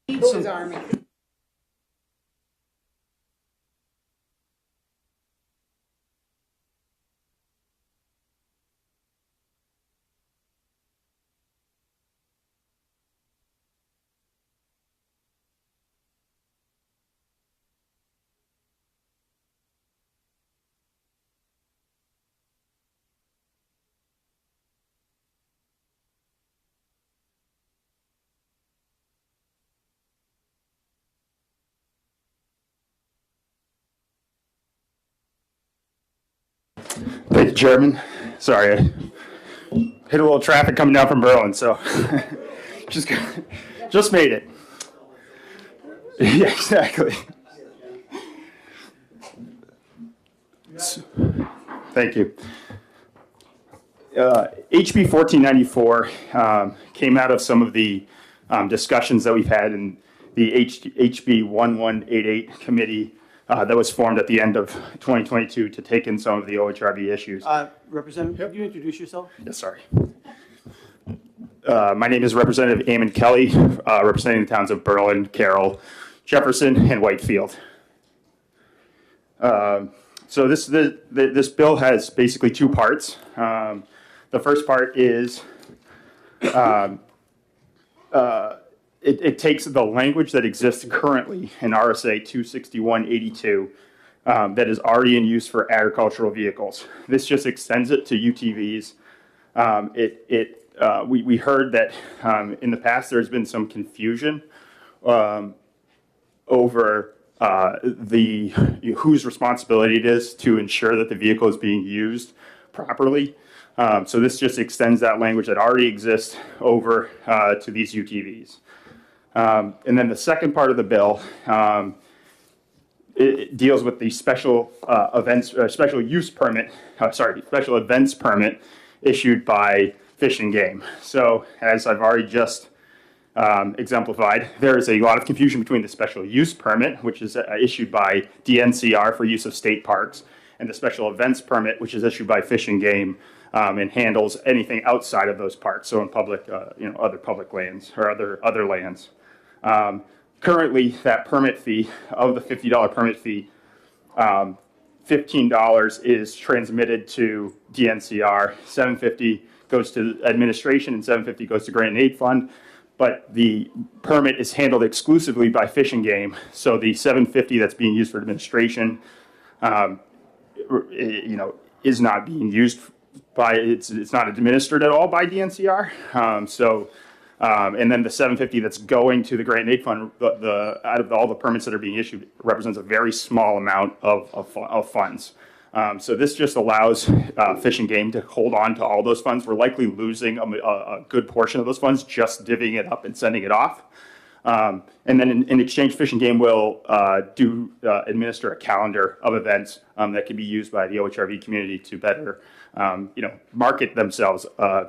Needs his army. Thank you, Chairman. Sorry, I hit a little traffic coming down from Berlin, so just made it. Yeah, exactly. Thank you. HB 1494 came out of some of the discussions that we've had in the HB 1188 committee that was formed at the end of 2022 to take in some of the OHRB issues. Representative, could you introduce yourself? Yes, sorry. My name is Representative Eamon Kelly, representing the towns of Berlin, Carroll, Jefferson, and Whitefield. So this bill has basically two parts. The first part is it takes the language that exists currently in RSA 26182 that is already in use for agricultural vehicles. This just extends it to UTVs. We heard that in the past there's been some confusion over whose responsibility it is to ensure that the vehicle is being used properly. So this just extends that language that already exists over to these UTVs. And then the second part of the bill it deals with the special events permit issued by Fish and Game. So as I've already just exemplified, there is a lot of confusion between the special use permit, which is issued by DNCR for use of state parks, and the special events permit, which is issued by Fish and Game and handles anything outside of those parks, so in public, other public lands or other lands. Currently, that permit fee of the $50 permit fee, $15 is transmitted to DNCR, $750 goes to administration, and $750 goes to grant and aid fund. But the permit is handled exclusively by Fish and Game, so the $750 that's being used for administration, is not being used by it's not administered at all by DNCR. And then the $750 that's going to the grant and aid fund, out of all the permits that are being issued, represents a very small amount of funds. So this just allows Fish and Game to hold on to all those funds. We're likely losing a good portion of those funds just divvying it up and sending it off. And then in exchange, Fish and Game will administer a calendar of events that can be used by the OHRV community to better market themselves.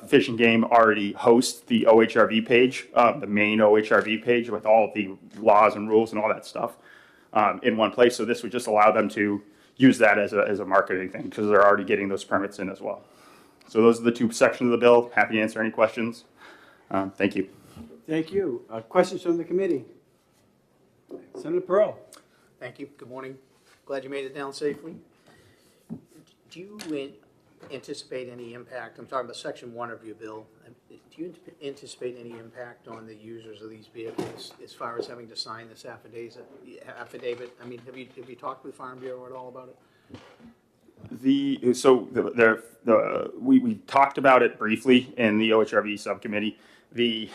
Fish and Game already hosts the OHRV page, the main OHRV page with all of the laws and rules and all that stuff in one place. So this would just allow them to use that as a marketing thing because they're already getting those permits in as well. So those are the two sections of the bill. Happy to answer any questions. Thank you. Thank you. Questions from the committee? Senator Pearl. Thank you. Good morning. Glad you made it down safely. Do you anticipate any impact? I'm talking about Section 1 of your bill. Do you anticipate any impact on the users of these vehicles as far as having to sign this affidavit? I mean, have you talked with Farm Bureau at all about it? We talked about it briefly in the OHRV subcommittee. It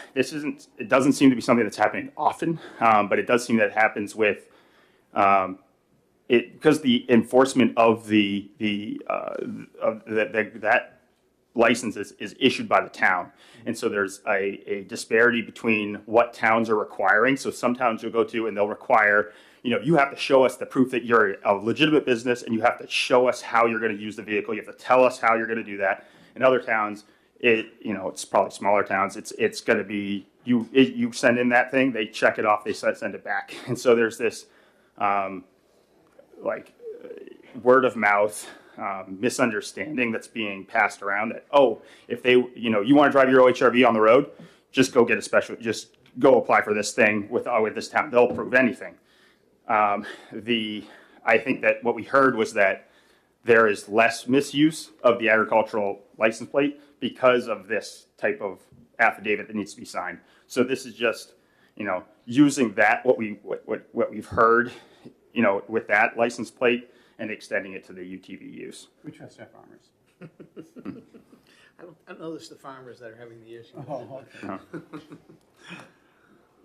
doesn't seem to be something that's happening often, but it does seem that it happens with because the enforcement of that license is issued by the town, and so there's a disparity between what towns are requiring. So some towns you'll go to and they'll require, you have to show us the proof that you're a legitimate business, and you have to show us how you're going to use the vehicle. You have to tell us how you're going to do that. In other towns, it's probably smaller towns. It's going to be you send in that thing, they check it off, they send it back, and so there's this word of mouth misunderstanding that's being passed around that if they you want to drive your OHRV on the road, just go get just go apply for this thing with this town. They'll approve anything. I think that what we heard was that there is less misuse of the agricultural license plate because of this type of affidavit that needs to be signed. So this is just, using that, what we've heard, with that license plate and extending it to the UTV use. We trust our farmers. I don't know this the farmers that are having the issue. Oh, okay.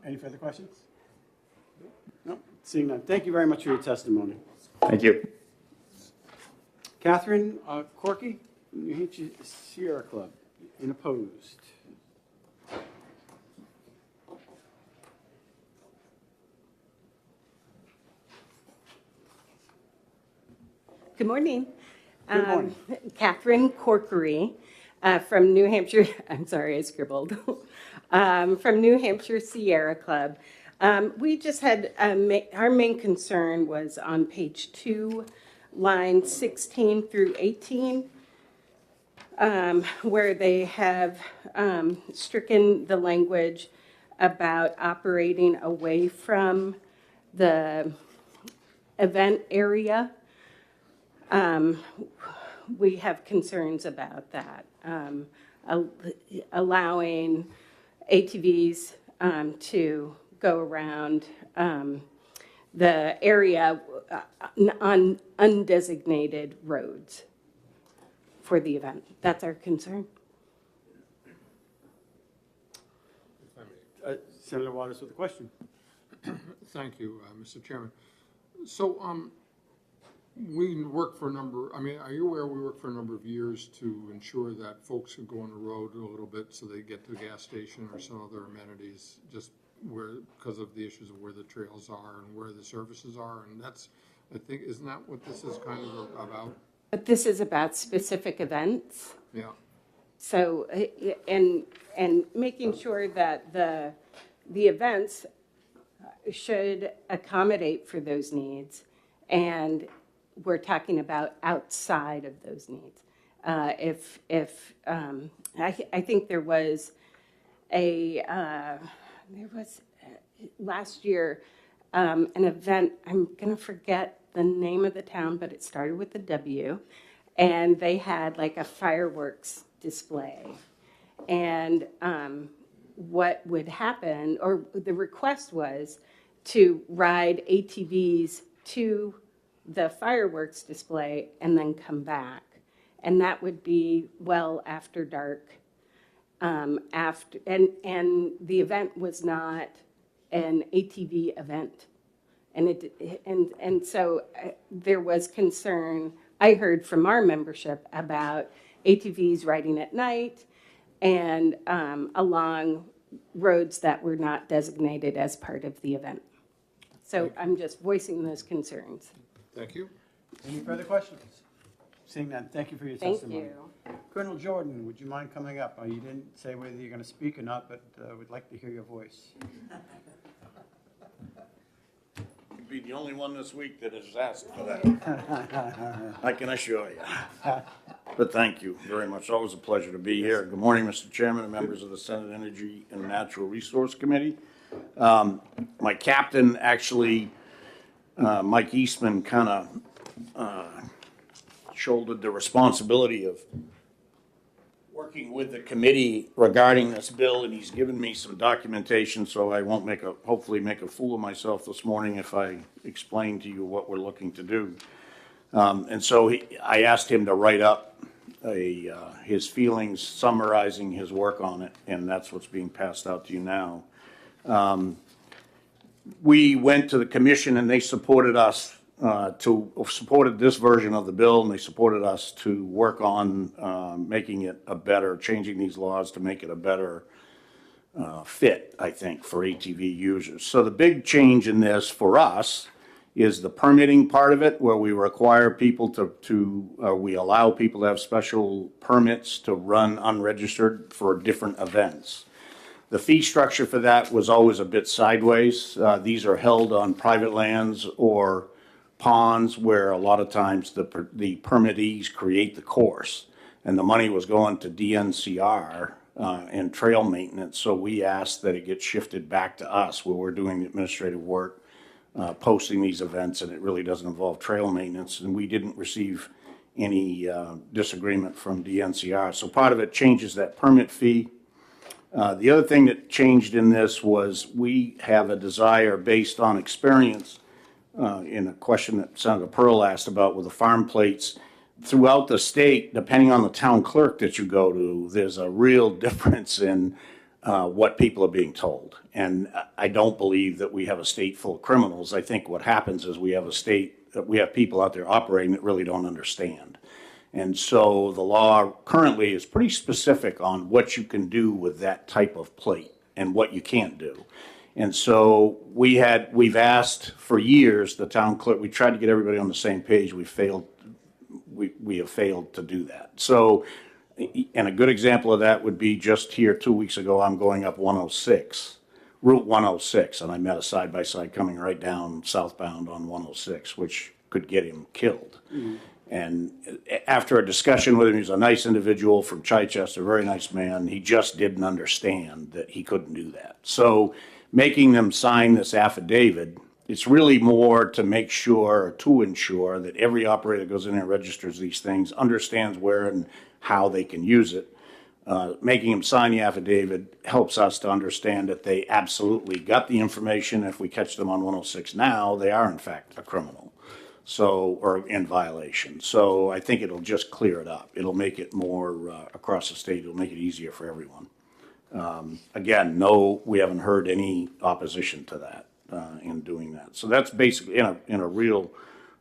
Any further questions? No, seeing none. Thank you very much for your testimony. Thank you. Catherine Corky, New Hampshire Sierra Club, unopposed. Good morning. Good morning. Catherine Corkery from New Hampshire, I'm sorry, I scribbled, from New Hampshire Sierra Club. We just had, our main concern was on page 2, lines 16 through 18, where they have stricken the language about operating away from the event area. We have concerns about that, allowing ATVs to go around the area on undesignated roads for the event. That's our concern. Senator Waters with a question. Thank you, Mr. Chairman. So, we work for a number, are you aware we work for a number of years to ensure that folks can go on the road a little bit so they get to the gas station or some other amenities, just because of the issues of where the trails are and where the services are, and that's, I think, isn't that what this is kind of about? But this is about specific events. Yeah. So, and making sure that the events should accommodate for those needs, and we're talking about outside of those needs. I think there was last year an event. I'm going to forget the name of the town, but it started with a W, and they had like a fireworks display. And what would happen, or the request was to ride ATVs to the fireworks display and then come back. And that would be well after dark. And the event was not an ATV event. And so there was concern, I heard from our membership, about ATVs riding at night and along roads that were not designated as part of the event. So I'm just voicing those concerns. Thank you. Any further questions? Seeing none, thank you for your Thank testimony. you. Colonel Jordan, would you mind coming up? You didn't say whether you're going to speak or not, but we'd like to hear your voice. You'd be the only one this week that has asked for that. I can assure you. But thank you very much. Always a pleasure to be here. Good morning, Mr. Chairman and members of the Senate Energy and Natural Resource Committee. My captain actually, Mike Eastman, kind of shouldered the responsibility of working with the committee regarding this bill, and he's given me some documentation, so I won't hopefully make a fool of myself this morning if I explain to you what we're looking to do. And so I asked him to write up his feelings, summarizing his work on it, and that's what's being passed out to you now. We went to the commission and they supported us supported this version of the bill, and they supported us to work on making it changing these laws to make it a better fit, I think, for ATV users. So the big change in this for us is the permitting part of it, where we require people we allow people to have special permits to run unregistered for different events. The fee structure for that was always a bit sideways. These are held on private lands or ponds where a lot of times the permittees create the course, and the money was going to DNCR and trail maintenance. So we asked that it get shifted back to us where we're doing the administrative work, posting these events, and it really doesn't involve trail maintenance. And we didn't receive any disagreement from DNCR. So part of it changes that permit fee. The other thing that changed in this was we have a desire based on experience in a question that Senator Pearl asked about with the farm plates. Throughout the state, depending on the town clerk that you go to, there's a real difference in what people are being told. And I don't believe that we have a state full of criminals. I think what happens is we have people out there operating that really don't understand. And so the law currently is pretty specific on what you can do with that type of plate and what you can't do. And so we've asked for years, the town clerk, we tried to get everybody on the same page. We have failed to do that. So, and a good example of that would be just here 2 weeks ago, I'm going up Route 106, and I met a side-by-side coming right down southbound on 106, which could get him killed. Mm-hmm. And after a discussion with him, he's a nice individual from Chichester, very nice man. He just didn't understand that he couldn't do that. So making them sign this affidavit, it's really more to make sure, or to ensure that every operator that goes in and registers these things understands where and how they can use it. Making them sign the affidavit helps us to understand that they absolutely got the information. If we catch them on 106 now, they are in fact a criminal, or in violation. So I think it'll just clear it up. It'll make it more across the state. It'll make it easier for everyone. Again, no, we haven't heard any opposition to that. In doing that. So that's basically, in a real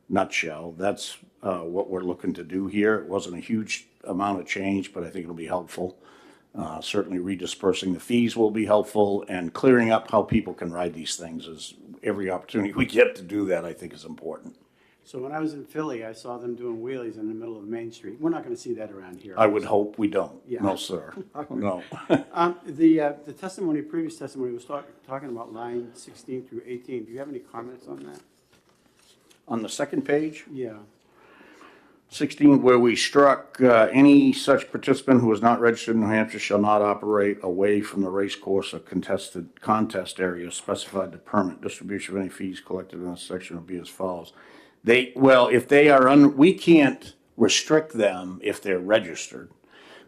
nutshell, that's what we're looking to do here. It wasn't a huge amount of change, but I think it'll be helpful. Certainly redispersing the fees will be helpful, and clearing up how people can ride these things is every opportunity we get to do that, I think, is important. So when I was in Philly, I saw them doing wheelies in the middle of Main Street. We're not going to see that around here. I would hope we don't. Yeah. No, sir. No. The testimony, previous testimony was talking about line 16 through 18. Do you have any comments on that? On the second page? Yeah. 16, where we struck, any such participant who is not registered in New Hampshire shall not operate away from the race course or contest area specified to permit. Distribution of any fees collected in this section will be as follows. If they are we can't restrict them if they're registered.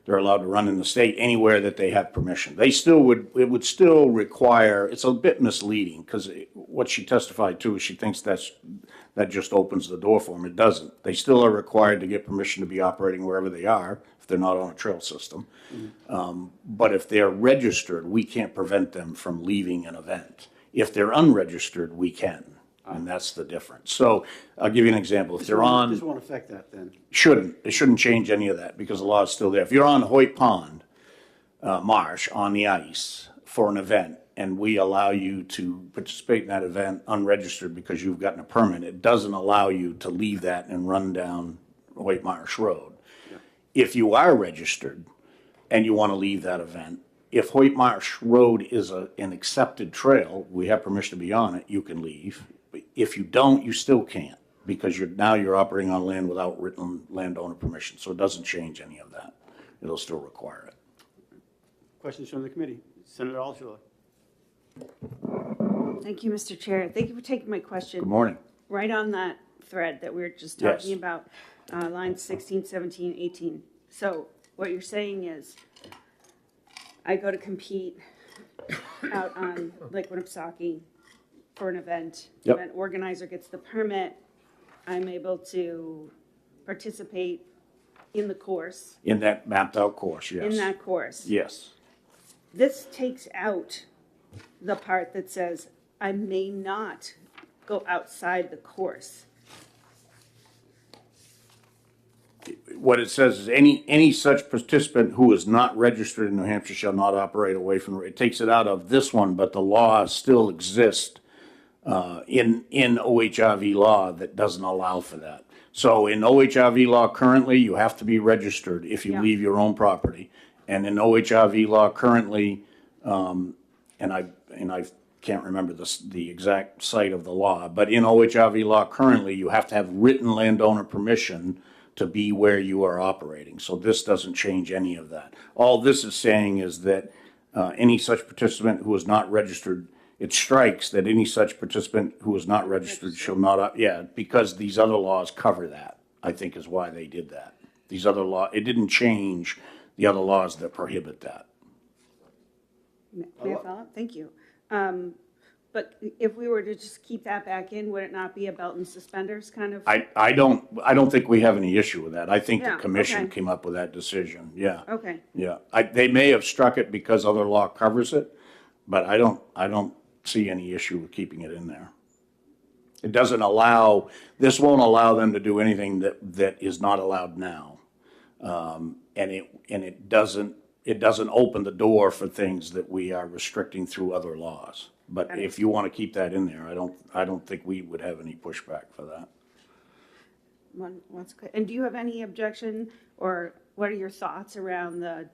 They're allowed to run in the state anywhere that they have permission. It would still require, it's a bit misleading, because what she testified to is she thinks that just opens the door for them. It doesn't. They still are required to get permission to be operating wherever they are if they're not on a trail system. Mm-hmm. But if they're registered, we can't prevent them from leaving an event. If they're unregistered, we can. And that's the difference. So I'll give you an example. If they're on... This won't affect that then? It shouldn't change any of that because the law is still there. If you're on Hoyt Pond Marsh on the ice for an event and we allow you to participate in that event unregistered because you've gotten a permit, it doesn't allow you to leave that and run down Hoyt Marsh Road. Yeah. If you are registered and you want to leave that event, if Hoyt Marsh Road is an accepted trail, we have permission to be on it, you can leave. If you don't, you still can't because you're operating on land without written landowner permission. So it doesn't change any of that. It'll still require it. Questions from the committee? Senator Altshuler. Thank you, Mr. Chair. Thank you for taking my question. Good morning. Right on that thread that we were just talking about, lines 16, 17, 18. So what you're saying is I go to compete out on Lake Winnipesaukee for an event. Yep. Event organizer gets the permit. I'm able to participate in the course. In that mapped out course, yes. In that course. Yes. This takes out the part that says I may not go outside the course. What it says is any such participant who is not registered in New Hampshire shall not operate away from, it takes it out of this one, but the law still exists in OHRV law that doesn't allow for that. So in OHRV law currently, you have to be registered if you leave your own property. And in OHRV law currently, and I can't remember the exact site of the law, but in OHRV law currently, you have to have written landowner permission to be where you are operating. So this doesn't change any of that. All this is saying is that any such participant who is not registered, it strikes that any such participant who is not registered shall not, because these other laws cover that, I think is why they did that. These other it didn't change the other laws that prohibit that. May I follow up? Thank you. But if we were to just keep that back in, would it not be a belt and suspenders kind of? I don't think we have any issue with that. I think the Yeah, commission okay. came up with that decision, yeah. Okay, Yeah, they may have struck it because other law covers it, but I don't see any issue with keeping it in there. It doesn't allow, this won't allow them to do anything that is not allowed now. And it doesn't open the door for things that we are restricting through other laws. But if you want to keep that in there, I don't think we would have any pushback for that. That's good. And do you have any objection, or what are your thoughts around the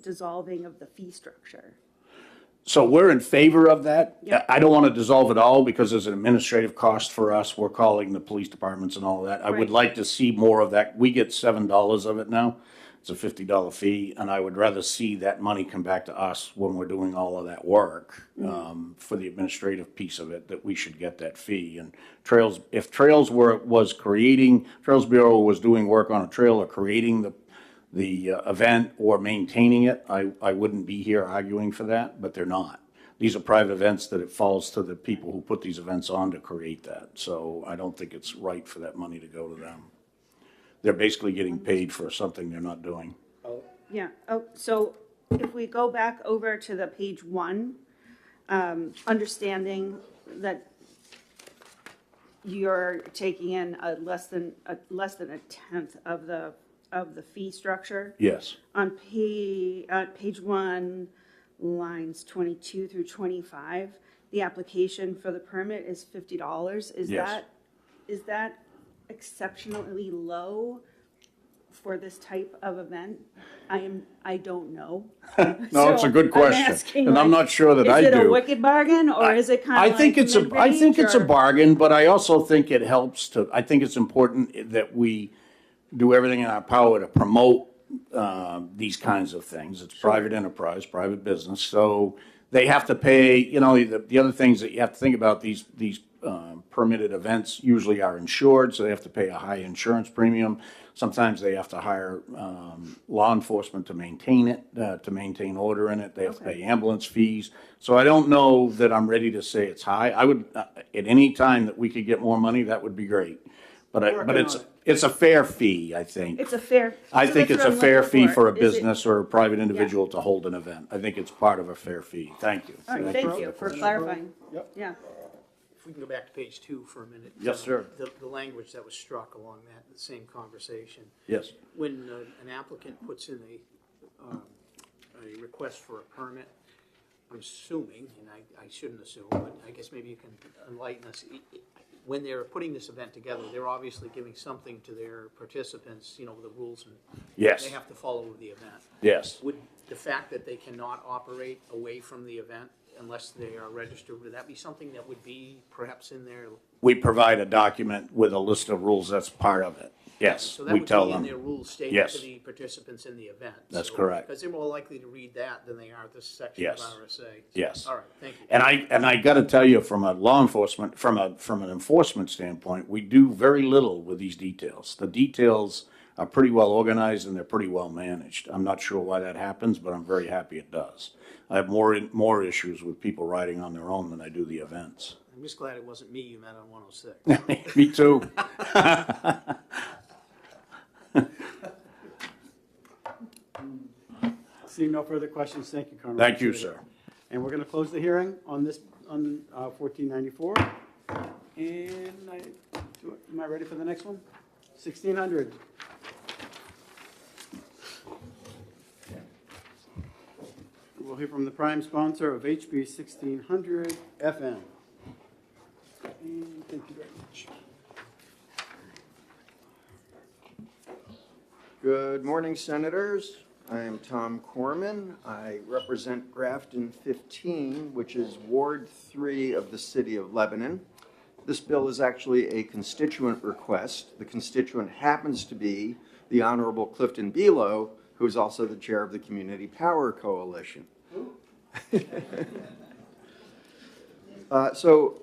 dissolving of the fee structure? So we're in favor of that. Yep. I don't want to dissolve it all because there's an administrative cost for us. We're calling the police departments and all of that. I would Right. like to see more of that. We get $7 of it now. It's a $50 fee, and I would rather see that money come back to us when we're doing all of that work for the administrative piece of it, that we should get that fee. And Trails, if Trails was creating, Trails Bureau was doing work on a trail or creating the event or maintaining it, I wouldn't be here arguing for that, but they're not. These are private events that it falls to the people who put these events on to create that. So I don't think it's right for that money to go to them. They're basically getting paid for something they're not doing. Yeah, so if we go back over to the page 1, understanding that you're taking in less than a tenth of the fee structure. Yes, On page 1, lines 22 through 25, the application for the permit is $50. Yes. Is that exceptionally low for this type of event? I don't know. No, it's a good question, and I'm not sure that I Is it a do. wicked bargain, or is it kind of I like think it's a mid-range, or- bargain, but I also think it helps I think it's important that we do everything in our power to promote these kinds of things. It's private enterprise, private business, so they have to pay, the other things that you have to think about, these permitted events usually are insured, so they have to pay a high insurance premium. Sometimes they have to hire law enforcement to maintain it, to maintain order in it. They have to pay ambulance fees. So I don't know that I'm ready to say it's high. I would, at any time that we could get more money, that would be great. But it's a fair fee, I think. It's a fair. I so think that's it's a what I'm fair looking fee for a Is it- business or a private individual to hold an event. I think it's part of a fair fee. Thank you. All right, thank you for clarifying. Yep. Yeah, If we can go back to page 2 for a minute. Yes, sir. The language that was struck along the same conversation. Yes. When an applicant puts in a request for a permit, I'm assuming, and I shouldn't assume, but I guess maybe you can enlighten us. When they're putting this event together, they're obviously giving something to their participants, the rules and Yes. they have to follow the event. Yes. Would the fact that they cannot operate away from the event unless they are registered, would that be something that would be perhaps in there? We provide a document with a list of rules. That's part of it. Yes, So that we would tell be in them. their rules stated Yes. to the participants in the event. That's correct. Because they're more likely to read that than they are this section of Yes. RSA. Yes. All right, thank you. And I got to tell you, from a law enforcement, from an enforcement standpoint, we do very little with these details. The details are pretty well organized and they're pretty well managed. I'm not sure why that happens, but I'm very happy it does. I have more issues with people riding on their own than I do the events. I'm just glad it wasn't me you met on 106. Me too. Seeing no further questions, thank you, Carmen. Thank you, sir. And we're going to close the hearing on 1494. And am I ready for the next one? 1600. We'll hear from the prime sponsor of HB 1600 FM. And thank you very much. Good morning, Senators. I am Tom Corman. I represent Grafton 15, which is Ward 3 of the City of Lebanon. This bill is actually a constituent request. The constituent happens to be the Honorable Clifton Belo, who is also the chair of the Community Power Coalition. So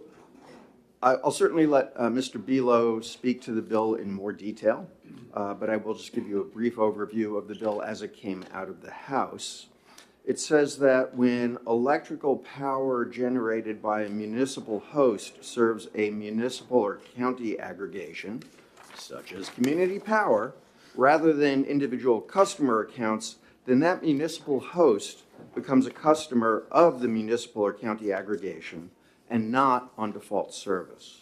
I'll certainly let Mr. Belo speak to the bill in more detail, but I will just give you a brief overview of the bill as it came out of the House. It says that when electrical power generated by a municipal host serves a municipal or county aggregation, such as community power, rather than individual customer accounts, then that municipal host becomes a customer of the municipal or county aggregation and not on default service.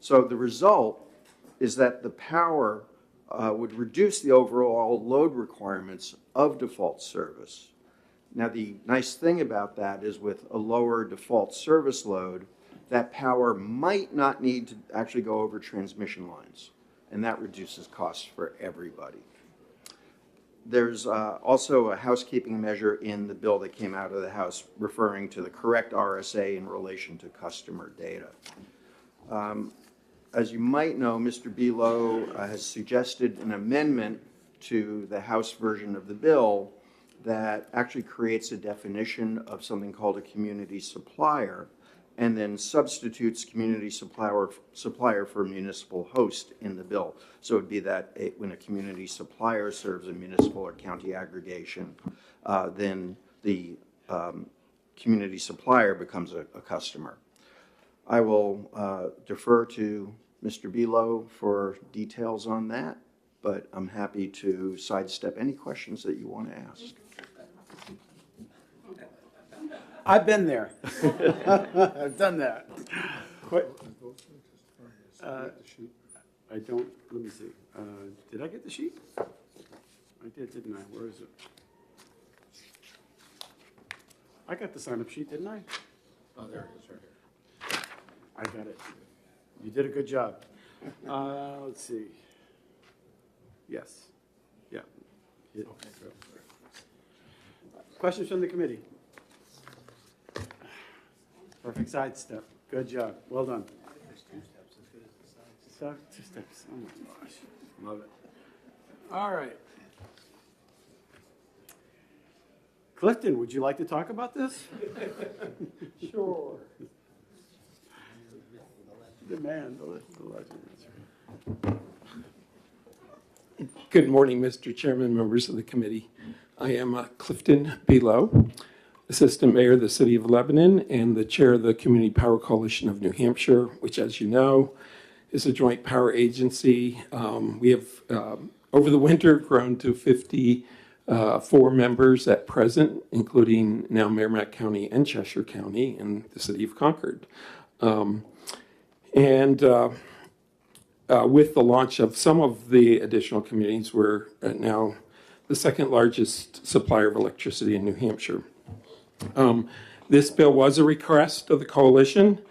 So the result is that the power would reduce the overall load requirements of default service. Now, the nice thing about that is with a lower default service load, that power might not need to actually go over transmission lines, and that reduces costs for everybody. There's also a housekeeping measure in the bill that came out of the House referring to the correct RSA in relation to customer data. As you might know, Mr. Belo has suggested an amendment to the House version of the bill that actually creates a definition of something called a community supplier and then substitutes community supplier for municipal host in the bill. So it would be that when a community supplier serves a municipal or county aggregation, then the community supplier becomes a customer. I will defer to Mr. Belo for details on that, but I'm happy to sidestep any questions that you want to ask. I've been there. I've done that. I don't, let me see. Did I get the sheet? I did, didn't I? Where is it? I got the sign-up sheet, didn't I? Oh, there it is, right here. I got it. You did a good job. Let's see. Yes. Yeah. Questions from the committee? Perfect sidestep. Good job. Well done. So, 2 steps. Oh my gosh. Love it. All right. Clifton, would you like to talk about this? Sure. The man, the legend. That's right. Good morning, Mr. Chairman, members of the committee. I am Clifton Belo, Assistant Mayor of the City of Lebanon and the Chair of the Community Power Coalition of New Hampshire, which, as you know, is a joint power agency. We have, over the winter, grown to 54 members at present, including now Merrimack County and Cheshire County and the City of Concord. With the launch of some of the additional communities, we're now the second largest supplier of electricity in New Hampshire. This bill was a request of the coalition.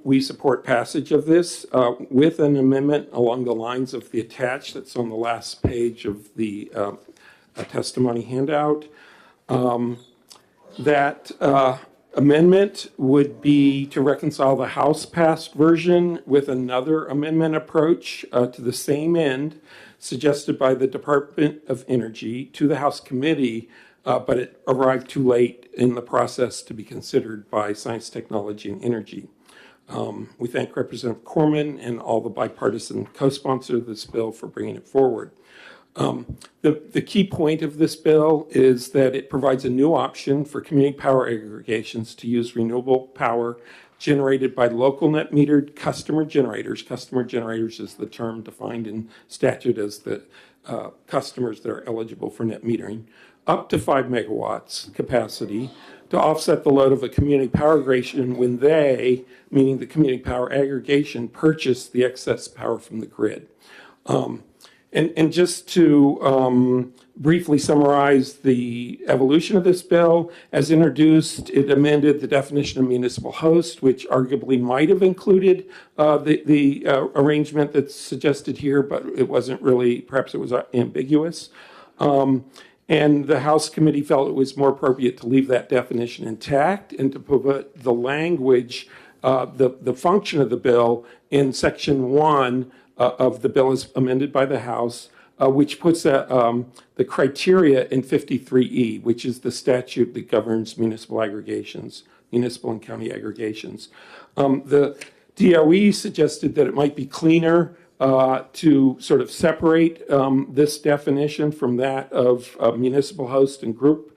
We support passage of this with an amendment along the lines of the attached that's on the last page of the testimony handout. That amendment would be to reconcile the House-passed version with another amendment approach to the same end suggested by the Department of Energy to the House committee, but it arrived too late in the process to be considered by Science, Technology, and Energy. We thank Representative Corman and all the bipartisan co-sponsors of this bill for bringing it forward. The key point of this bill is that it provides a new option for community power aggregations to use renewable power generated by local net metered customer generators. Customer generators is the term defined in statute as the customers that are eligible for net metering, up to 5 megawatts capacity to offset the load of a community power aggregation when they, meaning the community power aggregation, purchase the excess power from the grid. And just to briefly summarize the evolution of this bill, as introduced, it amended the definition of municipal host, which arguably might have included the arrangement that's suggested here, but it wasn't really, perhaps it was ambiguous. And the House committee felt it was more appropriate to leave that definition intact and to put the language the function of the bill in Section 1 of the bill as amended by the House, which puts the criteria in 53E, which is the statute that governs municipal aggregations, municipal and county aggregations. The DOE suggested that it might be cleaner to sort of separate this definition from that of municipal host and group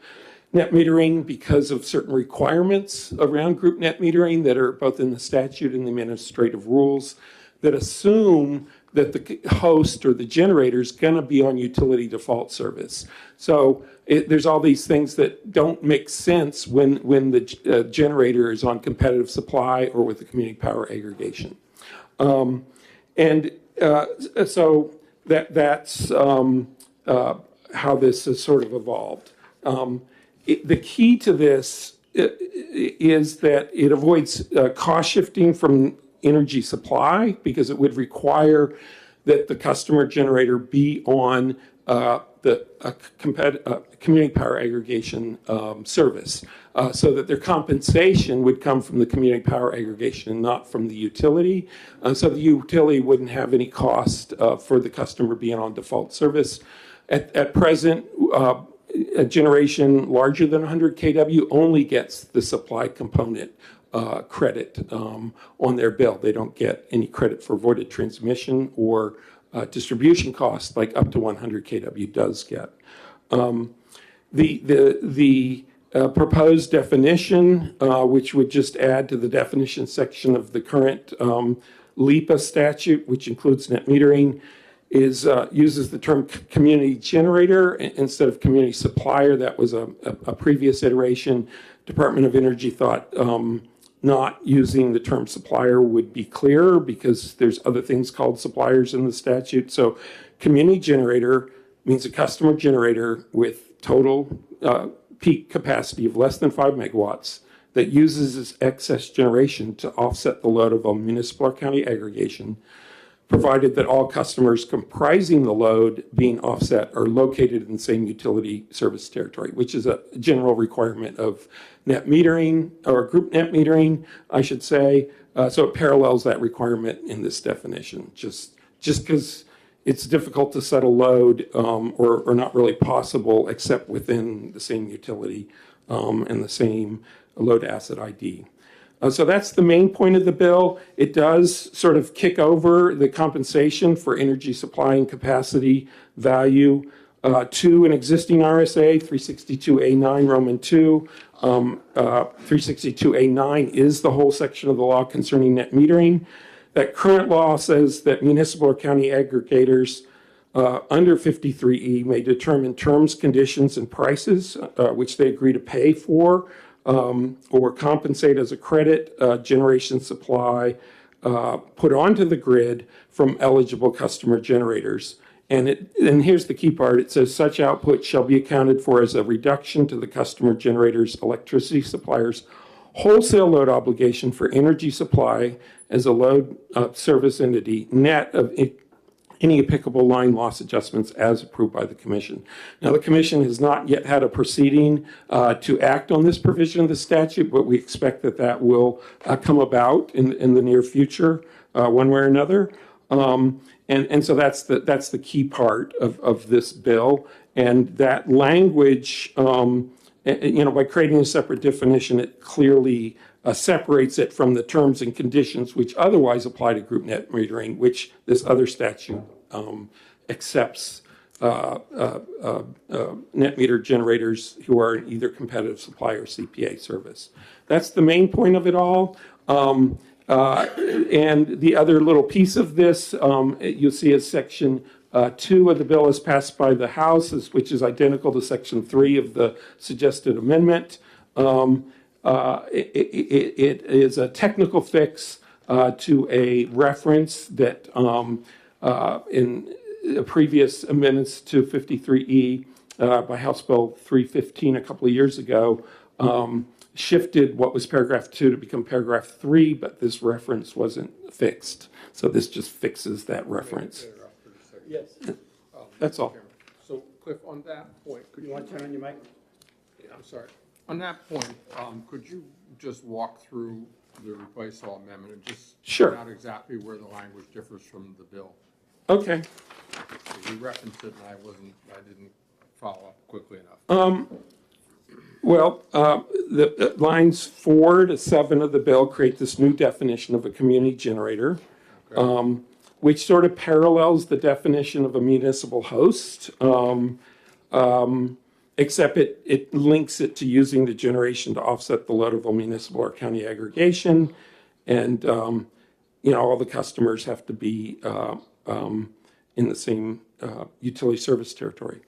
net metering because of certain requirements around group net metering that are both in the statute and the administrative rules that assume that the host or the generator is going to be on utility default service. So there's all these things that don't make sense when the generator is on competitive supply or with the community power aggregation. So that's how this has sort of evolved. The key to this is that it avoids cost shifting from energy supply because it would require that the customer generator be on the community power aggregation service so that their compensation would come from the community power aggregation and not from the utility. So the utility wouldn't have any cost for the customer being on default service. At present, a generation larger than 100 kW only gets the supply component credit on their bill. They don't get any credit for avoided transmission or distribution costs like up to 100 kW does get. The proposed definition, which would just add to the definition section of the current LIPA statute, which includes net metering, uses the term community generator instead of community supplier. That was a previous iteration. Department of Energy thought not using the term supplier would be clearer because there's other things called suppliers in the statute. So community generator means a customer generator with total peak capacity of less than 5 megawatts that uses its excess generation to offset the load of a municipal or county aggregation, provided that all customers comprising the load being offset are located in the same utility service territory, which is a general requirement of net metering, or group net metering, I should say. So it parallels that requirement in this definition, just because it's difficult to set a load or not really possible except within the same utility and the same load asset ID. So that's the main point of the bill. It does sort of kick over the compensation for energy supply and capacity value to an existing RSA, 362A9 Roman 2. 362A9 is the whole section of the law concerning net metering. That current law says that municipal or county aggregators under 53E may determine terms, conditions, and prices which they agree to pay for or compensate as a credit generation supply put onto the grid from eligible customer generators. And here's the key part. It says such output shall be accounted for as a reduction to the customer generator's electricity supplier's wholesale load obligation for energy supply as a load service entity, net of any applicable line loss adjustments as approved by the Commission. Now, the Commission has not yet had a proceeding to act on this provision of the statute, but we expect that that will come about in the near future, one way or another. And so that's the key part of this bill. And that language, by creating a separate definition, it clearly separates it from the terms and conditions which otherwise apply to group net metering, which this other statute accepts net meter generators who are in either competitive supply or CPA service. That's the main point of it all. And the other little piece of this, you'll see is Section 2 of the bill is passed by the House, which is identical to Section 3 of the suggested amendment. It is a technical fix to a reference that in previous amendments to 53E by House Bill 315 a couple of years ago shifted what was paragraph 2 to become paragraph 3, but this reference wasn't fixed. So this just fixes that reference. Yes. That's all. So Cliff, on that point, could You want to turn on your mic? I'm sorry. On that point, could you just walk through the replace all amendment and just Sure. point out exactly where the language differs from the bill. Okay. You referenced it and I didn't follow up quickly enough. Well, the lines 4 to 7 of the bill create this new definition of a community generator, which sort of parallels the definition of a municipal host, except it links it to using the generation to offset the load of a municipal or county aggregation. And, all the customers have to be in the same utility service territory.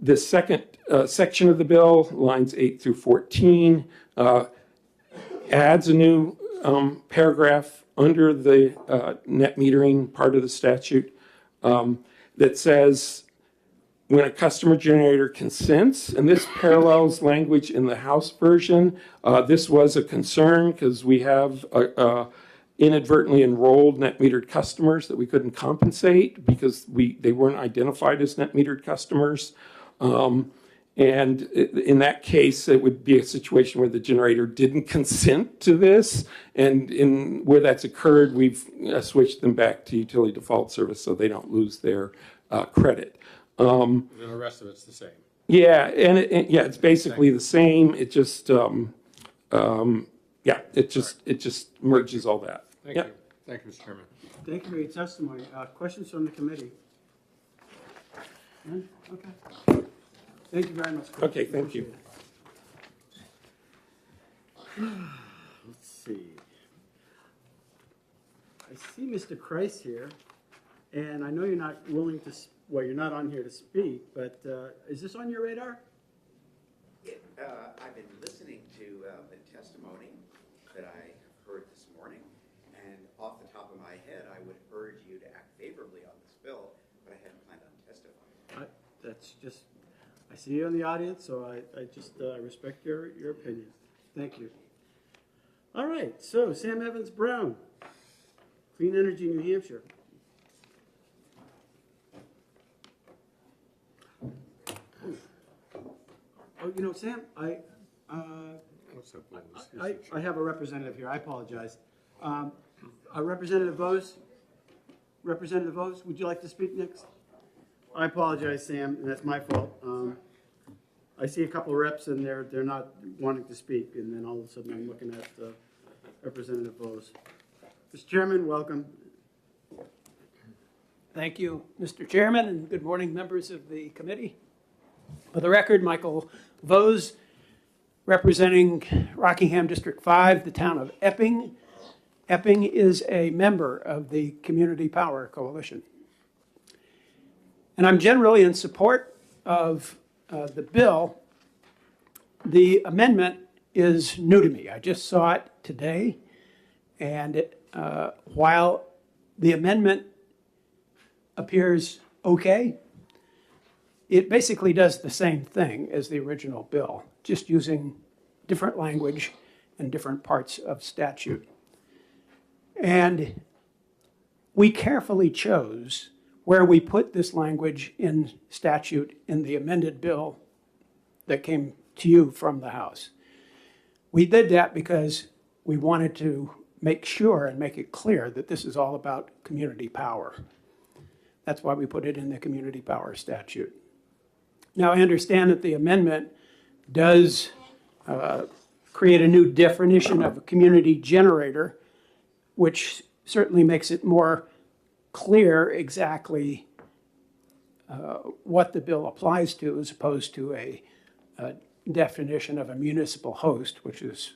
The second section of the bill, lines 8 through 14, adds a new paragraph under the net metering part of the statute that says when a customer generator consents, and this parallels language in the House version. This was a concern because we have inadvertently enrolled net metered customers that we couldn't compensate because they weren't identified as net metered customers. And in that case, it would be a situation where the generator didn't consent to this. And where that's occurred, we've switched them back to utility default service so they don't lose their credit. And the rest of it's the same. Yeah, and it's basically the same. It just, it just merges all that. Thank Yeah. you. Thank you, Mr. Chairman. Thank you for your testimony. Questions from the committee? None? Okay. Thank you very much, Chris. Okay, thank you. Let's see. I see Mr. Kreis here, and I know you're not willing to, you're not on here to speak, but is this on your radar? I've been listening to the testimony that I heard this morning, and off the top of my head, I would urge you to act favorably on this bill, but I hadn't planned on testifying. That's just, I see you in the audience, so I just respect your opinion. Thank you. All right, so Sam Evans Brown, Clean Energy New Hampshire. Oh, Sam, I have a representative here. I apologize. Representative Vose? Representative Vose, would you like to speak next? I apologize, Sam, and that's my fault. I see a couple of reps and they're not wanting to speak, and then all of a sudden I'm looking at Representative Vose. Mr. Chairman, welcome. Thank you, Mr. Chairman, and good morning, members of the committee. For the record, Michael Vose, representing Rockingham District 5, the town of Epping. Epping is a member of the Community Power Coalition. And I'm generally in support of the bill. The amendment is new to me. I just saw it today. And while the amendment appears okay, it basically does the same thing as the original bill, just using different language and different parts of statute. And we carefully chose where we put this language in statute in the amended bill that came to you from the House. We did that because we wanted to make sure and make it clear that this is all about community power. That's why we put it in the community power statute. Now, I understand that the amendment does create a new definition of a community generator, which certainly makes it more clear exactly what the bill applies to, as opposed to a definition of a municipal host, which is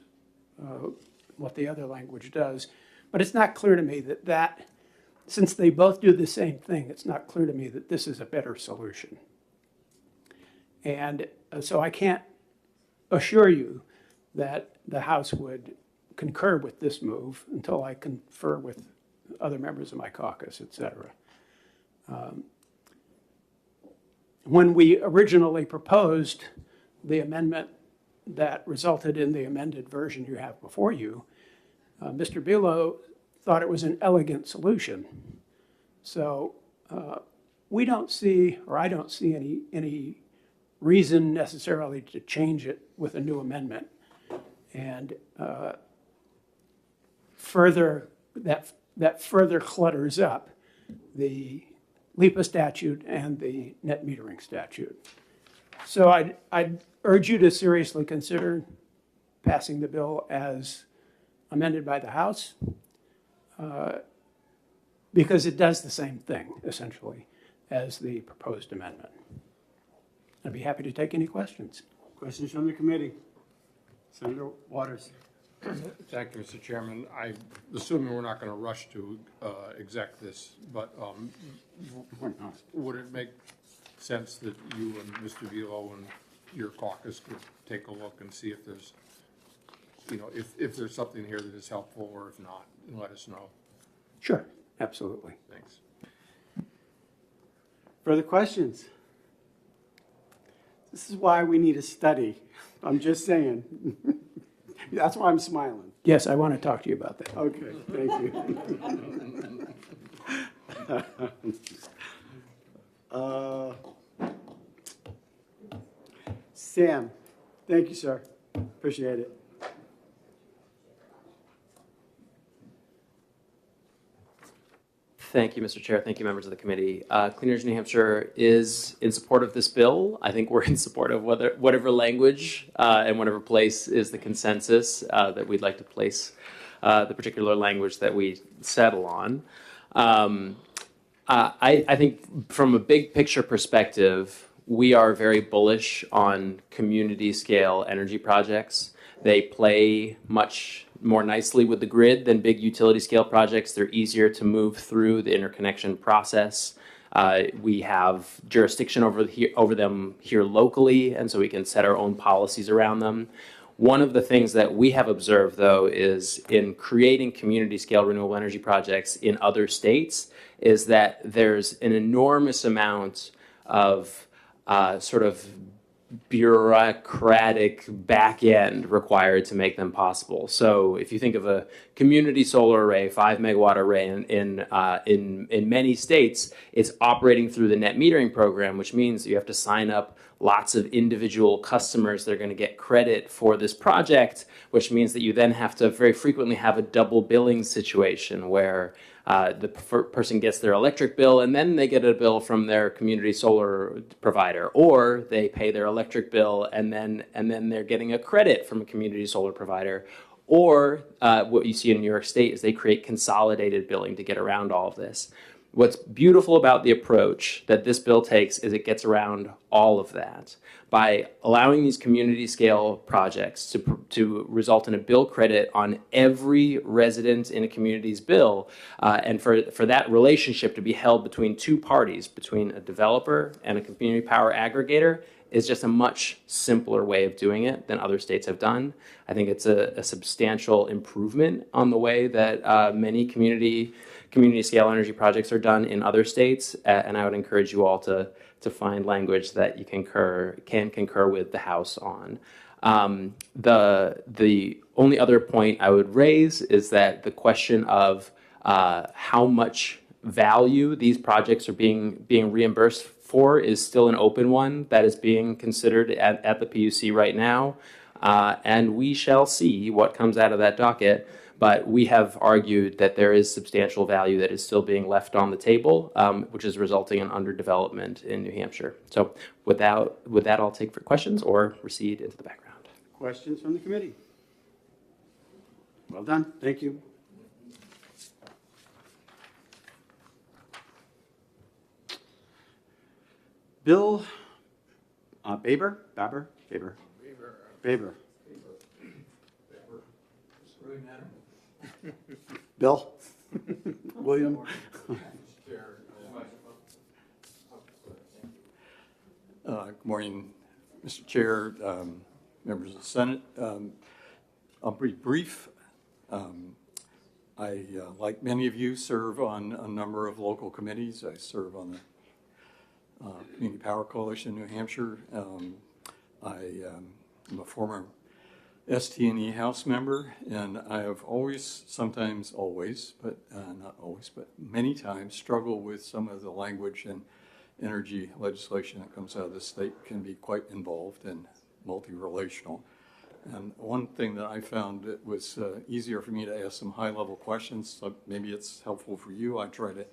what the other language does. But it's not clear to me that since they both do the same thing, it's not clear to me that this is a better solution. And so I can't assure you that the House would concur with this move until I confer with other members of my caucus, et cetera. When we originally proposed the amendment that resulted in the amended version you have before you, Mr. Buelow thought it was an elegant solution. So we don't see, or I don't see any reason necessarily to change it with a new amendment. And further, that further clutters up the LIPA statute and the net metering statute. So I'd urge you to seriously consider passing the bill as amended by the House, because it does the same thing, essentially, as the proposed amendment. I'd be happy to take any questions. Questions from the committee? Senator Waters. Thank you, Mr. Chairman. I, assuming we're not going to rush to exec this, but would it make sense that you and Mr. Velo and your caucus could take a look and see if there's, you know, if there's something here that is helpful, or if not, and let us know. Sure, absolutely. Thanks. Further questions? This is why we need a study. I'm just saying. That's why I'm smiling. Yes, I want to talk to you about that. Okay, thank you. Sam, thank you, sir. Appreciate it. Thank you, Mr. Chair. Thank you, members of the committee. Clean Energy New Hampshire is in support of this bill. I think we're in support of whatever language and whatever place is the consensus that we'd like to place the particular language that we settle on. I think from a big picture perspective, we are very bullish on community scale energy projects. They play much more nicely with the grid than big utility scale projects. They're easier to move through the interconnection process. We have jurisdiction over them here locally, and so we can set our own policies around them. One of the things that we have observed, though, is in creating community scale renewable energy projects in other states, is that there's an enormous amount of sort of bureaucratic back end required to make them possible. So if you think of a community solar array, 5 megawatt array in many states, it's operating through the net metering program, which means you have to sign up lots of individual customers that are going to get credit for this project, which means that you then have to very frequently have a double billing situation where the person gets their electric bill and then they get a bill from their community solar provider, or they pay their electric bill and then they're getting a credit from a community solar provider. Or what you see in New York State is they create consolidated billing to get around all of this. What's beautiful about the approach that this bill takes is it gets around all of that by allowing these community scale projects to result in a bill credit on every resident in a community's bill, and for that relationship to be held between two parties, between a developer and a community power aggregator, is just a much simpler way of doing it than other states have done. I think it's a substantial improvement on the way that many community scale energy projects are done in other states, and I would encourage you all to find language that you can concur with the House on. The only other point I would raise is that the question of how much value these projects are being reimbursed for is still an open one that is being considered at the PUC right now, and we shall see what comes out of that docket. But we have argued that there is substantial value that is still being left on the table, which is resulting in underdevelopment in New Hampshire. So with that, I'll take for questions or recede into the background. Questions from the committee? Well done. Thank you. Bill Baber. Bill? William? Good morning, Mr. Chair, members of the Senate. I'll be brief. I, like many of you, serve on a number of local committees. I serve on the Community Power Coalition in New Hampshire. I am a former ST&E House member, and I have sometimes always, but not always, but many times struggled with some of the language and energy legislation that comes out of the state can be quite involved and multi-relational. And one thing that I found, it was easier for me to ask some high-level questions, so maybe it's helpful for you. I try to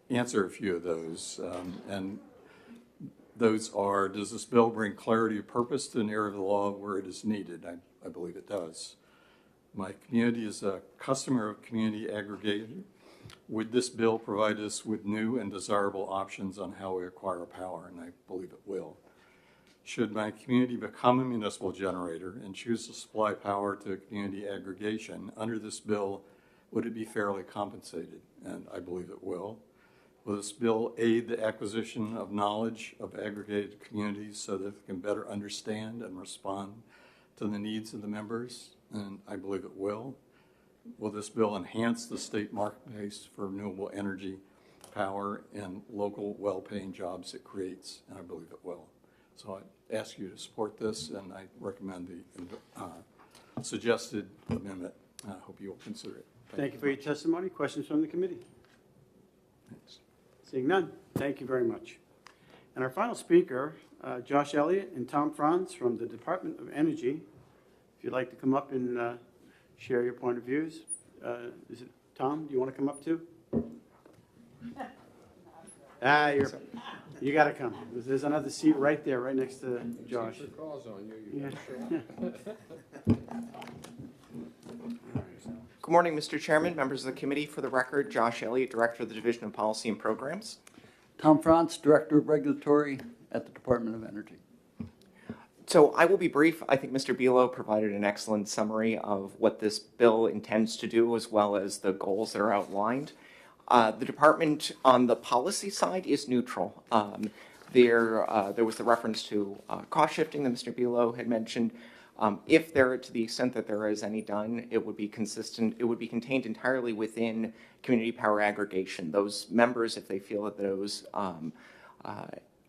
answer a few of those. And those are, does this bill bring clarity of purpose to an area of the law where it is needed? I believe it does. My community is a customer of community aggregator. Would this bill provide us with new and desirable options on how we acquire power? And I believe it will. Should my community become a municipal generator and choose to supply power to community aggregation, under this bill, would it be fairly compensated? And I believe it will. Will this bill aid the acquisition of knowledge of aggregated communities so that they can better understand and respond to the needs of the members? And I believe it will. Will this bill enhance the state marketplace for renewable energy, power, and local well-paying jobs it creates? And I believe it will. So I ask you to support this, and I recommend the suggested amendment. I hope you will consider it. Thank you for your testimony. Questions from the committee? Thanks. Seeing none, thank you very much. And our final speaker, Josh Elliott and Tom Franz from the Department of Energy. If you'd like to come up and share your point of views. Is it Tom? Do you want to come up too? You got to come. There's another seat right there, right next to Josh. Keep your calls on you. Yeah. Good morning, Mr. Chairman, members of the committee. For the record, Josh Elliott, Director of the Division of Policy and Programs. Tom Franz, Director of Regulatory at the Department of Energy. So I will be brief. I think Mr. Belo provided an excellent summary of what this bill intends to do, as well as the goals that are outlined. The department on the policy side is neutral. There was the reference to cost shifting that Mr. Belo had mentioned. If there, to the extent that there is any done, it would be consistent. It would be contained entirely within community power aggregation. Those members, if they feel that those,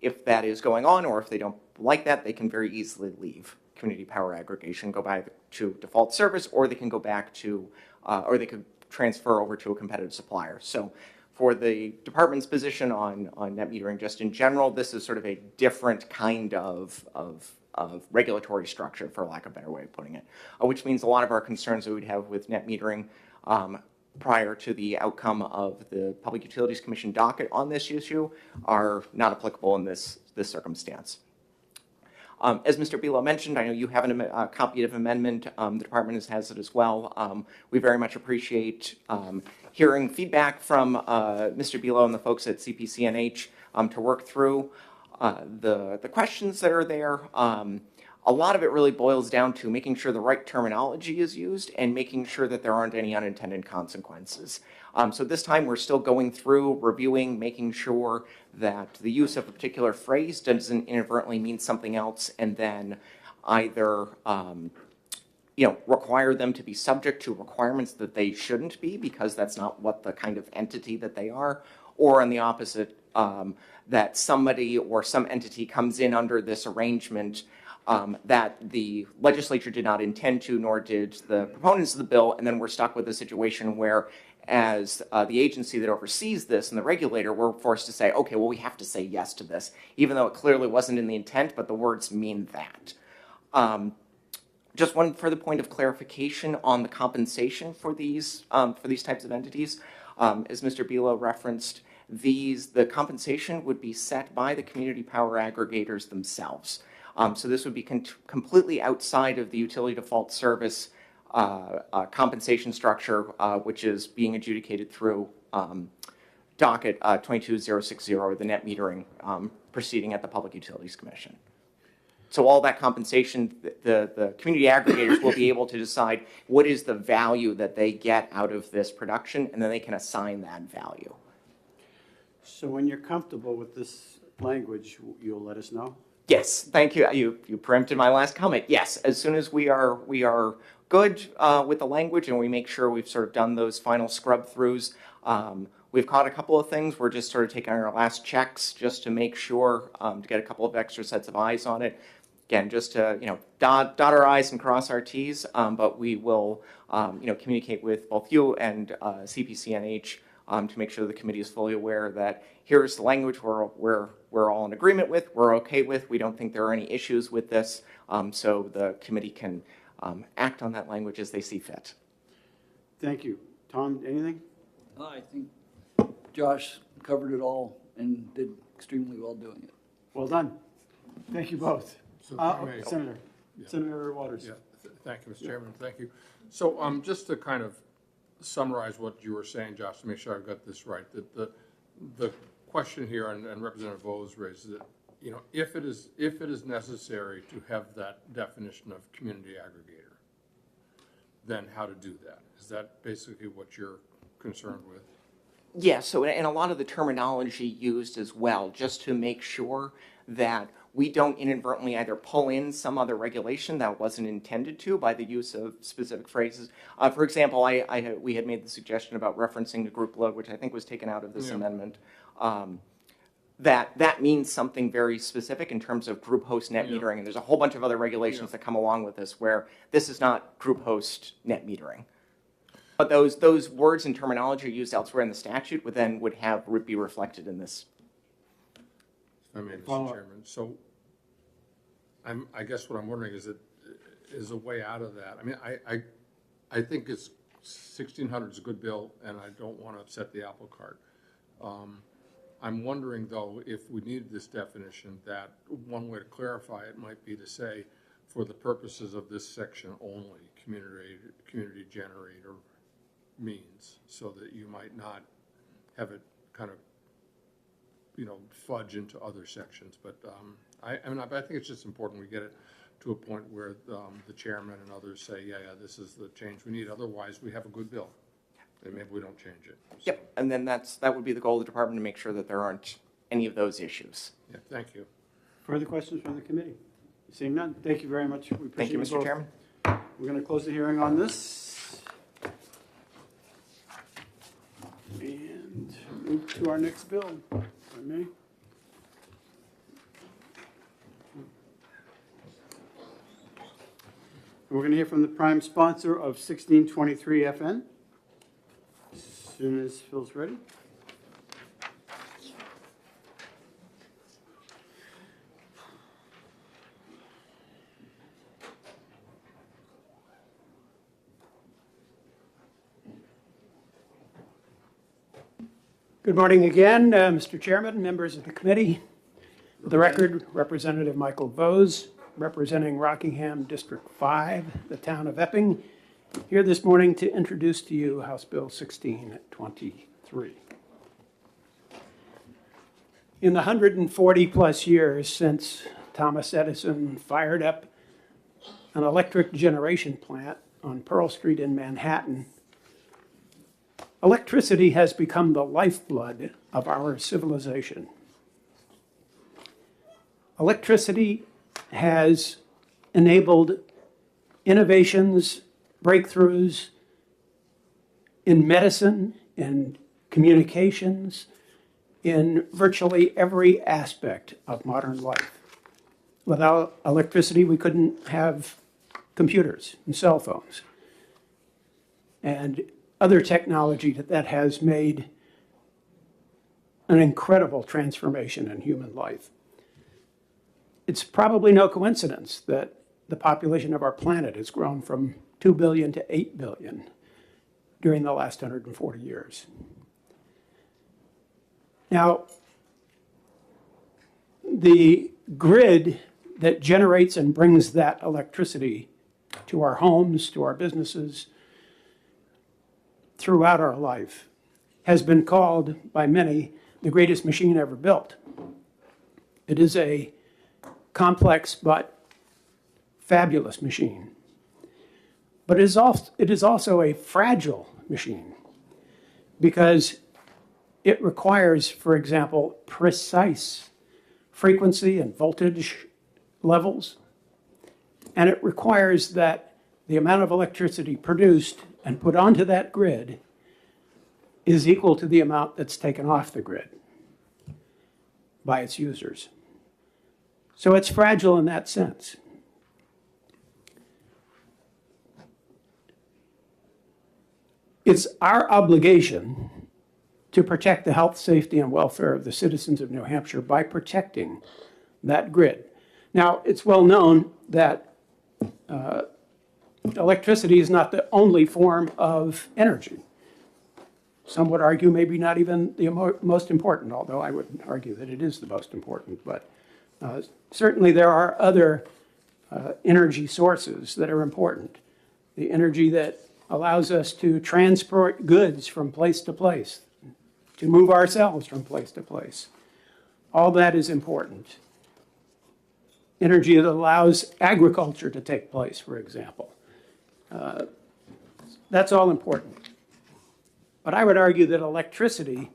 if that is going on, or if they don't like that, they can very easily leave community power aggregation, go back to default service, or they can go back to, or they could transfer over to a competitive supplier. So for the department's position on net metering just in general, this is sort of a different kind of regulatory structure, for lack of a better way of putting it, which means a lot of our concerns that we'd have with net metering prior to the outcome of the Public Utilities Commission docket on this issue are not applicable in this circumstance. As Mr. Belo mentioned, I know you have a copy of amendment. The department has it as well. We very much appreciate hearing feedback from Mr. Belo and the folks at CPCNH to work through the questions that are there. A lot of it really boils down to making sure the right terminology is used and making sure that there aren't any unintended consequences. So this time we're still going through, reviewing, making sure that the use of a particular phrase doesn't inadvertently mean something else, and then either require them to be subject to requirements that they shouldn't be, because that's not what the kind of entity that they are, or on the opposite, that somebody or some entity comes in under this arrangement that the legislature did not intend to, nor did the proponents of the bill, and then we're stuck with a situation where, as the agency that oversees this and the regulator, we're forced to say, okay, well, we have to say yes to this, even though it clearly wasn't in the intent, but the words mean that. Just one further point of clarification on the compensation for these types of entities. As Mr. Belo referenced, the compensation would be set by the community power aggregators themselves. So this would be completely outside of the utility default service compensation structure, which is being adjudicated through docket 22060, the net metering proceeding at the Public Utilities Commission. So all that compensation, the community aggregators will be able to decide what is the value that they get out of this production, and then they can assign that value. So when you're comfortable with this language, you'll let us know? Yes, thank you. You preempted my last comment. Yes, as soon as we are good with the language and we make sure we've sort of done those final scrub throughs. We've caught a couple of things. We're just sort of taking our last checks just to make sure to get a couple of extra sets of eyes on it. Again, just to dot our I's and cross our T's. But we will communicate with both you and CPCNH to make sure the committee is fully aware that here's the language we're all in agreement with, we're okay with. We don't think there are any issues with this, so the committee can act on that language as they see fit. Thank you. Tom, anything? I think Josh covered it all and did extremely well doing it. Well done. Thank you both. So if I may- Senator, Senator Waters. Yeah, thank you, Mr. Chairman, thank you. So, just to kind of summarize what you were saying, Josh, to make sure I've got this right, that the question here, and Representative Vose raises it, you know, if it is necessary to have that definition of community aggregator, then how to do that? Is that basically what you're concerned with? Yeah, so, and a lot of the terminology used as well, just to make sure that we don't inadvertently either pull in some other regulation that wasn't intended to by the use of specific phrases. For example, we had made the suggestion about referencing the group load, which I think was taken out of this amendment. That means something very specific in terms of group host net metering, and there's a whole bunch of other regulations that come along with this where this is not group host net metering. But those words and terminology used elsewhere in the statute would be reflected in this. I mean, Mr. Chairman, so I guess what I'm wondering is a way out of that. I mean, I think 1600 is a good bill, and I don't want to upset the apple cart. I'm wondering, though, if we needed this definition, that one way to clarify it might be to say, for the purposes of this section only, community generator means, so that you might not have it kind of, you know, fudge into other sections. But I think it's just important we get it to a point where the chairman and others say, yeah, this is the change we need. Otherwise, we have a good bill, and maybe we don't change it. So. Yep, and then that would be the goal of the department, to make sure that there aren't any of those issues. Yeah, thank you. Further questions from the committee? Seeing none, thank you very much. We appreciate Thank you, Mr. both. Chairman. We're going to close the hearing on this. And move to our next bill, if I may. We're going to hear from the prime sponsor of 1623 FN. As soon as Phil's ready. Good morning again, Mr. Chairman, members of the committee. For the record, Representative Michael Vose, representing Rockingham District 5, the town of Epping, here this morning to introduce to you House Bill 1623. In the 140-plus years since Thomas Edison fired up an electric generation plant on Pearl Street in Manhattan, electricity has become the lifeblood of our civilization. Electricity has enabled innovations, breakthroughs in medicine, in communications, in virtually every aspect of modern life. Without electricity, we couldn't have computers and cell phones and other technology that has made an incredible transformation in human life. It's probably no coincidence that the population of our planet has grown from 2 billion to 8 billion during the last 140 years. Now, the grid that generates and brings that electricity to our homes, to our businesses, throughout our life has been called by many the greatest machine ever built. It is a complex but fabulous machine. But it is also a fragile machine because it requires, for example, precise frequency and voltage levels. And it requires that the amount of electricity produced and put onto that grid is equal to the amount that's taken off the grid by its users. So it's fragile in that sense. It's our obligation to protect the health, safety, and welfare of the citizens of New Hampshire by protecting that grid. Now, it's well known that electricity is not the only form of energy. Some would argue maybe not even the most important, although I would argue that it is the most important. But certainly there are other energy sources that are important. The energy that allows us to transport goods from place to place, to move ourselves from place to place. All that is important. Energy that allows agriculture to take place, for example. That's all important. But I would argue that electricity,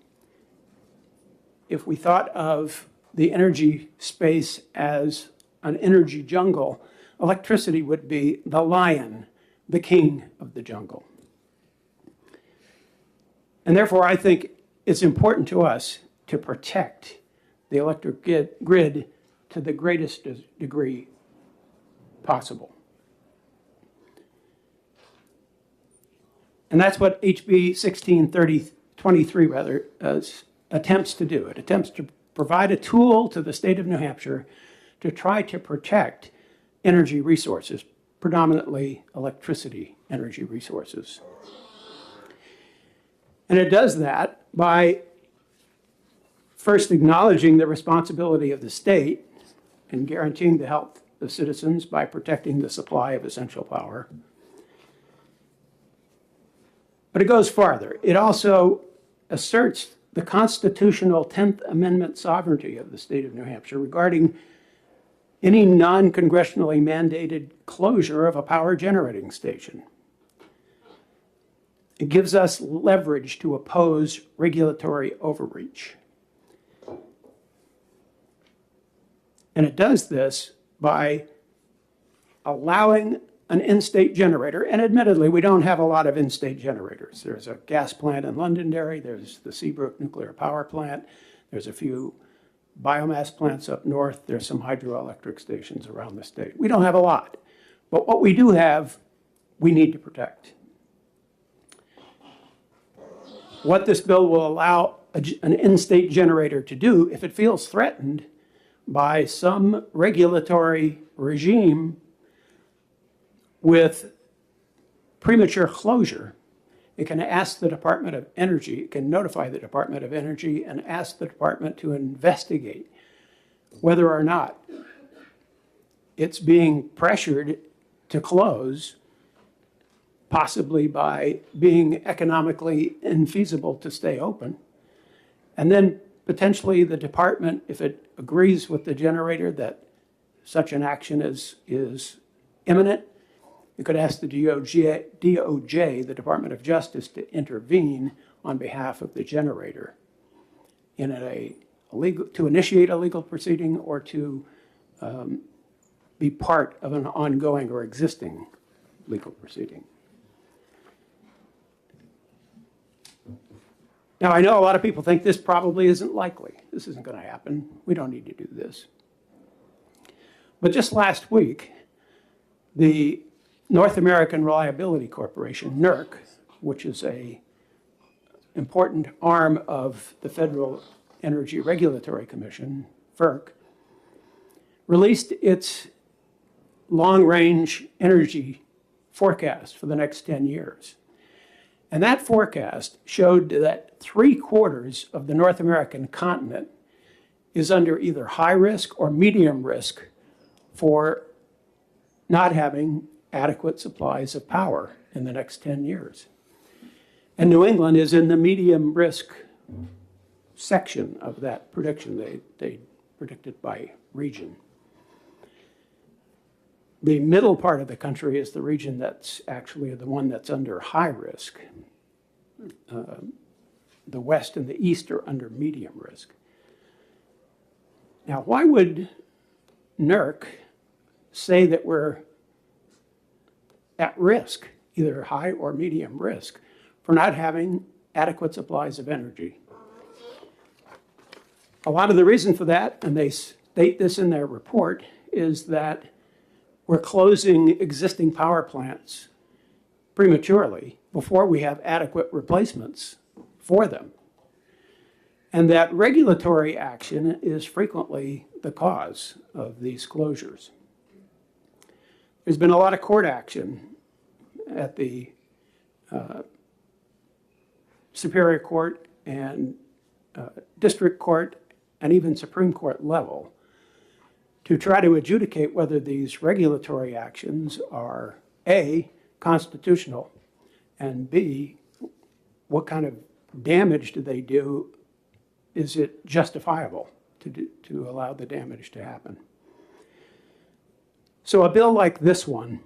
if we thought of the energy space as an energy jungle, electricity would be the lion, the king of the jungle. And therefore, I think it's important to us to protect the electric grid to the greatest degree possible. And that's what HB 1623 attempts to do. It attempts to provide a tool to the state of New Hampshire to try to protect energy resources, predominantly electricity energy resources. And it does that by first acknowledging the responsibility of the state and guaranteeing the health of citizens by protecting the supply of essential power. But it goes farther. It also asserts the constitutional 10th Amendment sovereignty of the state of New Hampshire regarding any non-congressionally mandated closure of a power generating station. It gives us leverage to oppose regulatory overreach. And it does this by allowing an in-state generator, and admittedly, we don't have a lot of in-state generators. There's a gas plant in Londonderry, there's the Seabrook nuclear power plant, there's a few biomass plants up north, there's some hydroelectric stations around the state. We don't have a lot, but what we do have, we need to protect. What this bill will allow an in-state generator to do, if it feels threatened by some regulatory regime with premature closure, it can ask the Department of Energy, it can notify the Department of Energy and ask the department to investigate whether or not it's being pressured to close, possibly by being economically infeasible to stay open. And then potentially the department, if it agrees with the generator that such an action is imminent, you could ask the DOJ, the Department of Justice, to intervene on behalf of the generator in to initiate a legal proceeding or to be part of an ongoing or existing legal proceeding. Now, I know a lot of people think this probably isn't likely. This isn't going to happen. We don't need to do this. But just last week, the North American Reliability Corporation, NERC, which is an important arm of the Federal Energy Regulatory Commission, FERC, released its long-range energy forecast for the next 10 years. And that forecast showed that 3/4 of the North American continent is under either high risk or medium risk for not having adequate supplies of power in the next 10 years. And New England is in the medium risk section of that prediction. They predicted by region. The middle part of the country is the region that's actually the one that's under high risk. The west and the east are under medium risk. Now, why would NERC say that we're at risk, either high or medium risk, for not having adequate supplies of energy? A lot of the reason for that, and they state this in their report, is that we're closing existing power plants prematurely before we have adequate replacements for them. And that regulatory action is frequently the cause of these closures. There's been a lot of court action at the Superior Court and District Court and even Supreme Court level to try to adjudicate whether these regulatory actions are A, constitutional, and B, what kind of damage do they do? Is it justifiable to allow the damage to happen? So a bill like this one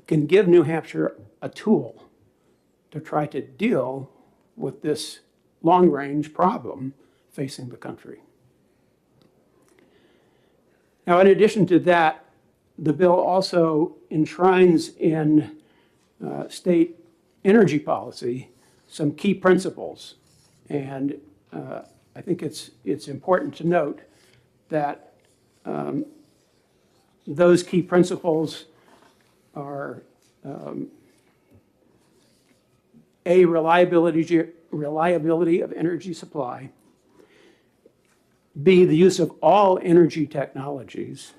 can give New Hampshire a tool to try to deal with this long-range problem facing the country. Now, in addition to that, the bill also enshrines in state energy policy some key principles. And I think it's important to note that those key principles are A, reliability of energy supply, B, the use of all energy technologies,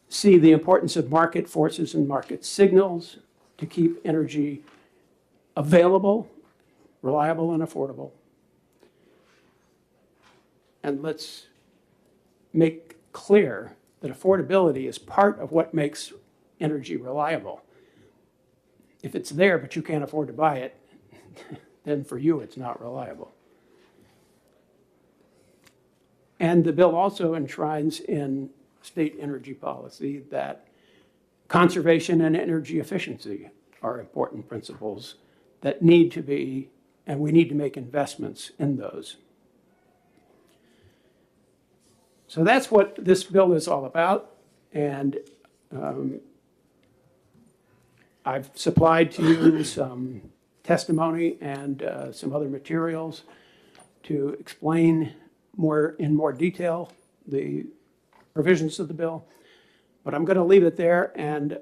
C, the importance of market forces and market signals to keep energy available, reliable, and affordable. And let's make clear that affordability is part of what makes energy reliable. If it's there but you can't afford to buy it, then for you it's not reliable. And the bill also enshrines in state energy policy that conservation and energy efficiency are important principles that need to be, and we need to make investments in those. So that's what this bill is all about. And I've supplied to you some testimony and some other materials to explain in more detail the provisions of the bill. But I'm going to leave it there and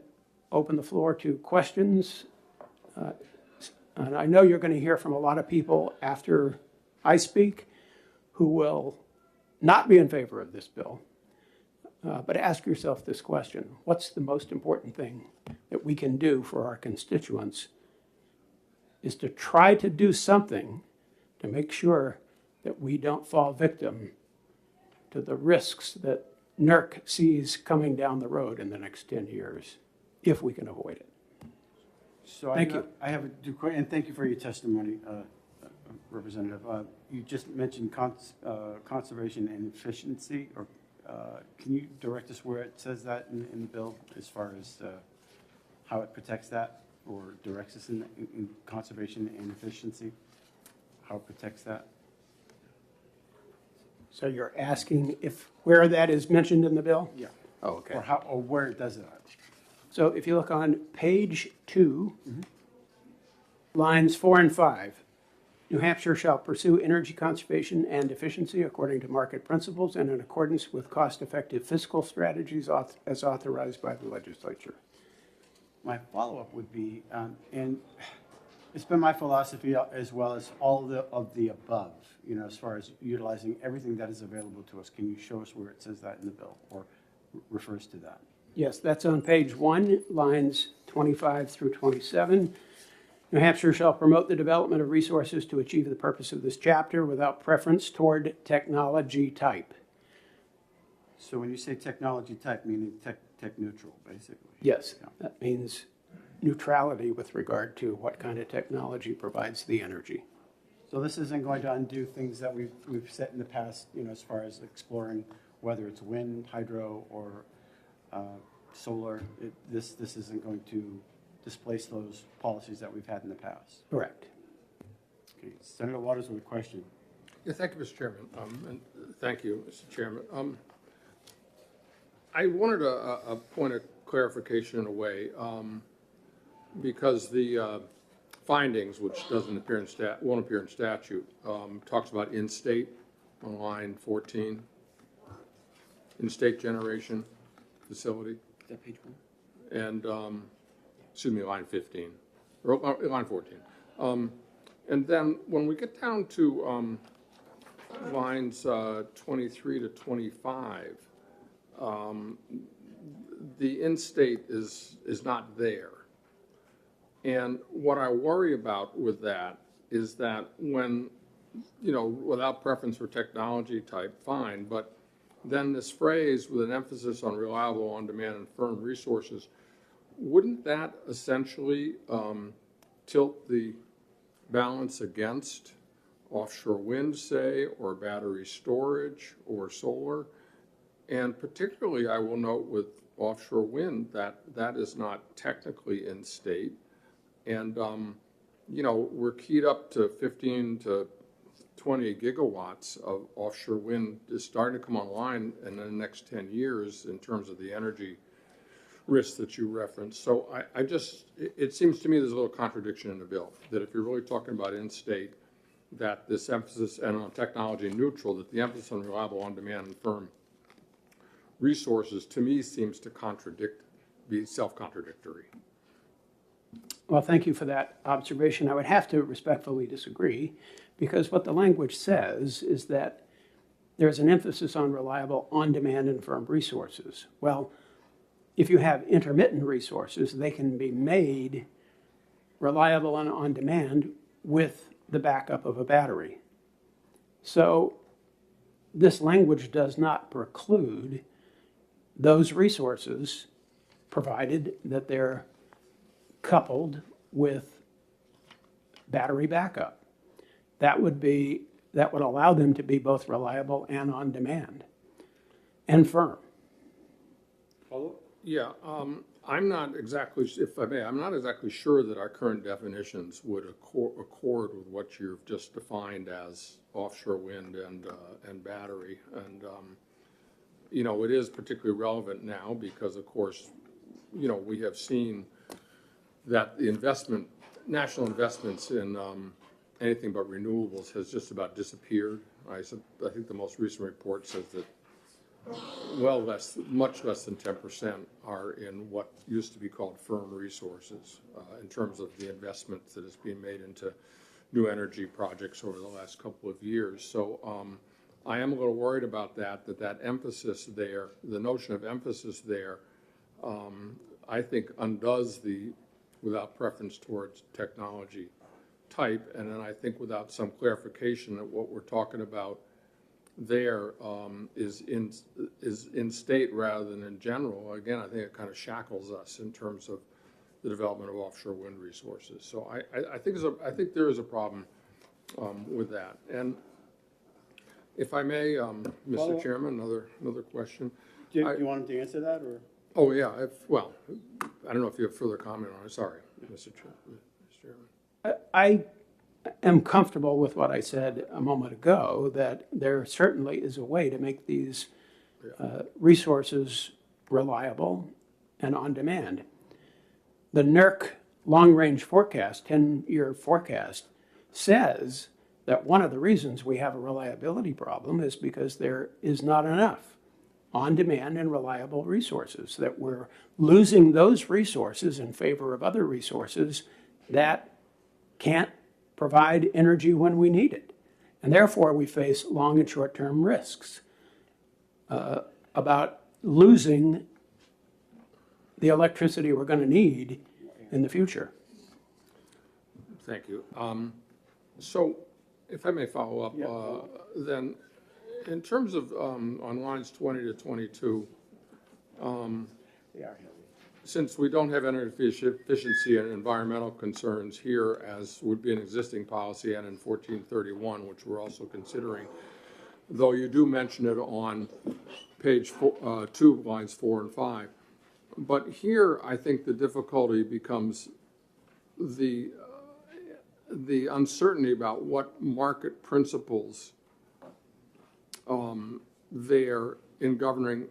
open the floor to questions. And I know you're going to hear from a lot of people after I speak who will not be in favor of this bill. But ask yourself this question: what's the most important thing that we can do for our constituents is to try to do something to make sure that we don't fall victim to the risks that NERC sees coming down the road in the next 10 years, if we can avoid it. So Thank you. I have a, and thank you for your testimony, Representative. You just mentioned conservation and efficiency, or can you direct us where it says that in the bill as far as how it protects that, or directs us in conservation and efficiency, how it protects that? So you're asking where that is mentioned in the bill? Yeah. Oh, okay. Or where it does it. So if you look on page 2, lines 4 and 5, New Hampshire shall pursue energy conservation and efficiency according to market principles and in accordance with cost-effective fiscal strategies as authorized by the legislature. My follow-up would be, and it's been my philosophy as well as all of the above, as far as utilizing everything that is available to us. Can you show us where it says that in the bill or refers to that? Yes, that's on page 1, lines 25 through 27. New Hampshire shall promote the development of resources to achieve the purpose of this chapter without preference toward technology type. So when you say technology type, meaning tech neutral, basically? Yes, that means neutrality with regard to what kind of technology provides the energy. So this isn't going to undo things that we've set in the past, as far as exploring whether it's wind, hydro, or solar. This isn't going to displace those policies that we've had in the past. Correct. Okay. Senator Waters with a question. Yeah, thank you, Mr. Chairman. And thank you, Mr. Chairman. I wanted a point of clarification in a way, because the findings, which doesn't appear in won't appear in statute, talks about in-state on line 14, in-state generation facility. Is that page 1? And excuse me, line 15, or line 14. And then when we get down to lines 23 to 25, the in-state is not there. And what I worry about with that is that when, without preference for technology type, fine, but then this phrase with an emphasis on reliable, on-demand, and firm resources, wouldn't that essentially tilt the balance against offshore wind, say, or battery storage, or solar? And particularly, I will note with offshore wind that is not technically in state. And, we're keyed up to 15 to 20 gigawatts of offshore wind is starting to come online in the next 10 years in terms of the energy risks that you referenced. So it seems to me there's a little contradiction in the bill, that if you're really talking about in-state, that this emphasis, and on technology neutral, that the emphasis on reliable, on-demand, and firm resources, to me, seems to be self-contradictory. Well, thank you for that observation. I would have to respectfully disagree, because what the language says is that there's an emphasis on reliable, on-demand, and firm resources. Well, if you have intermittent resources, they can be made reliable and on-demand with the backup of a battery. So this language does not preclude those resources, provided that they're coupled with battery backup. That would allow them to be both reliable and on demand and firm. Yeah, I'm not exactly, if I may, I'm not exactly sure that our current definitions would accord with what you've just defined as offshore wind and battery. And, it is particularly relevant now because, of course, we have seen that the national investments in anything but renewables has just about disappeared. I think the most recent report says that much less than 10% are in what used to be called firm resources in terms of the investment that is being made into new energy projects over the last couple of years. So I am a little worried about that emphasis there, the notion of emphasis there, I think undoes the without preference towards technology type, and then I think without some clarification that what we're talking about there is in state rather than in general. Again, I think it kind of shackles us in terms of the development of offshore wind resources. So I think there is a problem with that. And if I may, Mr. Chairman, another question. Do you want him to answer that, or? Oh, yeah. I don't know if you have further comment on it. Sorry, Mr. Chairman. I am comfortable with what I said a moment ago, that there certainly is a way to make these resources reliable and on demand. The NERC long-range forecast, 10-year forecast, says that one of the reasons we have a reliability problem is because there is not enough on-demand and reliable resources, that we're losing those resources in favor of other resources that can't provide energy when we need it. And therefore, we face long and short-term risks about losing the electricity we're going to need in the future. Thank you. So if I may follow up, then in terms of on lines 20 to 22, since we don't have energy efficiency and environmental concerns here, as would be an existing policy and in 1431, which we're also considering, though you do mention it on page 2, lines 4 and 5. But here, I think the difficulty becomes the uncertainty about what market principles there in governing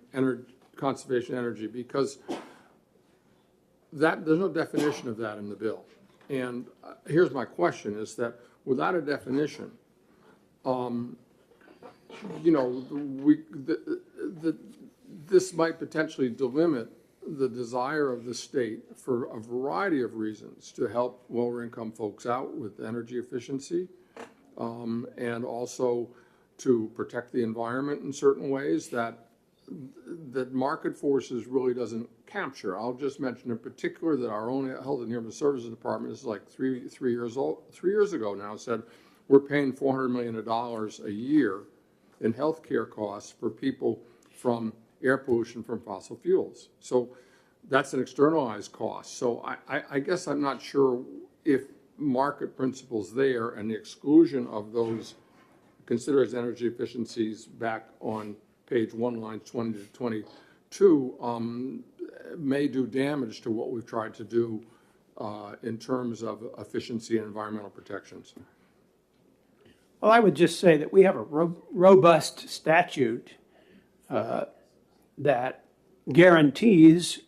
conservation energy, because there's no definition of that in the bill. And here's my question, is that without a definition, this might potentially delimit the desire of the state for a variety of reasons to help lower income folks out with energy efficiency, and also to protect the environment in certain ways, that that market forces really doesn't capture. I'll just mention in particular that our own Health and Human Services Department is like 3 years ago now said we're paying $400 million a year in healthcare costs for people from air pollution from fossil fuels. So that's an externalized cost. So I guess I'm not sure if market principles there and the exclusion of those considered as energy efficiencies back on page 1, lines 20 to 22, may do damage to what we've tried to do in terms of efficiency and environmental protections. Well, I would just say that we have a robust statute that guarantees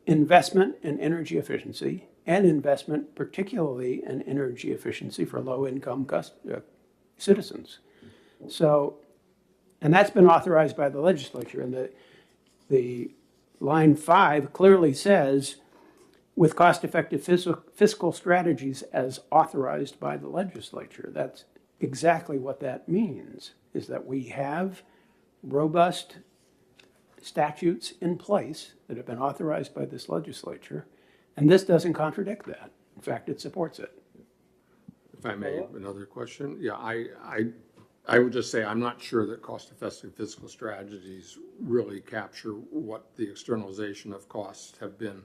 investment in energy efficiency and investment particularly in energy efficiency for low-income citizens. So, and that's been authorized by the legislature, and the line 5 clearly says, with cost-effective fiscal strategies as authorized by the legislature. That's exactly what that means, is that we have robust statutes in place that have been authorized by this legislature, and this doesn't contradict that. In fact, it supports it. If I may, another question. Yeah, I would just say I'm not sure that cost-effective fiscal strategies really capture what the externalization of costs have been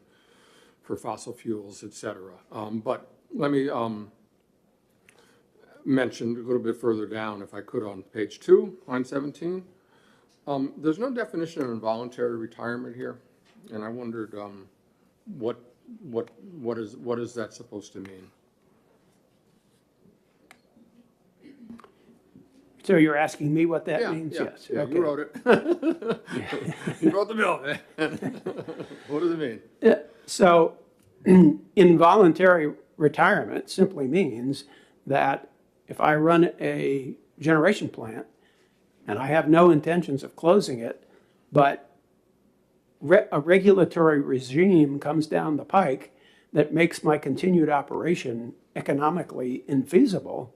for fossil fuels, et cetera. But let me mention a little bit further down, if I could, on page 2, line 17. There's no definition of involuntary retirement here, and I wondered what is that supposed to mean? So you're asking me what that means? Yeah, Yes. yeah, Okay. you wrote it. You wrote the bill. What does it mean? So involuntary retirement simply means that if I run a generation plant and I have no intentions of closing it, but a regulatory regime comes down the pike that makes my continued operation economically infeasible,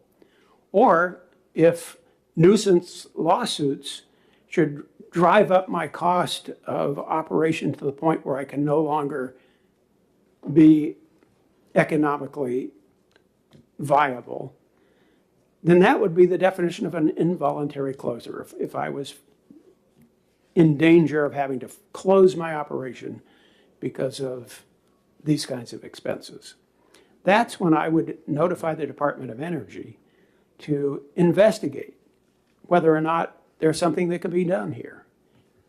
or if nuisance lawsuits should drive up my cost of operation to the point where I can no longer be economically viable, then that would be the definition of an involuntary closure. If I was in danger of having to close my operation because of these kinds of expenses. That's when I would notify the Department of Energy to investigate whether or not there's something that can be done here,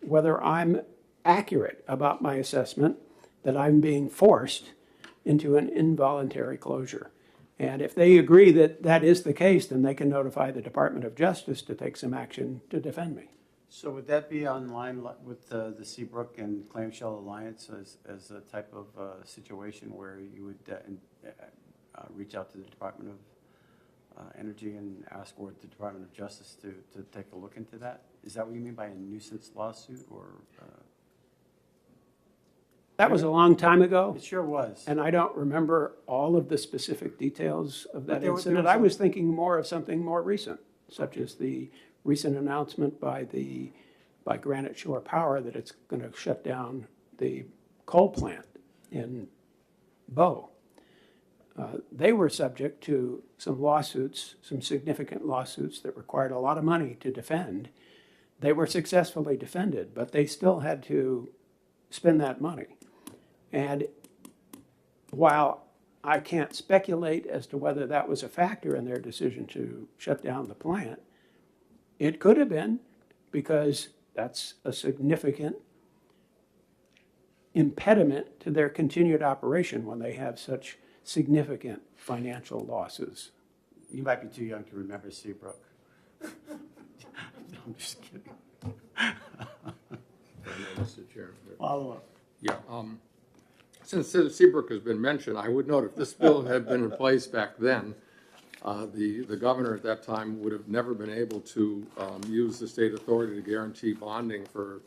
whether I'm accurate about my assessment that I'm being forced into an involuntary closure. And if they agree that that is the case, then they can notify the Department of Justice to take some action to defend me. So would that be on line with the Seabrook and Clamshell Alliance as a type of situation where you would reach out to the Department of Energy and ask for the Department of Justice to take a look into that? Is that what you mean by a nuisance lawsuit, or? That was a long time ago. It sure was. And I don't remember all of the specific details of that there was incident. I was thinking more of something more recent, such as the recent announcement by Granite Shore Power that it's going to shut down the coal plant in Bow. They were subject to some lawsuits, some significant lawsuits that required a lot of money to defend. They were successfully defended, but they still had to spend that money. And while I can't speculate as to whether that was a factor in their decision to shut down the plant, it could have been, because that's a significant impediment to their continued operation when they have such significant financial losses. You might be too young to remember Seabrook. I'm just kidding. Mr. Chair. Follow up. Yeah. Since Seabrook has been mentioned, I would note if this bill had been in place back then, the governor at that time would have never been able to use the state authority to guarantee bonding for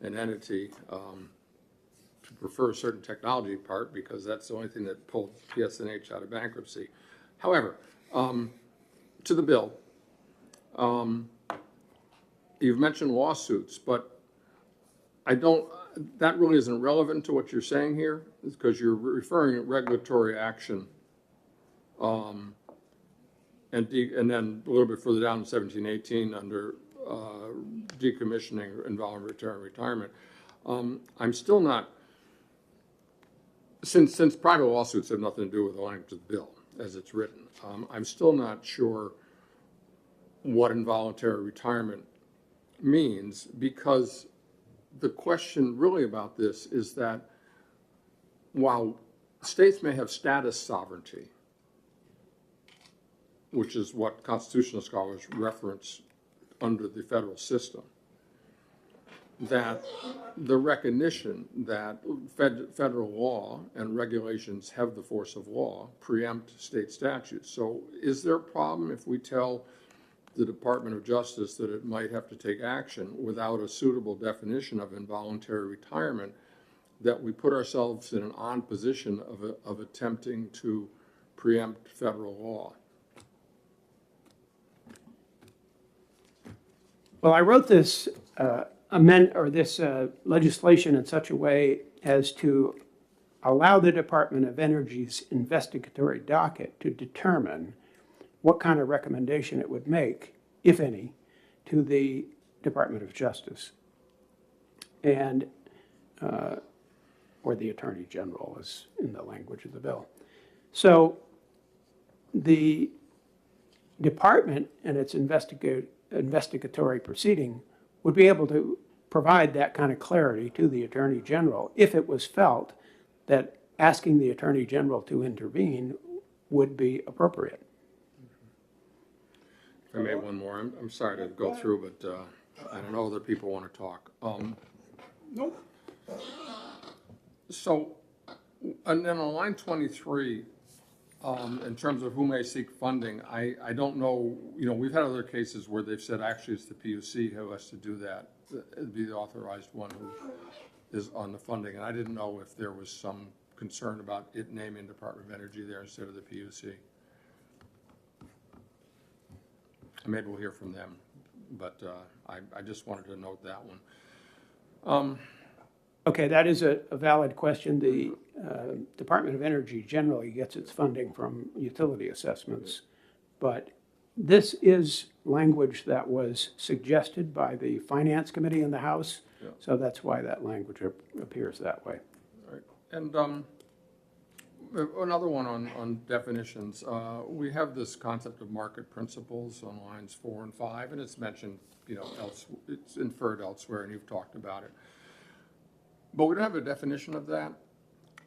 an entity to prefer a certain technology part, because that's the only thing that pulled PSNH out of bankruptcy. However, to the bill, you've mentioned lawsuits, but I don't, that really isn't relevant to what you're saying here, because you're referring to regulatory action. And then a little bit further down in 1718 under decommissioning and voluntary retirement. I'm still not, since private lawsuits have nothing to do with the language of the bill as it's written, I'm still not sure what involuntary retirement means, because the question really about this is that while states may have status sovereignty, which is what constitutional scholars reference under the federal system, that the recognition that federal law and regulations have the force of law preempt state statutes. So is there a problem if we tell the Department of Justice that it might have to take action without a suitable definition of involuntary retirement, that we put ourselves in an odd position of attempting to preempt federal law? Well, I wrote this legislation in such a way as to allow the Department of Energy's investigatory docket to determine what kind of recommendation it would make, if any, to the Department of Justice and or the Attorney General, is in the language of the bill. So the department and its investigatory proceeding would be able to provide that kind of clarity to the Attorney General if it was felt that asking the Attorney General to intervene would be appropriate. If I may, one more. I'm sorry to go through, but I don't know other people want to talk. Nope. So, and then on line 23, in terms of who may seek funding, I don't know, we've had other cases where they've said actually it's the PUC who has to do that. It'd be the authorized one who is on the funding. And I didn't know if there was some concern about it naming Department of Energy there instead of the PUC. And maybe we'll hear from them, but I just wanted to note that one. Okay, that is a valid question. The Department of Energy generally gets its funding from utility assessments, but this is language that was suggested by the Finance Committee in the House, so that's why that language appears that way. All right. And another one on definitions. We have this concept of market principles on lines 4 and 5, and it's mentioned, it's inferred elsewhere, and you've talked about it. But we don't have a definition of that,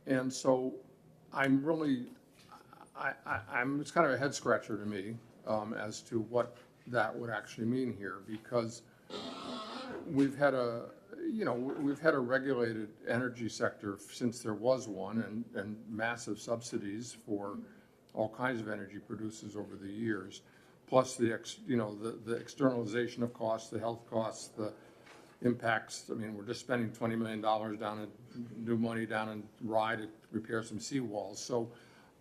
and so I'm really, it's kind of a head scratcher to me as to what that would actually mean here, because we've had a regulated energy sector since there was one, and massive subsidies for all kinds of energy producers over the years, plus the externalization of costs, the health costs, the impacts. I mean, we're just spending $20 million down in new money down in Rye to repair some seawalls. So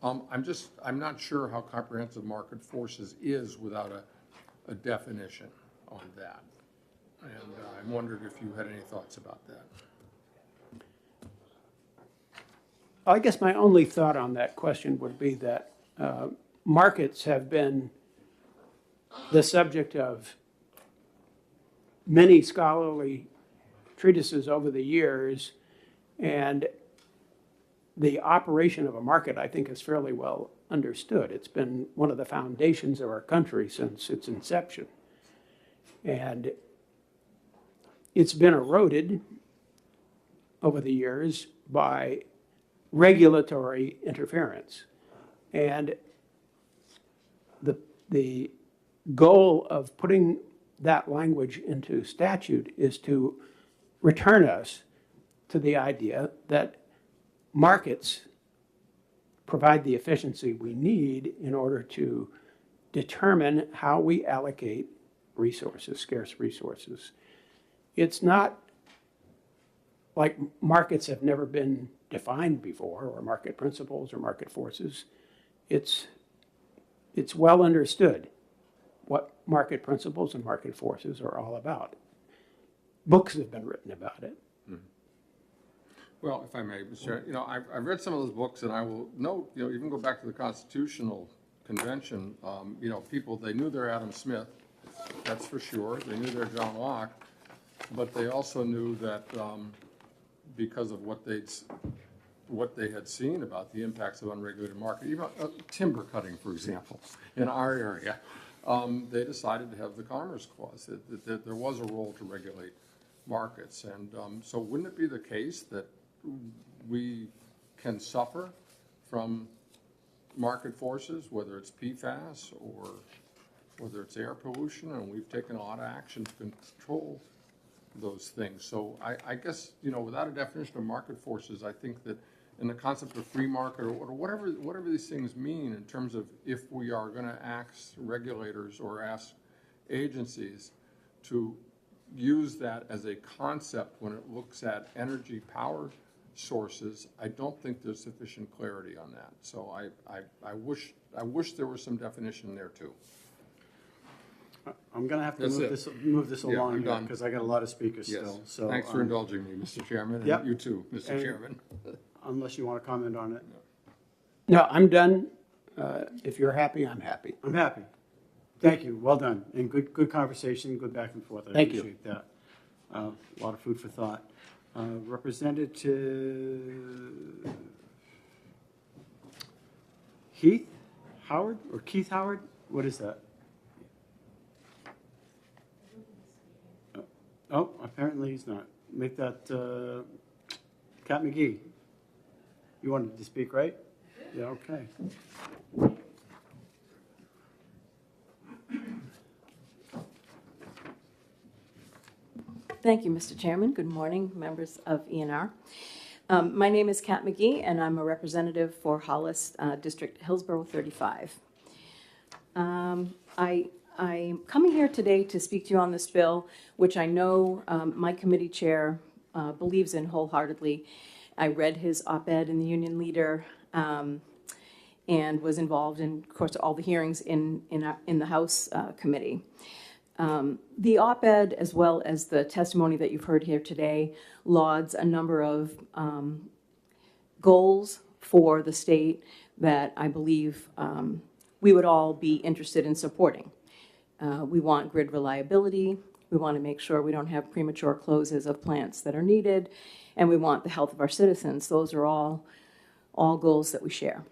I'm not sure how comprehensive market forces is without a definition on that. And I wondered if you had any thoughts about that. I guess my only thought on that question would be that markets have been the subject of many scholarly treatises over the years, and the operation of a market, I think, is fairly well understood. It's been one of the foundations of our country since its inception. And it's been eroded over the years by regulatory interference. And the goal of putting that language into statute is to return us to the idea that markets provide the efficiency we need in order to determine how we allocate resources, scarce resources. It's not like markets have never been defined before, or market principles or market forces. It's well understood what market principles and market forces are all about. Books have been written about it. Well, if I may, Mr. Chair, you know, I've read some of those books, and I will note, you know, even go back to the Constitutional Convention, you know, people, they knew their Adam Smith, that's for sure, they knew their John Locke, but they also knew that because of what they had seen about the impacts of unregulated market, even timber cutting, for example, in our area, they decided to have the Commerce Clause, that there was a role to regulate markets. And so wouldn't it be the case that we can suffer from market forces, whether it's PFAS or whether it's air pollution, and we've taken a lot of action to control those things. So I guess, you know, without a definition of market forces, I think that in the concept of free market or whatever these things mean in terms of if we are going to ask regulators or ask agencies to use that as a concept when it looks at energy power sources, I don't think there's sufficient clarity on that. So I wish there was some definition there too. I'm going to have to That's move this Yeah, along I'm here done. because I got a lot of speakers Yes. still. So Thanks for indulging me, Mr. Chairman, and Yep. you too, Mr. And- Chairman. Unless you want to comment on it. No, I'm done. If you're happy, I'm happy. I'm happy. Thank you. Well done. And good conversation, good back and forth. I Thank you. appreciate that. A lot of food for thought. Representative Keith Howard or Keith Howard? What is that? Oh, apparently he's not. Make that Kat McGee. You wanted to speak, right? Yeah, okay. Thank you, Mr. Chairman. Good morning, members of ENR. My name is Kat McGee, and I'm a representative for Hollis District, Hillsborough 35. I'm coming here today to speak to you on this bill, which I know my committee chair believes in wholeheartedly. I read his op-ed in the Union Leader and was involved in, of course, all the hearings in the House committee. The op-ed, as well as the testimony that you've heard here today, lauds a number of goals for the state that I believe we would all be interested in supporting. We want grid reliability. We want to make sure we don't have premature closes of plants that are needed, and we want the health of our citizens. Those are all goals that we share.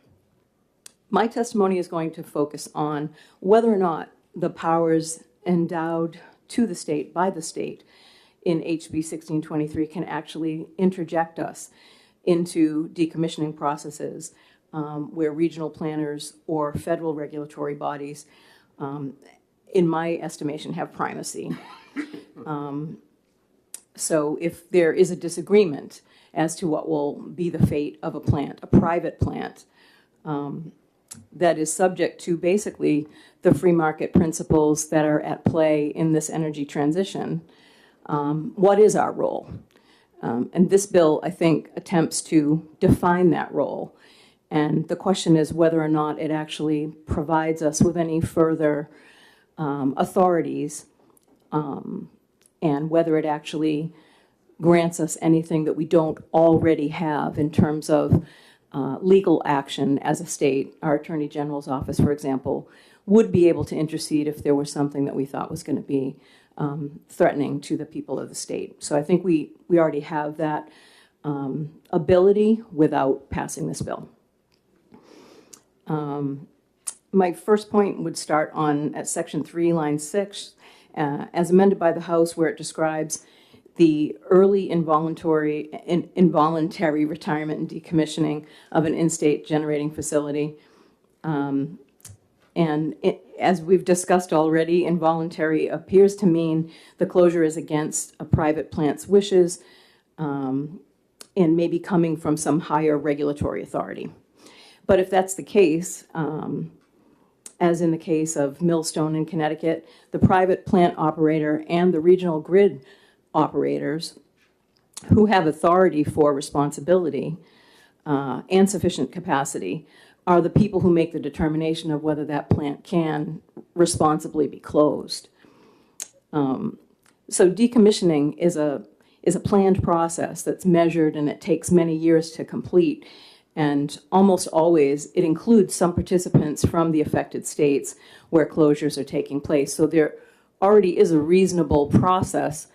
My testimony is going to focus on whether or not the powers endowed to the state by the state in HB 1623 can actually interject us into decommissioning processes where regional planners or federal regulatory bodies, in my estimation, have primacy. So if there is a disagreement as to what will be the fate of a plant, a private plant, that is subject to basically the free market principles that are at play in this energy transition, what is our role? And this bill, I think, attempts to define that role. And the question is whether or not it actually provides us with any further authorities, and whether it actually grants us anything that we don't already have in terms of legal action as a state. Our Attorney General's office, for example, would be able to intercede if there was something that we thought was going to be threatening to the people of the state. So I think we already have that ability without passing this bill. My first point would start on at Section 3, Line 6, as amended by the House, where it describes the early involuntary retirement and decommissioning of an in-state generating facility. As we've discussed already, involuntary appears to mean the closure is against a private plant's wishes and maybe coming from some higher regulatory authority. But if that's the case, as in the case of Millstone in Connecticut, the private plant operator and the regional grid operators who have authority for responsibility and sufficient capacity are the people who make the determination of whether that plant can responsibly be closed. So decommissioning is is a planned process that's measured and it takes many years to complete. And almost always it includes some participants from the affected states where closures are taking place. So there already is a reasonable process,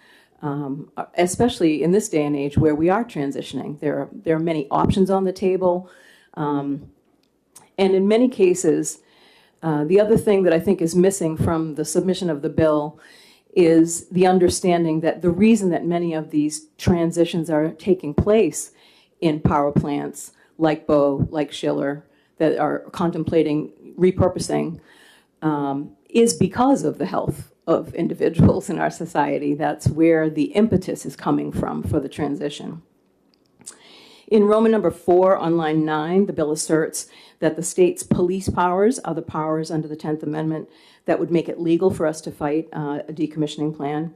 especially in this day and age where we are transitioning. There are many options on the table. And in many cases, the other thing that I think is missing from the submission of the bill is the understanding that the reason that many of these transitions are taking place in power plants like Bow, like Schiller, that are contemplating repurposing, is because of the health of individuals in our society. That's where the impetus is coming from for the transition. In Roman number 4 on line 9, the bill asserts that the state's police powers are the powers under the 10th Amendment that would make it legal for us to fight a decommissioning plan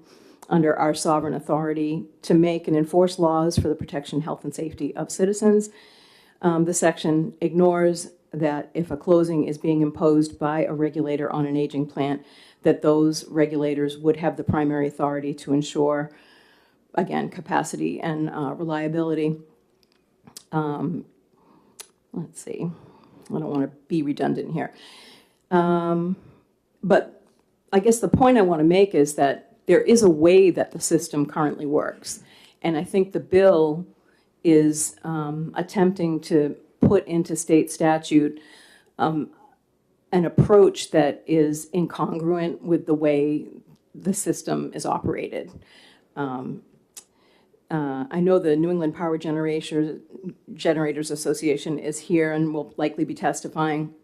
under our sovereign authority to make and enforce laws for the protection, health, and safety of citizens. The section ignores that if a closing is being imposed by a regulator on an aging plant, that those regulators would have the primary authority to ensure, again, capacity and reliability. Let's see, I don't want to be redundant here. But I guess the point I want to make is that there is a way that the system currently works. And I think the bill is attempting to put into state statute an approach that is incongruent with the way the system is operated. I know the New England Power Generators Association is here and will likely be testifying.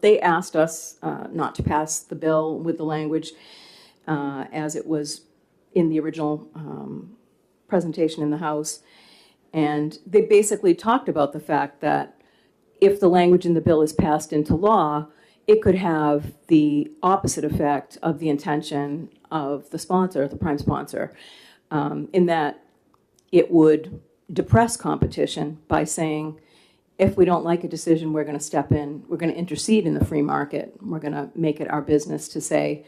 They asked us not to pass the bill with the language as it was in the original presentation in the House. And they basically talked about the fact that if the language in the bill is passed into law, it could have the opposite effect of the intention of the sponsor, the prime sponsor, in that it would depress competition by saying, if we don't like a decision, we're going to step in, we're going to intercede in the free market, we're going to make it our business to say,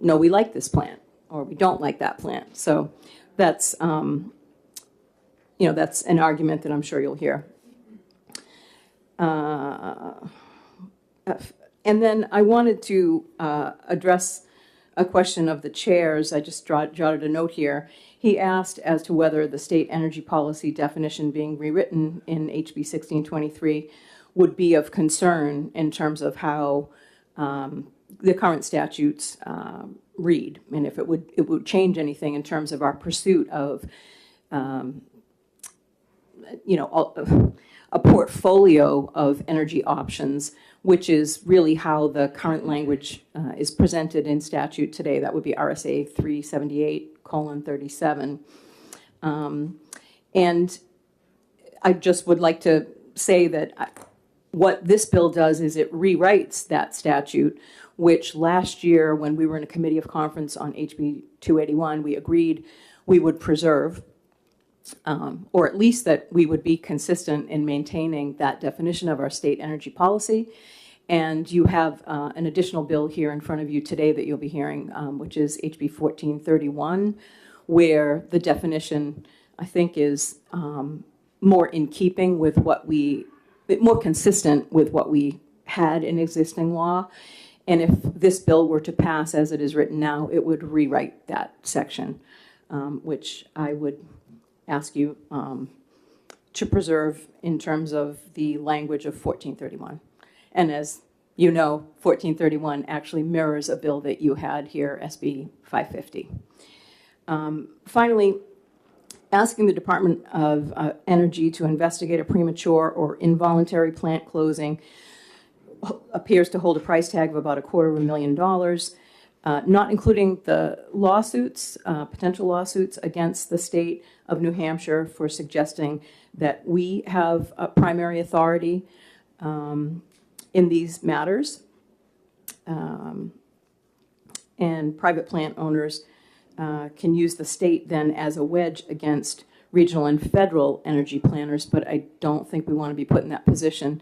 no, we like this plant, or we don't like that plant. So that's, that's an argument that I'm sure you'll hear. And then I wanted to address a question of the chair's. I just jotted a note here. He asked as to whether the state energy policy definition being rewritten in HB 1623 would be of concern in terms of how the current statutes read, and if it would change anything in terms of our pursuit of a portfolio of energy options, which is really how the current language is presented in statute today. That would be RSA 378:37. And I just would like to say that what this bill does is it rewrites that statute, which last year when we were in a committee of conference on HB 281, we agreed we would preserve, or at least that we would be consistent in maintaining that definition of our state energy policy. And you have an additional bill here in front of you today that you'll be hearing, which is HB 1431, where the definition, I think, is more in keeping with more consistent with what we had in existing law. And if this bill were to pass as it is written now, it would rewrite that section, which I would ask you to preserve in terms of the language of 1431. And as you know, 1431 actually mirrors a bill that you had here, SB 550. Finally, asking the Department of Energy to investigate a premature or involuntary plant closing appears to hold a price tag of about $250,000, not including the lawsuits, potential lawsuits against the state of New Hampshire for suggesting that we have a primary authority in these matters. And private plant owners can use the state then as a wedge against regional and federal energy planners, but I don't think we want to be put in that position.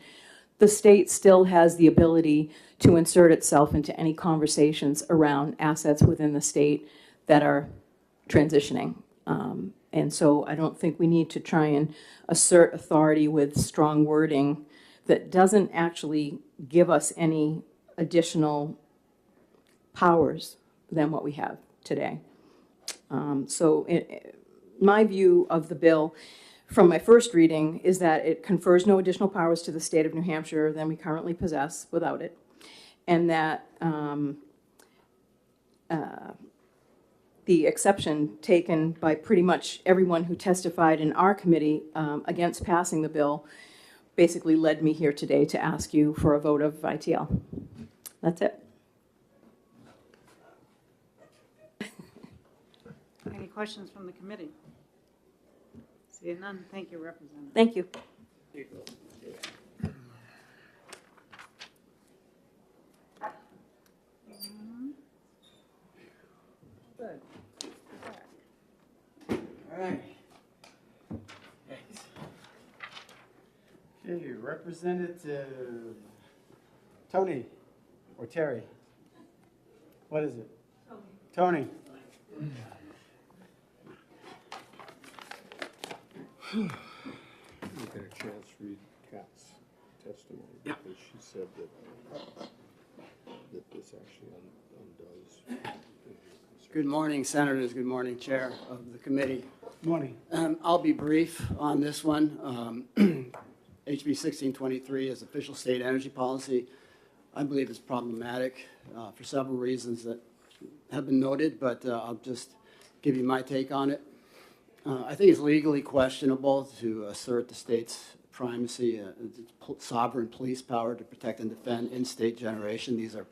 The state still has the ability to insert itself into any conversations around assets within the state that are transitioning. And so I don't think we need to try and assert authority with strong wording that doesn't actually give us any additional powers than what we have today. My view of the bill from my first reading is that it confers no additional powers to the state of New Hampshire than we currently possess without it, and that the exception taken by pretty much everyone who testified in our committee against passing the bill basically led me here today to ask you for a vote of ITL. That's it. Any questions from the committee? Seeing none, thank you, Representative. Thank you. Good. All right. Thanks. Okay, Representative Tony or Terry? What is it? Tony. You get a chance to read Kat's testimony. Yeah. Because she said that this actually undoes. Good morning, Senators. Good morning, Chair of the committee. Morning. I'll be brief on this one. HB 1623 is official state energy policy. I believe it's problematic for several reasons that have been noted, but I'll just give you my take on it. I think it's legally questionable to assert the state's primacy, sovereign police power to protect and defend in-state generation. These are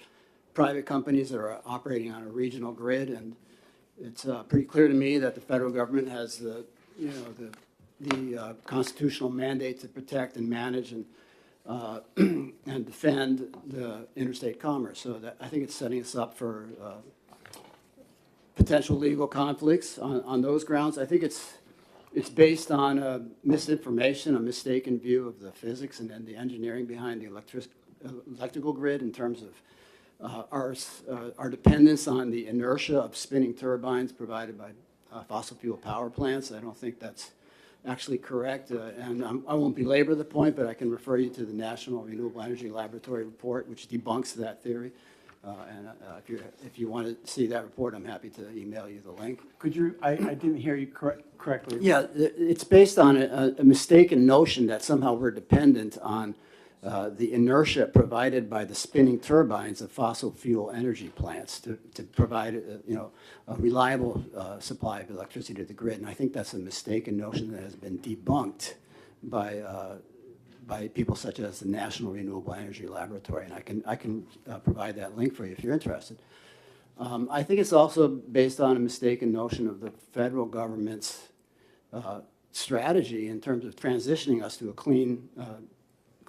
private companies that are operating on a regional grid, and it's pretty clear to me that the federal government has the constitutional mandate to protect and manage and and defend the interstate commerce. So that, I think it's setting us up for potential legal conflicts on those grounds. I think it's based on misinformation, a mistaken view of the physics and then the engineering behind the electrical grid in terms of our dependence on the inertia of spinning turbines provided by fossil fuel power plants. I don't think that's actually correct, and I won't belabor the point, but I can refer you to the National Renewable Energy Laboratory report, which debunks that theory. If you want to see that report, I'm happy to email you the link. Could you, I didn't hear you correctly. Yeah, it's based on a mistaken notion that somehow we're dependent on the inertia provided by the spinning turbines of fossil fuel energy plants to provide a reliable supply of electricity to the grid. And I think that's a mistaken notion that has been debunked by people such as the National Renewable Energy Laboratory. And I can provide that link for you if you're interested. I think it's also based on a mistaken notion of the federal government's strategy in terms of transitioning us to a clean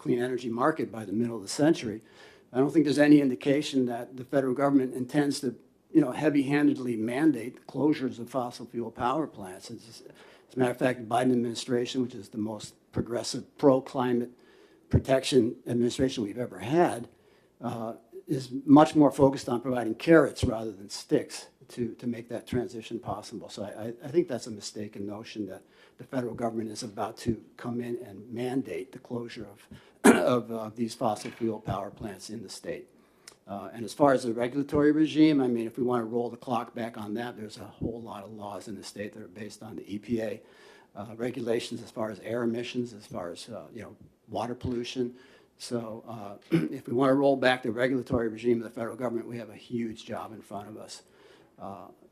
energy market by the middle of the century. I don't think there's any indication that the federal government intends to, heavy-handedly mandate closures of fossil fuel power plants. As a matter of fact, the Biden administration, which is the most progressive pro-climate protection administration we've ever had, is much more focused on providing carrots rather than sticks to make that transition possible. So I think that's a mistaken notion that the federal government is about to come in and mandate the closure of these fossil fuel power plants in the state. And as far as the regulatory regime, I mean, if we want to roll the clock back on that, there's a whole lot of laws in the state that are based on the EPA regulations as far as air emissions, as far as water pollution. So if we want to roll back the regulatory regime of the federal government, we have a huge job in front of us.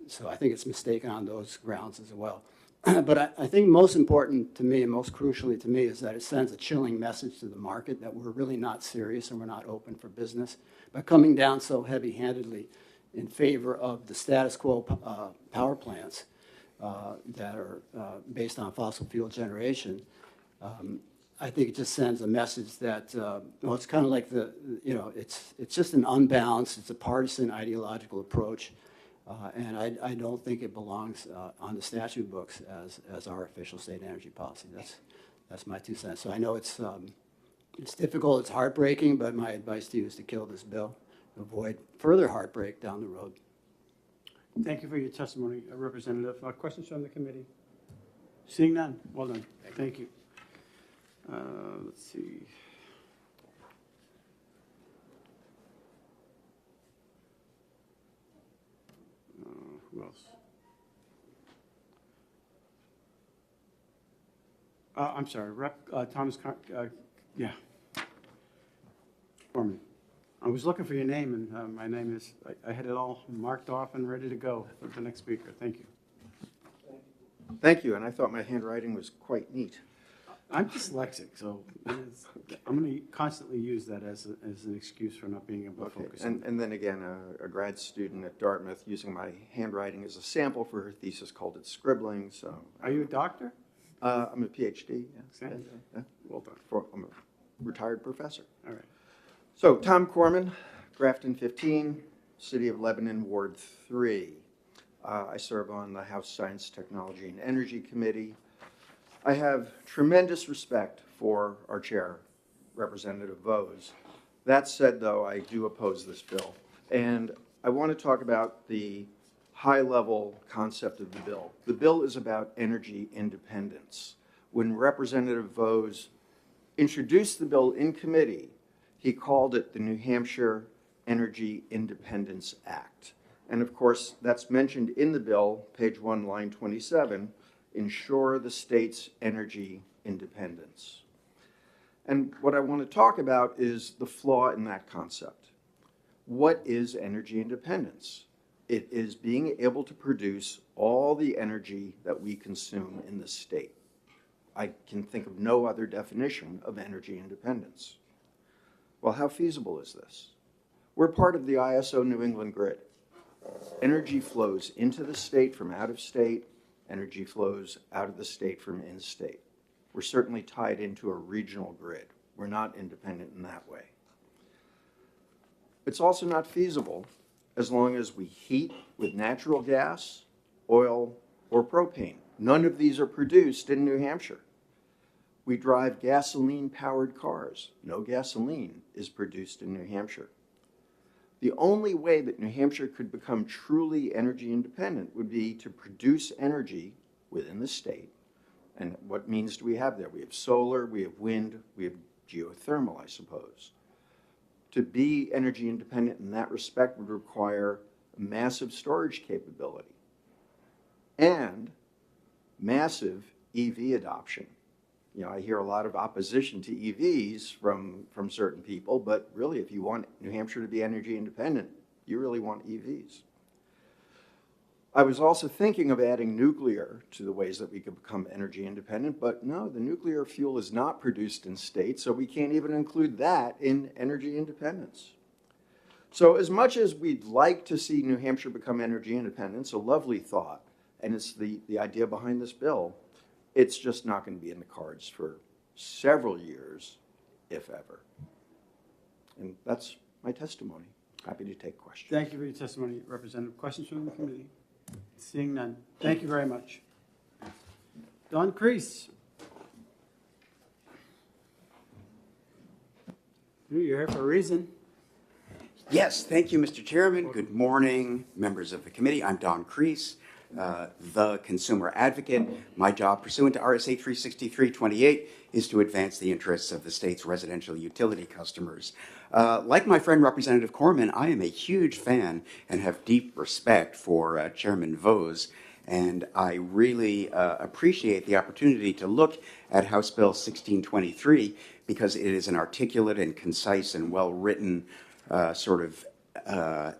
So I think it's mistaken on those grounds as well. But I think most important to me and most crucially to me is that it sends a chilling message to the market that we're really not serious and we're not open for business. By coming down so heavy-handedly in favor of the status quo power plants that are based on fossil fuel generation, I think it just sends a message that, it's kind of like it's just an unbalanced, it's a partisan ideological approach. And I don't think it belongs on the statute books as our official state energy policy. That's my 2 cents. So I know it's difficult, it's heartbreaking, but my advice to you is to kill this bill, avoid further heartbreak down the road. Thank you for your testimony, Representative. Questions from the committee? Seeing none, well done. Thank you. Let's see. Who else? I'm sorry, Thomas, yeah. Corman. I was looking for your name, and my name is, I had it all marked off and ready to go for the next speaker. Thank you. Thank you, and I thought my handwriting was quite neat. I'm dyslexic, so I'm going to constantly use that as an excuse for not being able to focus. And then again, a grad student at Dartmouth using my handwriting as a sample for her thesis called it scribbling, so. Are you a doctor? I'm a PhD, yeah. Yeah. Well done. I'm a retired professor. All right. So, Tom Corman, Grafton 15, City of Lebanon, Ward 3. I serve on the House Science, Technology, and Energy Committee. I have tremendous respect for our chair, Representative Vose. That said, though, I do oppose this bill. And I want to talk about the high-level concept of the bill. The bill is about energy independence. When Representative Vose introduced the bill in committee, he called it the New Hampshire Energy Independence Act. And of course, that's mentioned in the bill, page 1, line 27, ensure the state's energy independence. And what I want to talk about is the flaw in that concept. What is energy independence? It is being able to produce all the energy that we consume in the state. I can think of no other definition of energy independence. Well, how feasible is this? We're part of the ISO New England grid. Energy flows into the state from out of state. Energy flows out of the state from in-state. We're certainly tied into a regional grid. We're not independent in that way. It's also not feasible as long as we heat with natural gas, oil, or propane. None of these are produced in New Hampshire. We drive gasoline-powered cars. No gasoline is produced in New Hampshire. The only way that New Hampshire could become truly energy independent would be to produce energy within the state. And what means do we have there? We have solar, we have wind, we have geothermal, I suppose. To be energy independent in that respect would require massive storage capability and massive EV adoption. You know, I hear a lot of opposition to EVs from certain people, but really, if you want New Hampshire to be energy independent, you really want EVs. I was also thinking of adding nuclear to the ways that we could become energy independent, but no, the nuclear fuel is not produced in state, so we can't even include that in energy independence. So as much as we'd like to see New Hampshire become energy independent, it's a lovely thought, and it's the idea behind this bill, it's just not going to be in the cards for several years, if ever. And that's my testimony. Happy to take questions. Thank you for your testimony, Representative. Questions from the committee? Seeing none. Thank you very much. Don Crease. You're here for a reason. Yes, thank you, Mr. Chairman. Good morning, members of the committee. I'm Don Crease, the consumer advocate. My job pursuant to RSA 36328 is to advance the interests of the state's residential utility customers. Like my friend Representative Corman, I am a huge fan and have deep respect for Chairman Vose, and I really appreciate the opportunity to look at House Bill 1623 because it is an articulate and concise and well-written sort of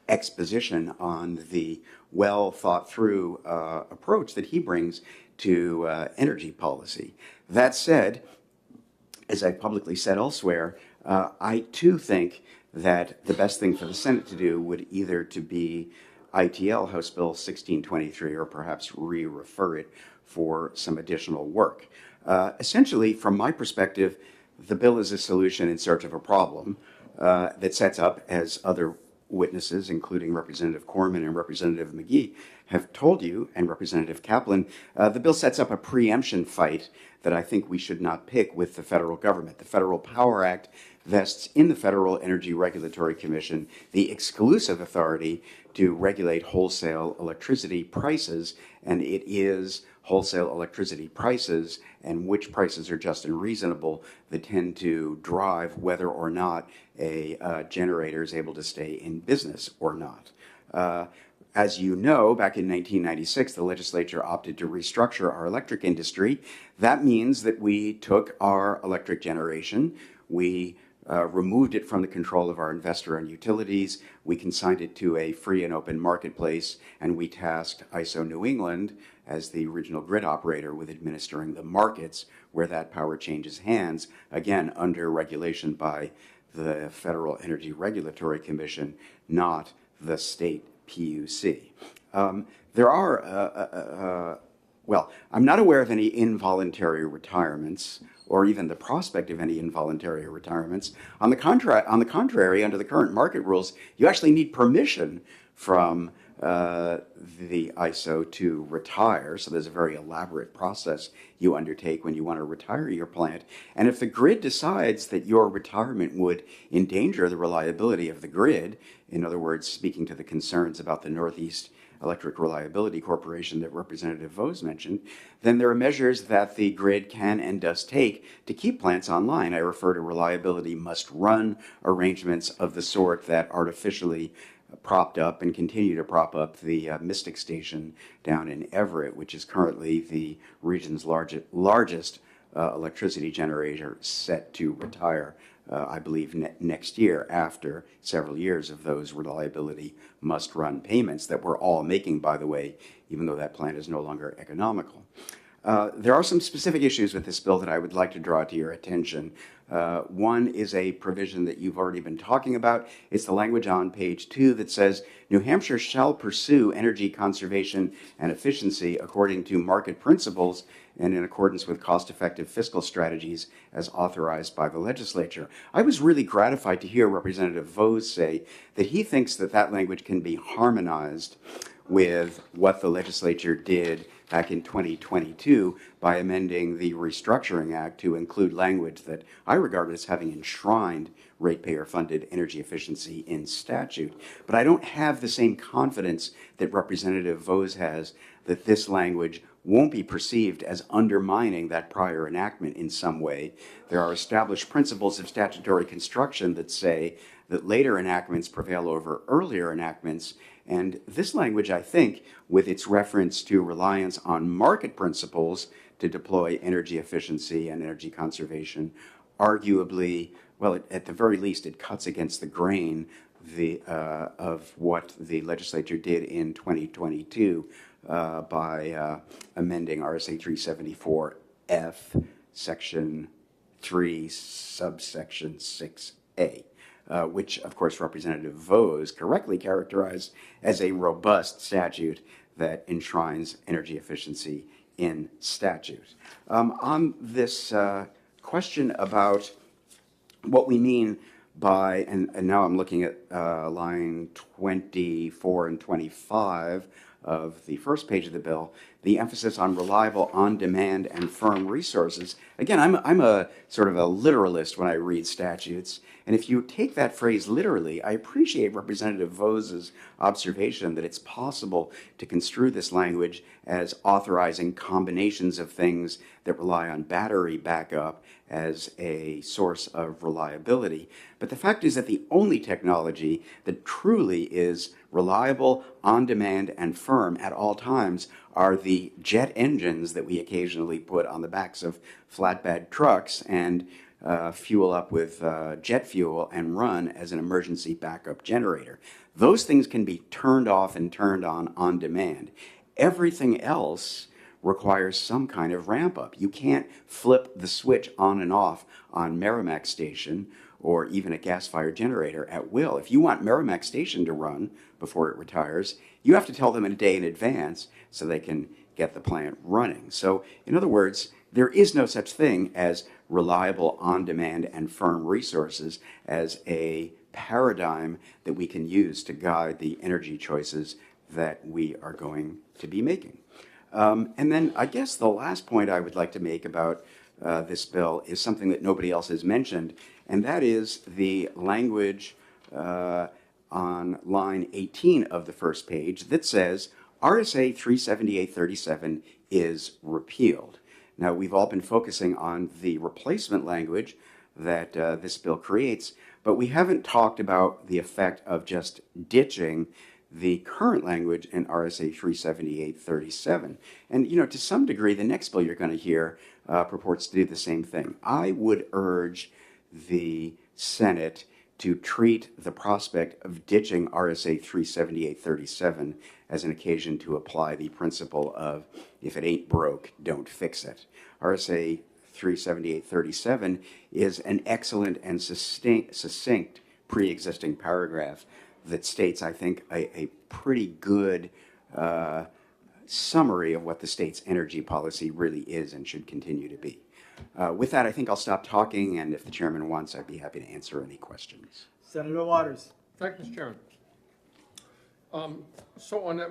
exposition on the well-thought-through approach that he brings to energy policy. That said, as I publicly said elsewhere, I too think that the best thing for the Senate to do would either to be ITL House Bill 1623 or perhaps re-refer it for some additional work. Essentially, from my perspective, the bill is a solution in search of a problem that sets up, as other witnesses, including Representative Corman and Representative McGee, have told you, and Representative Kaplan, the bill sets up a preemption fight that I think we should not pick with the federal government. The Federal Power Act vests in the Federal Energy Regulatory Commission the exclusive authority to regulate wholesale electricity prices, and it is wholesale electricity prices and which prices are just and reasonable that tend to drive whether or not a generator is able to stay in business or not. As you know, back in 1996, the legislature opted to restructure our electric industry. That means that we took our electric generation, we removed it from the control of our investor-owned utilities, we consigned it to a free and open marketplace, and we tasked ISO New England as the original grid operator with administering the markets where that power changes hands, again, under regulation by the Federal Energy Regulatory Commission, not the state PUC. There are, well, I'm not aware of any involuntary retirements or even the prospect of any involuntary retirements. On the contrary, under the current market rules, you actually need permission from the ISO to retire. So there's a very elaborate process you undertake when you want to retire your plant. And if the grid decides that your retirement would endanger the reliability of the grid, in other words, speaking to the concerns about the Northeast Electric Reliability Corporation that Representative Vose mentioned, then there are measures that the grid can and does take to keep plants online. I refer to reliability must run arrangements of the sort that artificially propped up and continue to prop up the Mystic Station down in Everett, which is currently the region's largest electricity generator, set to retire, I believe, next year, after several years of those reliability must-run payments that we're all making, by the way, even though that plant is no longer economical. There are some specific issues with this bill that I would like to draw to your attention. One is a provision that you've already been talking about. It's the language on page 2 that says, New Hampshire shall pursue energy conservation and efficiency according to market principles and in accordance with cost-effective fiscal strategies as authorized by the legislature. I was really gratified to hear Representative Vose say that he thinks that that language can be harmonized with what the legislature did back in 2022 by amending the Restructuring Act to include language that I regard as having enshrined ratepayer-funded energy efficiency in statute. But I don't have the same confidence that Representative Vose has that this language won't be perceived as undermining that prior enactment in some way. There are established principles of statutory construction that say that later enactments prevail over earlier enactments, and this language, I think, with its reference to reliance on market principles to deploy energy efficiency and energy conservation, arguably, well, at the very least, it cuts against the grain of what the legislature did in 2022 by amending RSA 374F, Section 3, subsection 6A. Which, of course, Representative Vose correctly characterized as a robust statute that enshrines energy efficiency in statute. On this question about what we mean by, and now I'm looking at line 24 and 25 of the first page of the bill, the emphasis on reliable, on-demand, and firm resources. Again, I'm a sort of a literalist when I read statutes, and if you take that phrase literally, I appreciate Representative Vose's observation that it's possible to construe this language as authorizing combinations of things that rely on battery backup as a source of reliability. But the fact is that the only technology that truly is reliable, on-demand, and firm at all times are the jet engines that we occasionally put on the backs of flatbed trucks and fuel up with jet fuel and run as an emergency backup generator. Those things can be turned off and turned on demand. Everything else requires some kind of ramp up. You can't flip the switch on and off on Merrimack Station or even a gas-fired generator at will. If you want Merrimack Station to run before it retires, you have to tell them a day in advance so they can get the plant running. So, in other words, there is no such thing as reliable, on-demand, and firm resources as a paradigm that we can use to guide the energy choices that we are going to be making. And then I guess the last point I would like to make about this bill is something that nobody else has mentioned, and that is the language on line 18 of the first page that says RSA 378.37 is repealed. Now, we've all been focusing on the replacement language that this bill creates, but we haven't talked about the effect of just ditching the current language in RSA 378.37. And, you know, to some degree, the next bill you're going to hear purports to do the same thing. I would urge the Senate to treat the prospect of ditching RSA 378.37 as an occasion to apply the principle of if it ain't broke, don't fix it. RSA 378.37 is an excellent and succinct pre-existing paragraph that states, I think, a pretty good summary of what the state's energy policy really is and should continue to be. With that, I think I'll stop talking, and if the chairman wants, I'd be happy to answer any questions. Senator Waters. Thank you, Mr. Chairman. So on that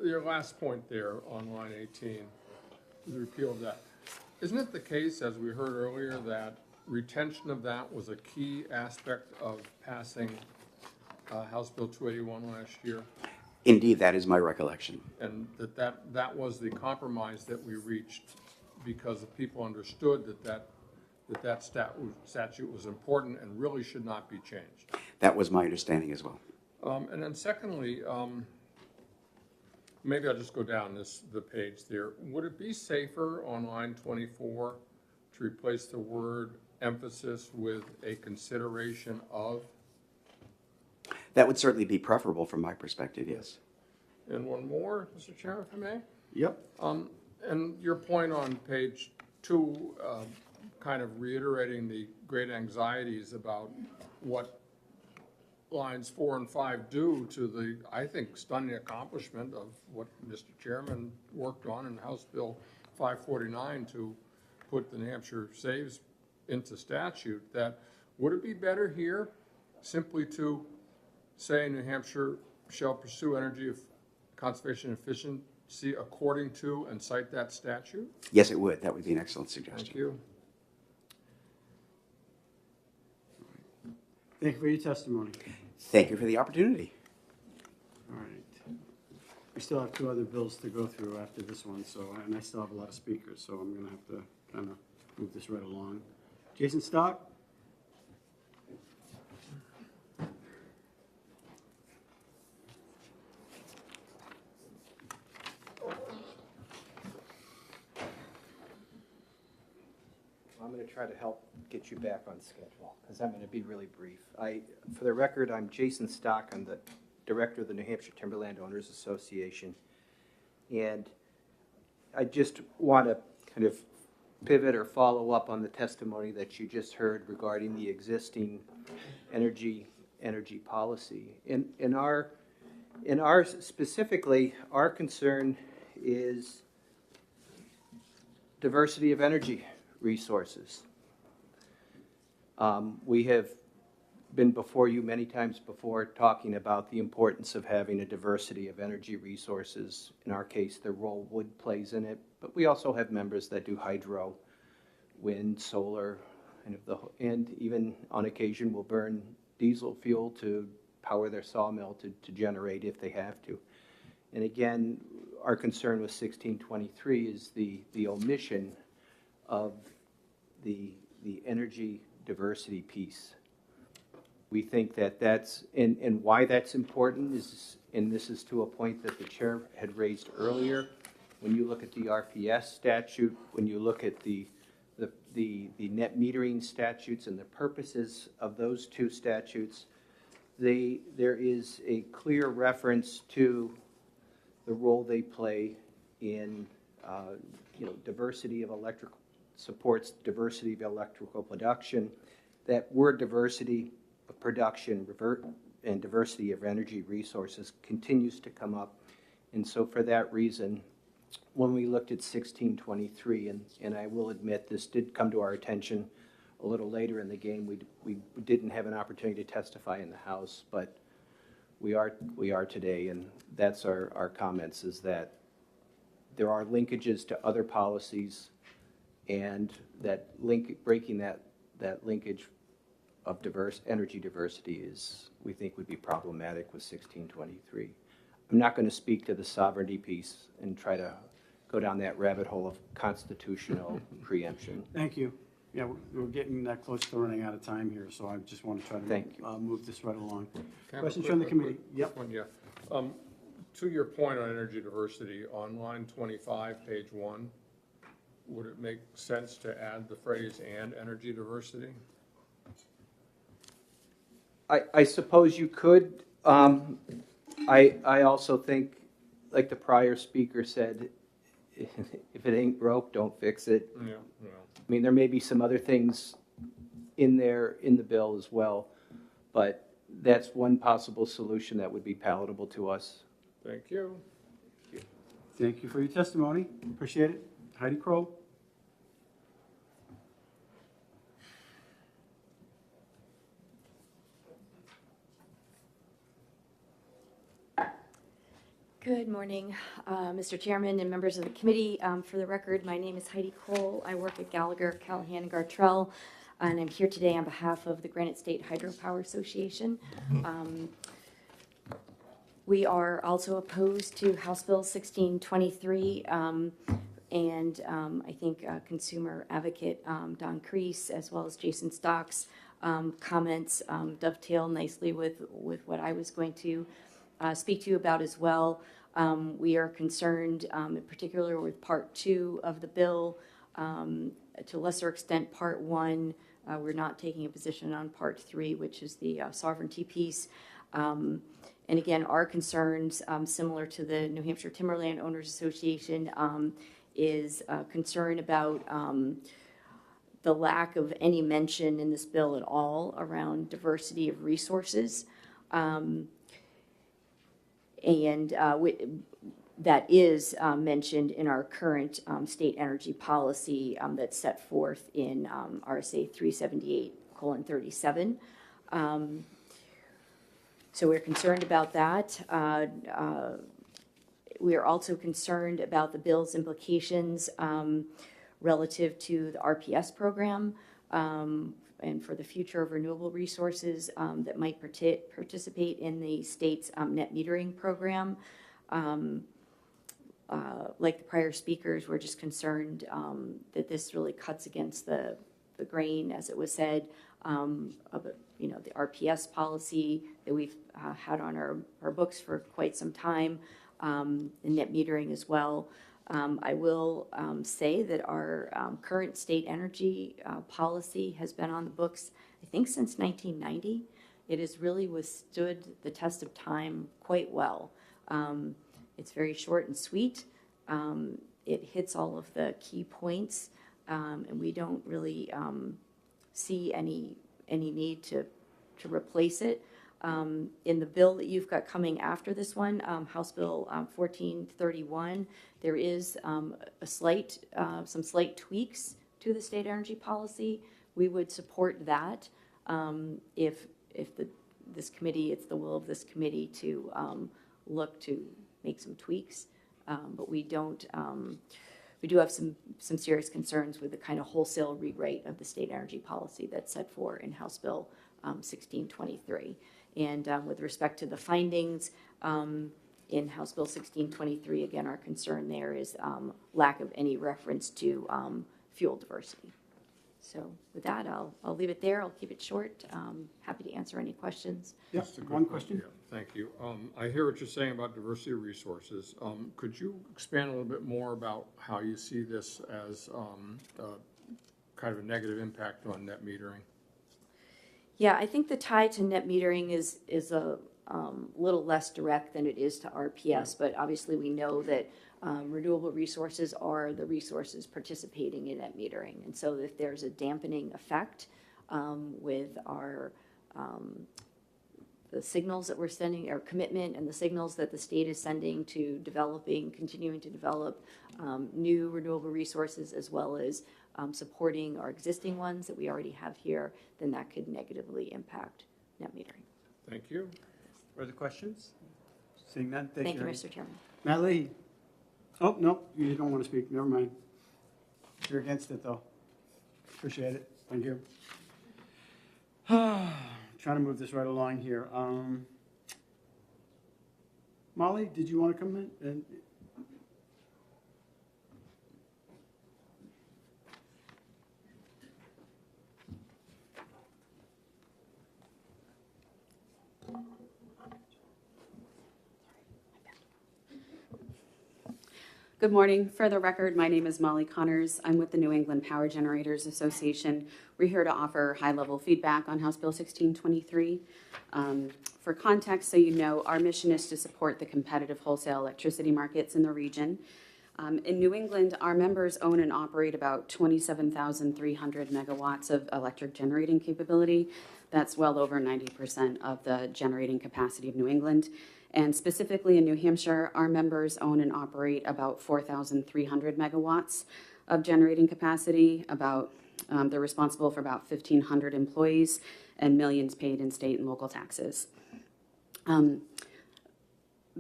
your last point there on line 18, the repeal of that, isn't it the case, as we heard earlier, that retention of that was a key aspect of passing House Bill 281 last year? Indeed, that is my recollection. And that was the compromise that we reached because the people understood that statute was important and really should not be changed. That was my understanding as well. And then secondly, maybe I'll just go down the page there. Would it be safer on line 24 to replace the word emphasis with a consideration of? That would certainly be preferable from my perspective, yes. And one more, Mr. Chairman, if I may? Yep. And your point on page 2, kind of reiterating the great anxieties about what lines 4 and 5 do to the, I think, stunning accomplishment of what Mr. Chairman worked on in House Bill 549 to put the New Hampshire Saves into statute, that would it be better here simply to say New Hampshire shall pursue energy conservation and efficiency according to and cite that statute? Yes, it would. That would be an excellent suggestion. Thank you. Thank you for your testimony. Thank you for the opportunity. All right. We still have 2 other bills to go through after this one, and I still have a lot of speakers, so I'm going to have to kind of move this right along. Jason Stock? I'm going to try to help get you back on schedule because I'm going to be really brief. For the record, I'm Jason Stock. I'm the director of the New Hampshire Timberland Owners Association. And I just want to kind of pivot or follow up on the testimony that you just heard regarding the existing energy policy. In our specifically, our concern is diversity of energy resources. We have been before you many times before talking about the importance of having a diversity of energy resources. In our case, the role wood plays in it, but we also have members that do hydro, wind, solar, and even on occasion will burn diesel fuel to power their sawmill to generate if they have to. And again, our concern with 1623 is the omission of the energy diversity piece. We think that that's, and why that's important is, and this is to a point that the chair had raised earlier, when you look at the RPS statute, when you look at the net metering statutes and the purposes of those 2 statutes, there is a clear reference to the role they play in diversity of electrical, supports diversity of electrical production. That word diversity of production and diversity of energy resources continues to come up. And so for that reason, when we looked at 1623, and I will admit this did come to our attention a little later in the game, we didn't have an opportunity to testify in the House, but we are today, and that's our comments, is that there are linkages to other policies, and that breaking that linkage of energy diversity is we think would be problematic with 1623. I'm not going to speak to the sovereignty piece and try to go down that rabbit hole of constitutional preemption. Thank you. Yeah, we're getting that close to running out of time here, so I just want to try to move this right along. Can I have a Questions quick- from the a committee? quick- Yep. quick one, yeah. To your point on energy diversity, on line 25, page 1, would it make sense to add the phrase "and energy diversity"? I suppose you could. I also think, like the prior speaker said, if it ain't broke, don't fix it. Yeah, yeah. I mean, there may be some other things in there, in the bill as well, but that's one possible solution that would be palatable to us. Thank you. Thank you for your testimony. Appreciate it. Heidi Kroll. Good morning, Mr. Chairman and members of the committee. For the record, my name is Heidi Kroll. I work at Gallagher, Callahan, and Gartrell, and I'm here today on behalf of the Granite State Hydropower Association. We are also opposed to House Bill 1623, and I think consumer advocate Don Crease, as well as Jason Stocks' comments dovetail nicely with what I was going to speak to you about as well. We are concerned in particular with Part 2 of the bill. To a lesser extent, Part 1, we're not taking a position on Part 3, which is the sovereignty piece. And again, our concerns, similar to the New Hampshire Timberland Owners Association, is concern about the lack of any mention in this bill at all around diversity of resources. That is mentioned in our current state energy policy that's set forth in RSA 378:37. So we're concerned about that. We are also concerned about the bill's implications relative to the RPS program and for the future of renewable resources that might participate in the state's net metering program. Like the prior speakers, we're just concerned that this really cuts against the grain, as it was said, of the RPS policy that we've had on our books for quite some time, and net metering as well. I will say that our current state energy policy has been on the books, I think, since 1990. It has really withstood the test of time quite well. It's very short and sweet. It hits all of the key points, and we don't really see any need to replace it. In the bill that you've got coming after this one, House Bill 1431, there is some slight tweaks to the state energy policy. We would support that if this committee, it's the will of this committee to look to make some tweaks. But we don't. We do have some serious concerns with the kind of wholesale rewrite of the state energy policy that's set for in House Bill 1623. And with respect to the findings in House Bill 1623, again, our concern there is lack of any reference to fuel diversity. So with that, I'll leave it there. I'll keep it short. Happy to answer any questions. Yes, one question. Yeah, thank you. I hear what you're saying about diversity of resources. Could you expand a little bit more about how you see this as kind of a negative impact on net metering? Yeah, I think the tie to net metering is a little less direct than it is to RPS, but obviously we know that renewable resources are the resources participating in net metering. And so if there's a dampening effect with our the signals that we're sending, our commitment and the signals that the state is sending to continuing to develop new renewable resources, as well as supporting our existing ones that we already have here, then that could negatively impact net metering. Thank you. Further questions? Seeing none, Thank you, Heidi. Mr. Chairman. Matt Leahy. Oh, no, you don't want to speak. Never mind. You're against it, though. Appreciate it. Thank you. trying to move this right along here. Molly, did you want to come in? Good morning. For the record, my name is Molly Connors. I'm with the New England Power Generators Association. We're here to offer high-level feedback on House Bill 1623. For context, so you know, our mission is to support the competitive wholesale electricity markets in the region. In New England, our members own and operate about 27,300 megawatts of electric generating capability. That's well over 90% of the generating capacity of New England. And specifically in New Hampshire, our members own and operate about 4,300 megawatts of generating capacity. They're responsible for about 1,500 employees and millions paid in state and local taxes. The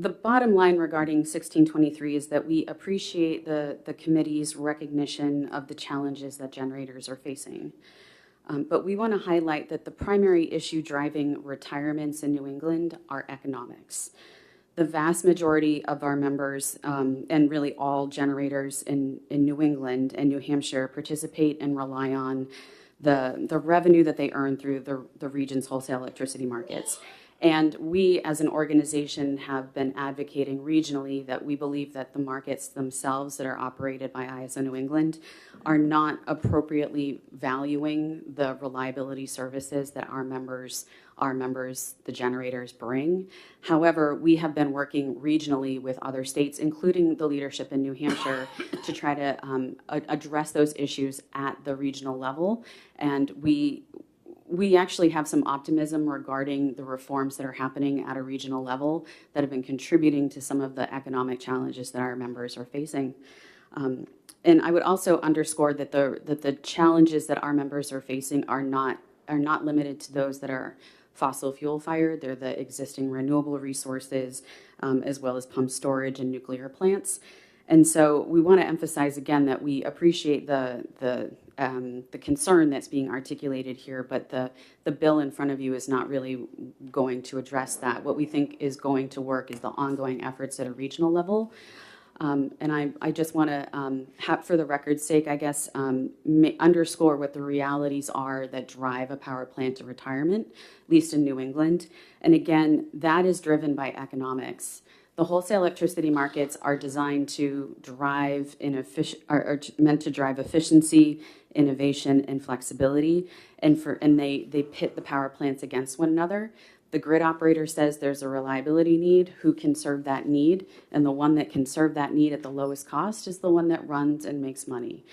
bottom line regarding 1623 is that we appreciate the committee's recognition of the challenges that generators are facing. But we want to highlight that the primary issue driving retirements in New England are economics. The vast majority of our members, and really all generators in New England and New Hampshire, participate and rely on the revenue that they earn through the region's wholesale electricity markets. And we, as an organization, have been advocating regionally that we believe that the markets themselves that are operated by ISO New England are not appropriately valuing the reliability services that our members, the generators, bring. However, we have been working regionally with other states, including the leadership in New Hampshire, to try to address those issues at the regional level. And we actually have some optimism regarding the reforms that are happening at a regional level that have been contributing to some of the economic challenges that our members are facing. And I would also underscore that the challenges that our members are facing are not limited to those that are fossil fuel fired. They're the existing renewable resources, as well as pump storage and nuclear plants. And so we want to emphasize again that we appreciate the concern that's being articulated here, but the bill in front of you is not really going to address that. What we think is going to work is the ongoing efforts at a regional level. And I just want to, for the record's sake, I guess, underscore what the realities are that drive a power plant to retirement, at least in New England. And again, that is driven by economics. The wholesale electricity markets are designed to drive are meant to drive efficiency, innovation, and flexibility, and they pit the power plants against one another. The grid operator says there's a reliability need. Who can serve that need? And the one that can serve that need at the lowest cost is the one that runs and makes money.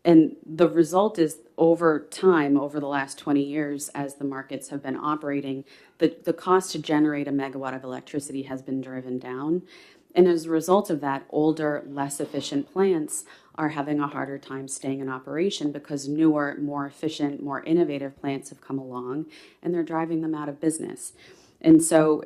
And the result is, over time, over the last 20 years, as the markets have been operating, the cost to generate a megawatt of electricity has been driven down. And as a result of that, older, less efficient plants are having a harder time staying in operation because newer, more efficient, more innovative plants have come along, and they're driving them out of business. And so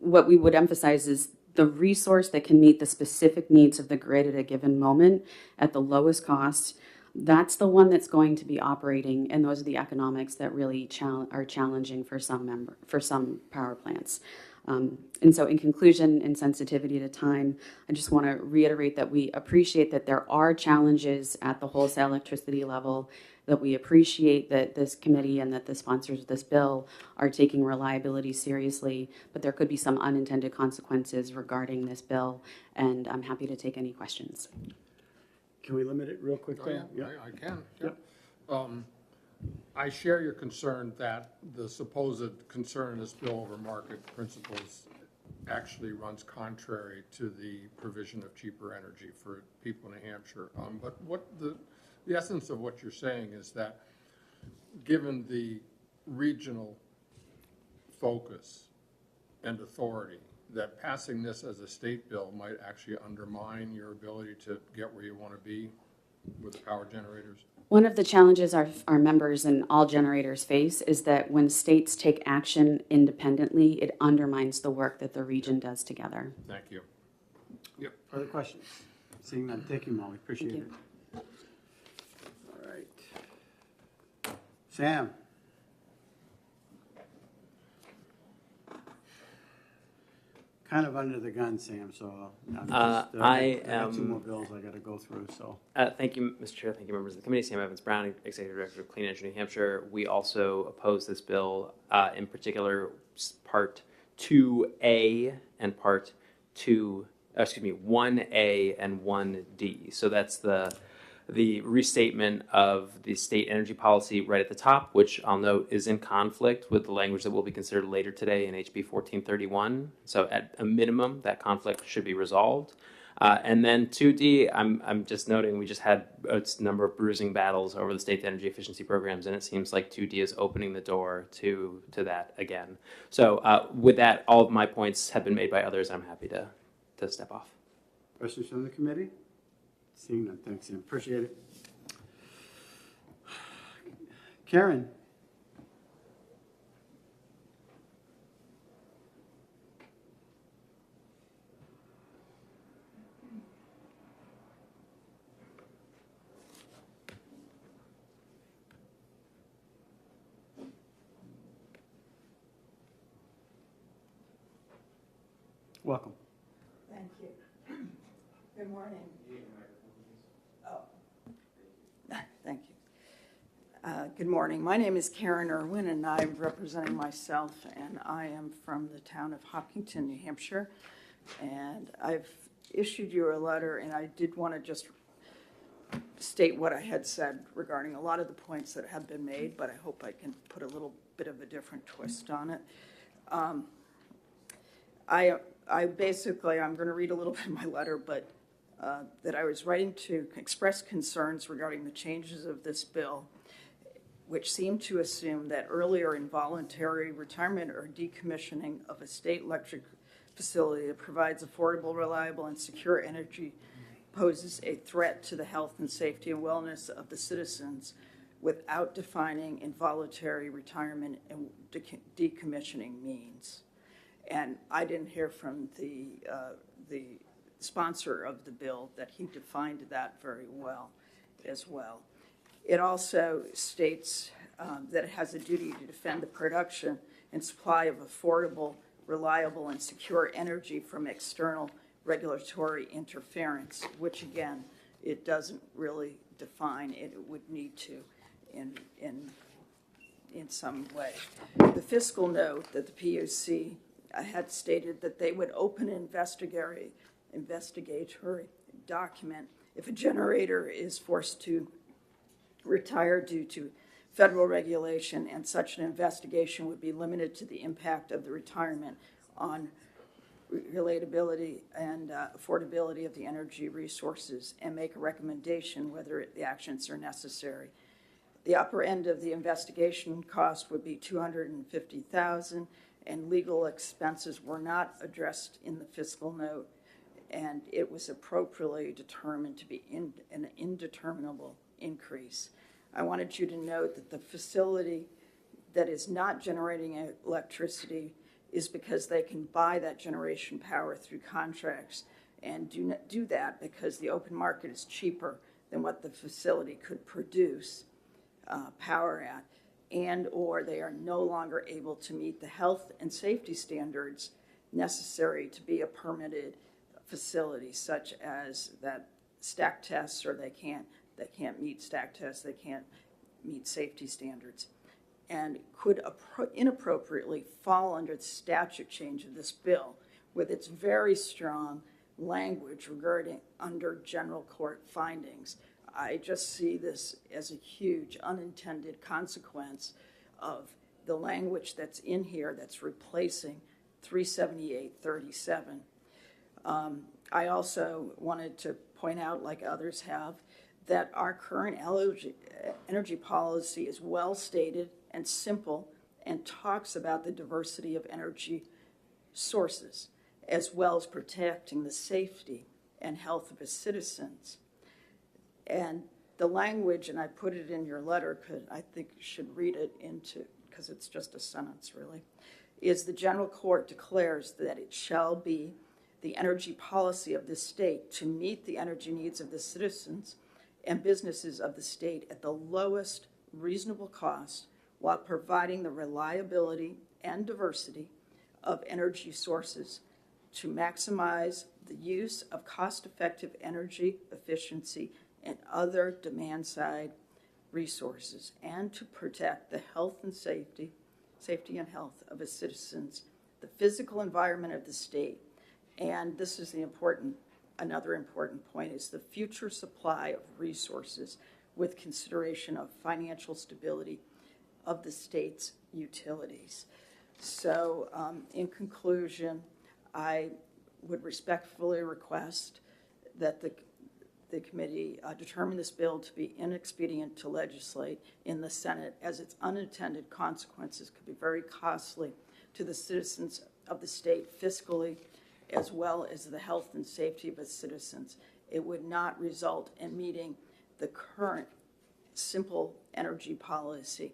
what we would emphasize is the resource that can meet the specific needs of the grid at a given moment at the lowest cost, that's the one that's going to be operating, and those are the economics that really are challenging for some power plants. And so in conclusion, and sensitivity to time, I just want to reiterate that we appreciate that there are challenges at the wholesale electricity level, that we appreciate that this committee and that the sponsors of this bill are taking reliability seriously, but there could be some unintended consequences regarding this bill, and I'm happy to take any questions. Can we limit it real quickly? Oh, yeah, I can. Yep. I share your concern that the supposed concern in this bill over market principles actually runs contrary to the provision of cheaper energy for people in New Hampshire. But what the essence of what you're saying is that given the regional focus and authority, that passing this as a state bill might actually undermine your ability to get where you want to be with the power generators? One of the challenges our members and all generators face is that when states take action independently, it undermines the work that the region does together. Thank you. Yep. Other questions? Seeing none, thank you, Molly. Appreciate it. All right. Sam. kind of under the gun, Sam, so I'm I got two am- more bills I gotta go through, so. Thank you, Mr. Chair. Thank you, members of the committee. Sam Evans Brown, Executive Director of Clean Energy New Hampshire. We also oppose this bill, in particular, Part 2A and Part 1A and 1D. So that's the restatement of the state energy policy right at the top, which I'll note is in conflict with the language that will be considered later today in HB 1431. So at a minimum, that conflict should be resolved. And then 2D, I'm just noting we just had a number of bruising battles over the state energy efficiency programs, and it seems like 2D is opening the door to that again. So with that, all of my points have been made by others. I'm happy to step off. Questions from the committee? Seeing none, thanks, Sam, appreciate it. Karen? Welcome. Thank you. Good morning. Oh, thank you. Good morning. My name is Karen Irwin, and I'm representing myself, and I am from the town of Hopkinton, New Hampshire. And I've issued you a letter, and I did want to just state what I had said regarding a lot of the points that have been made, but I hope I can put a little bit of a different twist on it. I basically, I'm going to read a little bit of my letter, but that I was writing to express concerns regarding the changes of this bill, which seem to assume that earlier involuntary retirement or decommissioning of a state electric facility that provides affordable, reliable, and secure energy poses a threat to the health and safety and wellness of the citizens without defining involuntary retirement and decommissioning means. And I didn't hear from the sponsor of the bill that he defined that very well as well. It also states that it has a duty to defend the production and supply of affordable, reliable, and secure energy from external regulatory interference, which again, it doesn't really define. It would need to in some way. The fiscal note that the PUC had stated that they would open an investigatory document if a generator is forced to retire due to federal regulation, and such an investigation would be limited to the impact of the retirement on relatability and affordability of the energy resources, and make a recommendation whether the actions are necessary. The upper end of the investigation cost would be $250,000, and legal expenses were not addressed in the fiscal note, and it was appropriately determined to be an indeterminable increase. I wanted you to note that the facility that is not generating electricity is because they can buy that generation power through contracts, and do that because the open market is cheaper than what the facility could produce power at, and or they are no longer able to meet the health and safety standards necessary to be a permitted facility, such as that stack tests, or they can't meet stack tests, they can't meet safety standards, and could inappropriately fall under the statute change of this bill with its very strong language regarding under general court findings. I just see this as a huge unintended consequence of the language that's in here that's replacing 378.37. I also wanted to point out, like others have, that our current energy policy is well stated and simple, and talks about the diversity of energy sources, as well as protecting the safety and health of its citizens. And the language, and I put it in your letter, I think you should read it into, because it's just a sentence really, is the general court declares that it shall be the energy policy of the state to meet the energy needs of the citizens and businesses of the state at the lowest reasonable cost, while providing the reliability and diversity of energy sources to maximize the use of cost-effective energy efficiency and other demand-side resources, and to protect the health and safety and health of its citizens, the physical environment of the state, and this is another important point, is the future supply of resources with consideration of financial stability of the state's utilities. So in conclusion, I would respectfully request that the committee determine this bill to be inexpedient to legislate in the Senate, as its unintended consequences could be very costly to the citizens of the state fiscally, as well as the health and safety of its citizens. It would not result in meeting the current simple energy policy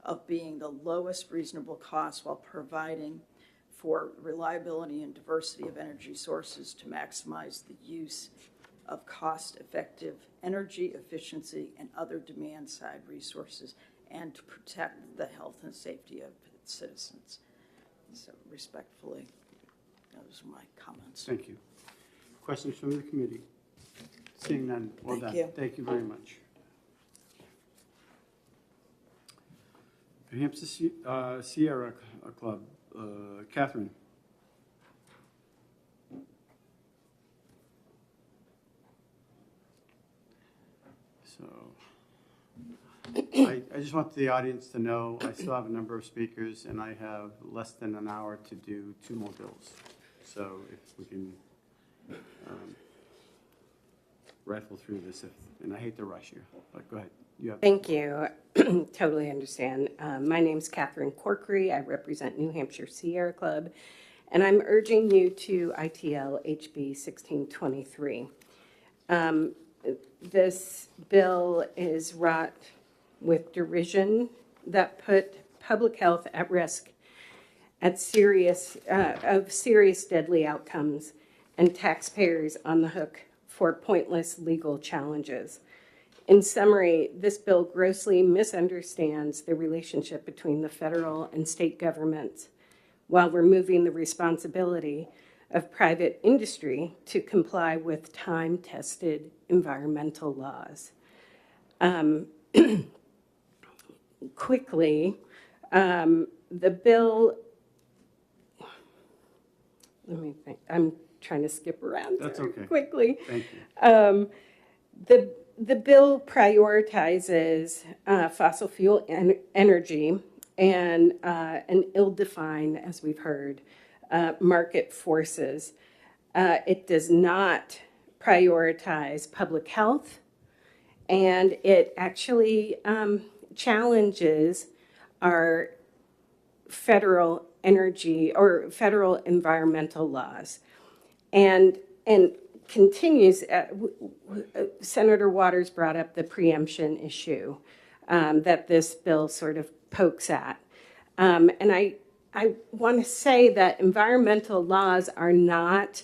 of being the lowest reasonable cost while providing for reliability and diversity of energy sources to maximize the use of cost-effective energy efficiency and other demand-side resources, and to protect the health and safety of its citizens. So respectfully, those are my comments. Thank you. Questions from the committee? Seeing none, well done. Thank you. Thank you very much. New Hampshire Sierra Club, Catherine. So, I just want the audience to know I still have a number of speakers, and I have less than an hour to do 2 more bills. So if we can rifle through this, and I hate to rush you, but go ahead. Thank you. Totally understand. My name's Catherine Corkery. I represent New Hampshire Sierra Club, and I'm urging you to ITL HB 1623. This bill is wrought with derision that put public health at risk of serious deadly outcomes, and taxpayers on the hook for pointless legal challenges. In summary, this bill grossly misunderstands the relationship between the federal and state governments while removing the responsibility of private industry to comply with time-tested environmental laws. Quickly, the bill, let me think, I'm trying to skip around. That's okay. Quickly. Thank you. The bill prioritizes fossil fuel energy and an ill-defined, as we've heard, market forces. It does not prioritize public health, and it actually challenges our federal energy or federal environmental laws, and continues. Senator Waters brought up the preemption issue that this bill sort of pokes at, and I want to say that environmental laws are not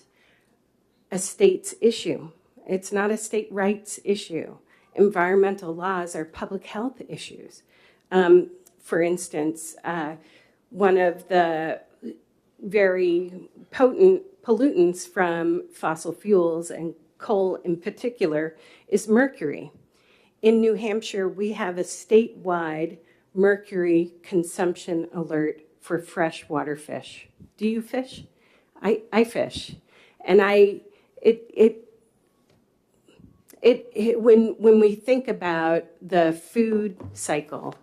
a state's issue. It's not a state rights issue. Environmental laws are public health issues. For instance, one of the very potent pollutants from fossil fuels, and coal in particular, is mercury. In New Hampshire, we have a statewide mercury consumption alert for freshwater fish. Do you fish? I fish. And when we think about the food cycle,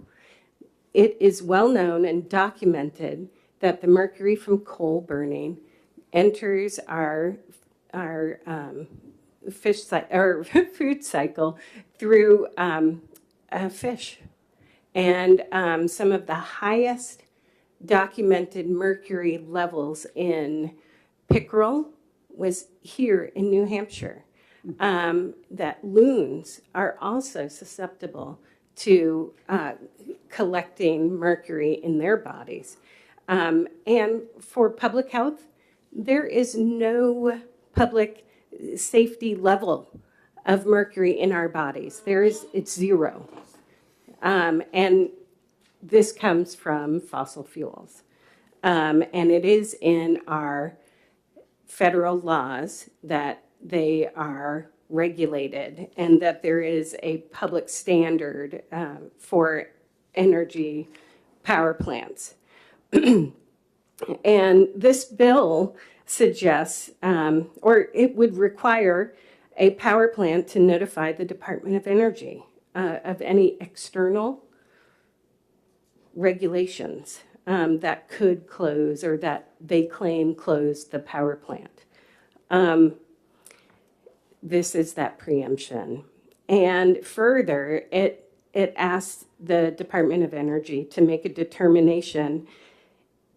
it is well known and documented that the mercury from coal burning enters our food cycle through fish. And some of the highest documented mercury levels in pickerel was here in New Hampshire. That loons are also susceptible to collecting mercury in their bodies. And for public health, there is no public safety level of mercury in our bodies. It's zero. And this comes from fossil fuels. And it is in our federal laws that they are regulated and that there is a public standard for energy power plants. And this bill suggests, or it would require a power plant to notify the Department of Energy of any external regulations that could close or that they claim closed the power plant. This is that preemption. And further, it asks the Department of Energy to make a determination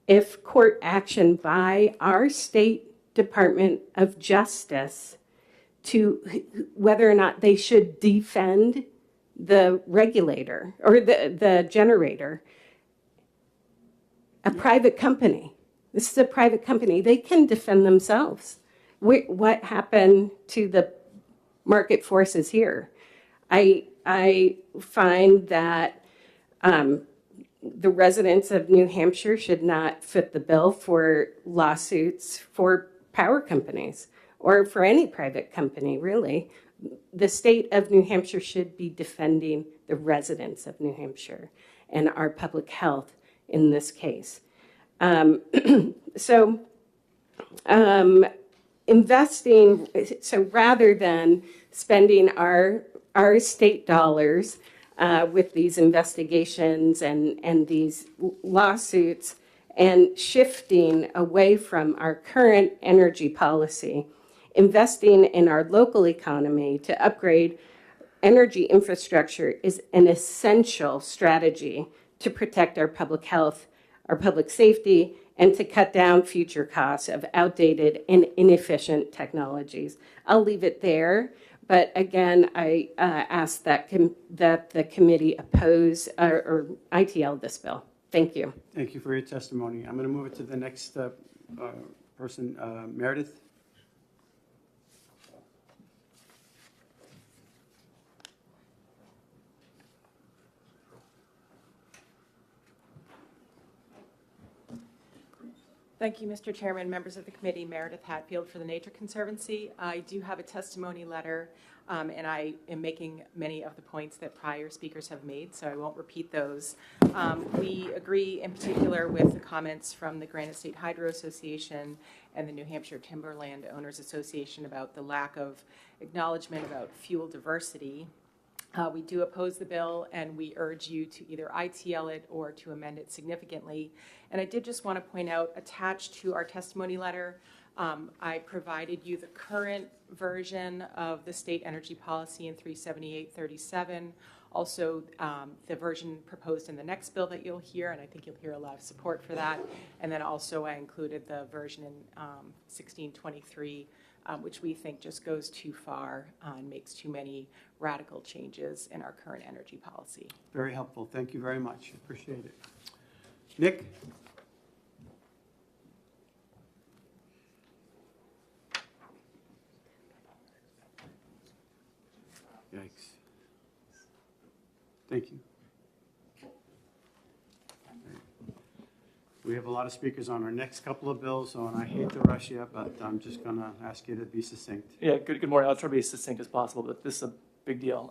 if court action by our state Department of Justice to whether or not they should defend the regulator or the generator. A private company. This is a private company. They can defend themselves. What happened to the market forces here? I find that the residents of New Hampshire should not foot the bill for lawsuits for power companies or for any private company, really. The state of New Hampshire should be defending the residents of New Hampshire and our public health in this case. Investing, so rather than spending our state dollars with these investigations and these lawsuits and shifting away from our current energy policy, investing in our local economy to upgrade energy infrastructure is an essential strategy to protect our public health, our public safety, and to cut down future costs of outdated and inefficient technologies. I'll leave it there. But again, I ask that the committee oppose or ITL this bill. Thank you. Thank you for your testimony. I'm going to move it to the next person, Meredith. Thank you, Mr. Chairman, members of the committee. Meredith Hatfield for the Nature Conservancy. I do have a testimony letter, and I am making many of the points that prior speakers have made, so I won't repeat those. We agree in particular with the comments from the Granite State Hydro Association and the New Hampshire Timberland Owners Association about the lack of acknowledgement about fuel diversity. We do oppose the bill, and we urge you to either ITL it or to amend it significantly. And I did just want to point out, attached to our testimony letter, I provided you the current version of the state energy policy in 37837, also the version proposed in the next bill that you'll hear, and I think you'll hear a lot of support for that. And then also I included the version in 1623, which we think just goes too far and makes too many radical changes in our current energy policy. Very helpful. Thank you very much. Appreciate it. Nick? Yikes. Thank you. We have a lot of speakers on our next couple of bills, so and I hate to rush you, but I'm just going to ask you to be succinct. Yeah, good morning. I'll try to be as succinct as possible, but this is a big deal.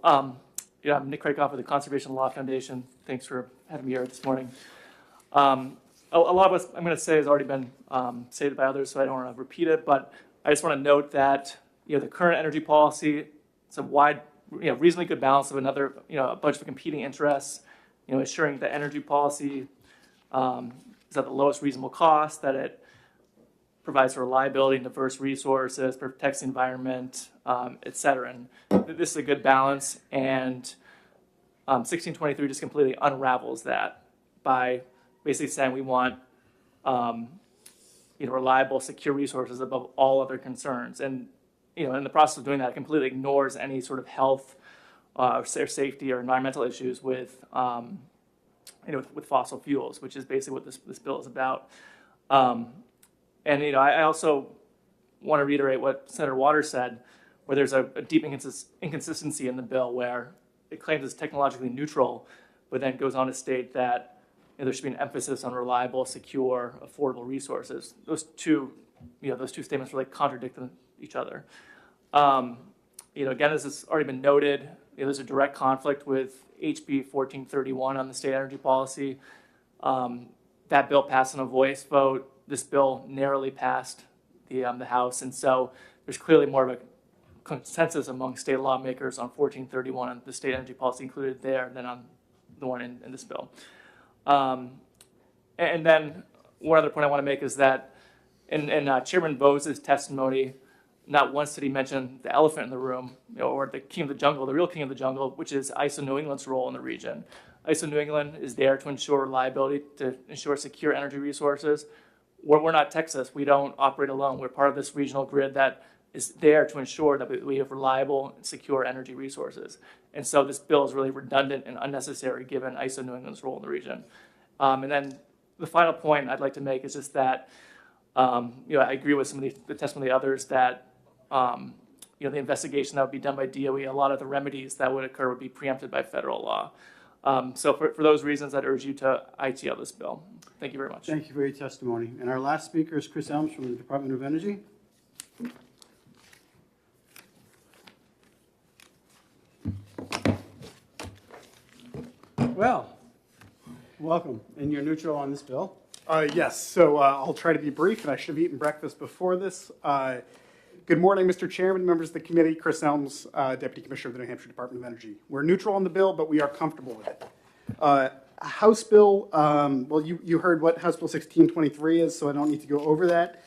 Yeah, I'm Nick Krakoff with the Conservation Law Foundation. Thanks for having me here this morning. A lot of what I'm going to say has already been stated by others, so I don't want to repeat it, but I just want to note that the current energy policy, it's a wide, reasonably good balance of another, a bunch of competing interests, ensuring that energy policy is at the lowest reasonable cost, that it provides for reliability and diverse resources, protects the environment, et cetera. And this is a good balance, and 1623 just completely unravels that by basically saying we want reliable, secure resources above all other concerns. And in the process of doing that, it completely ignores any sort of health or safety or environmental issues with with fossil fuels, which is basically what this bill is about. And I also want to reiterate what Senator Waters said, where there's a deep inconsistency in the bill where it claims it's technologically neutral, but then goes on to state that there should be an emphasis on reliable, secure, affordable resources. Those two those two statements really contradict each other. Again, as has already been noted, there's a direct conflict with HB 1431 on the state energy policy. That bill passed on a voice vote. This bill narrowly passed the House, and so there's clearly more of a consensus among state lawmakers on 1431 and the state energy policy included there than on the one in this bill. And then one other point I want to make is that in Chairman Bose's testimony, not once did he mention the elephant in the room, or the king of the jungle, the real king of the jungle, which is ISO New England's role in the region. ISO New England is there to ensure reliability, to ensure secure energy resources. We're not Texas. We don't operate alone. We're part of this regional grid that is there to ensure that we have reliable and secure energy resources. And so this bill is really redundant and unnecessary given ISO New England's role in the region. And then the final point I'd like to make is just that, I agree with some of the testimony of the others that, the investigation that would be done by DOE, a lot of the remedies that would occur would be preempted by federal law. So for those reasons, I'd urge you to ITL this bill. Thank you very much. Thank you for your testimony. And our last speaker is Chris Elms from the Department of Energy. Well, welcome. And you're neutral on this bill? Yes, so I'll try to be brief, and I should have eaten breakfast before this. Good morning, Mr. Chairman, members of the committee. Chris Elms, Deputy Commissioner of the New Hampshire Department of Energy. We're neutral on the bill, but we are comfortable with it. House Bill, well, you heard what House Bill 1623 is, so I don't need to go over that.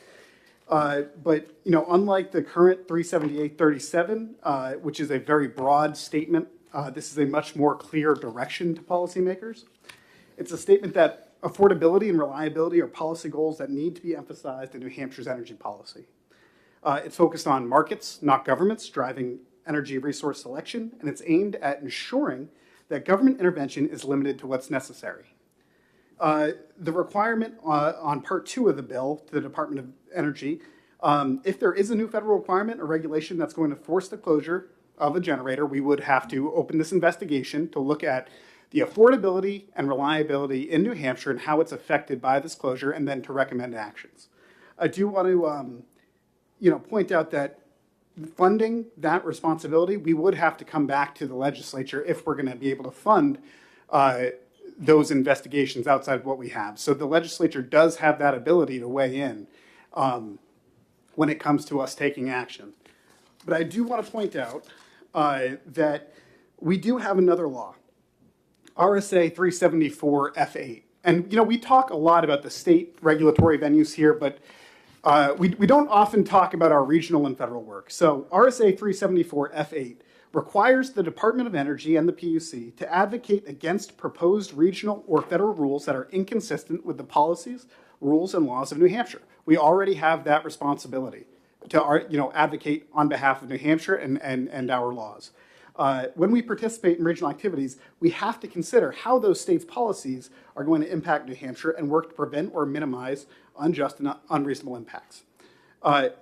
But, unlike the current 37837, which is a very broad statement, this is a much more clear direction to policymakers. It's a statement that affordability and reliability are policy goals that need to be emphasized in New Hampshire's energy policy. It's focused on markets, not governments, driving energy resource selection, and it's aimed at ensuring that government intervention is limited to what's necessary. The requirement on Part 2 of the bill to the Department of Energy, if there is a new federal requirement or regulation that's going to force the closure of a generator, we would have to open this investigation to look at the affordability and reliability in New Hampshire and how it's affected by this closure, and then to recommend actions. I do want to point out that funding that responsibility, we would have to come back to the legislature if we're going to be able to fund those investigations outside of what we have. So the legislature does have that ability to weigh in when it comes to us taking action. But I do want to point out that we do have another law, RSA 374 F8. And, we talk a lot about the state regulatory venues here, but we don't often talk about our regional and federal work. So RSA 374 F8 requires the Department of Energy and the PUC to advocate against proposed regional or federal rules that are inconsistent with the policies, rules, and laws of New Hampshire. We already have that responsibility to advocate on behalf of New Hampshire and our laws. When we participate in regional activities, we have to consider how those states' policies are going to impact New Hampshire and work to prevent or minimize unjust and unreasonable impacts.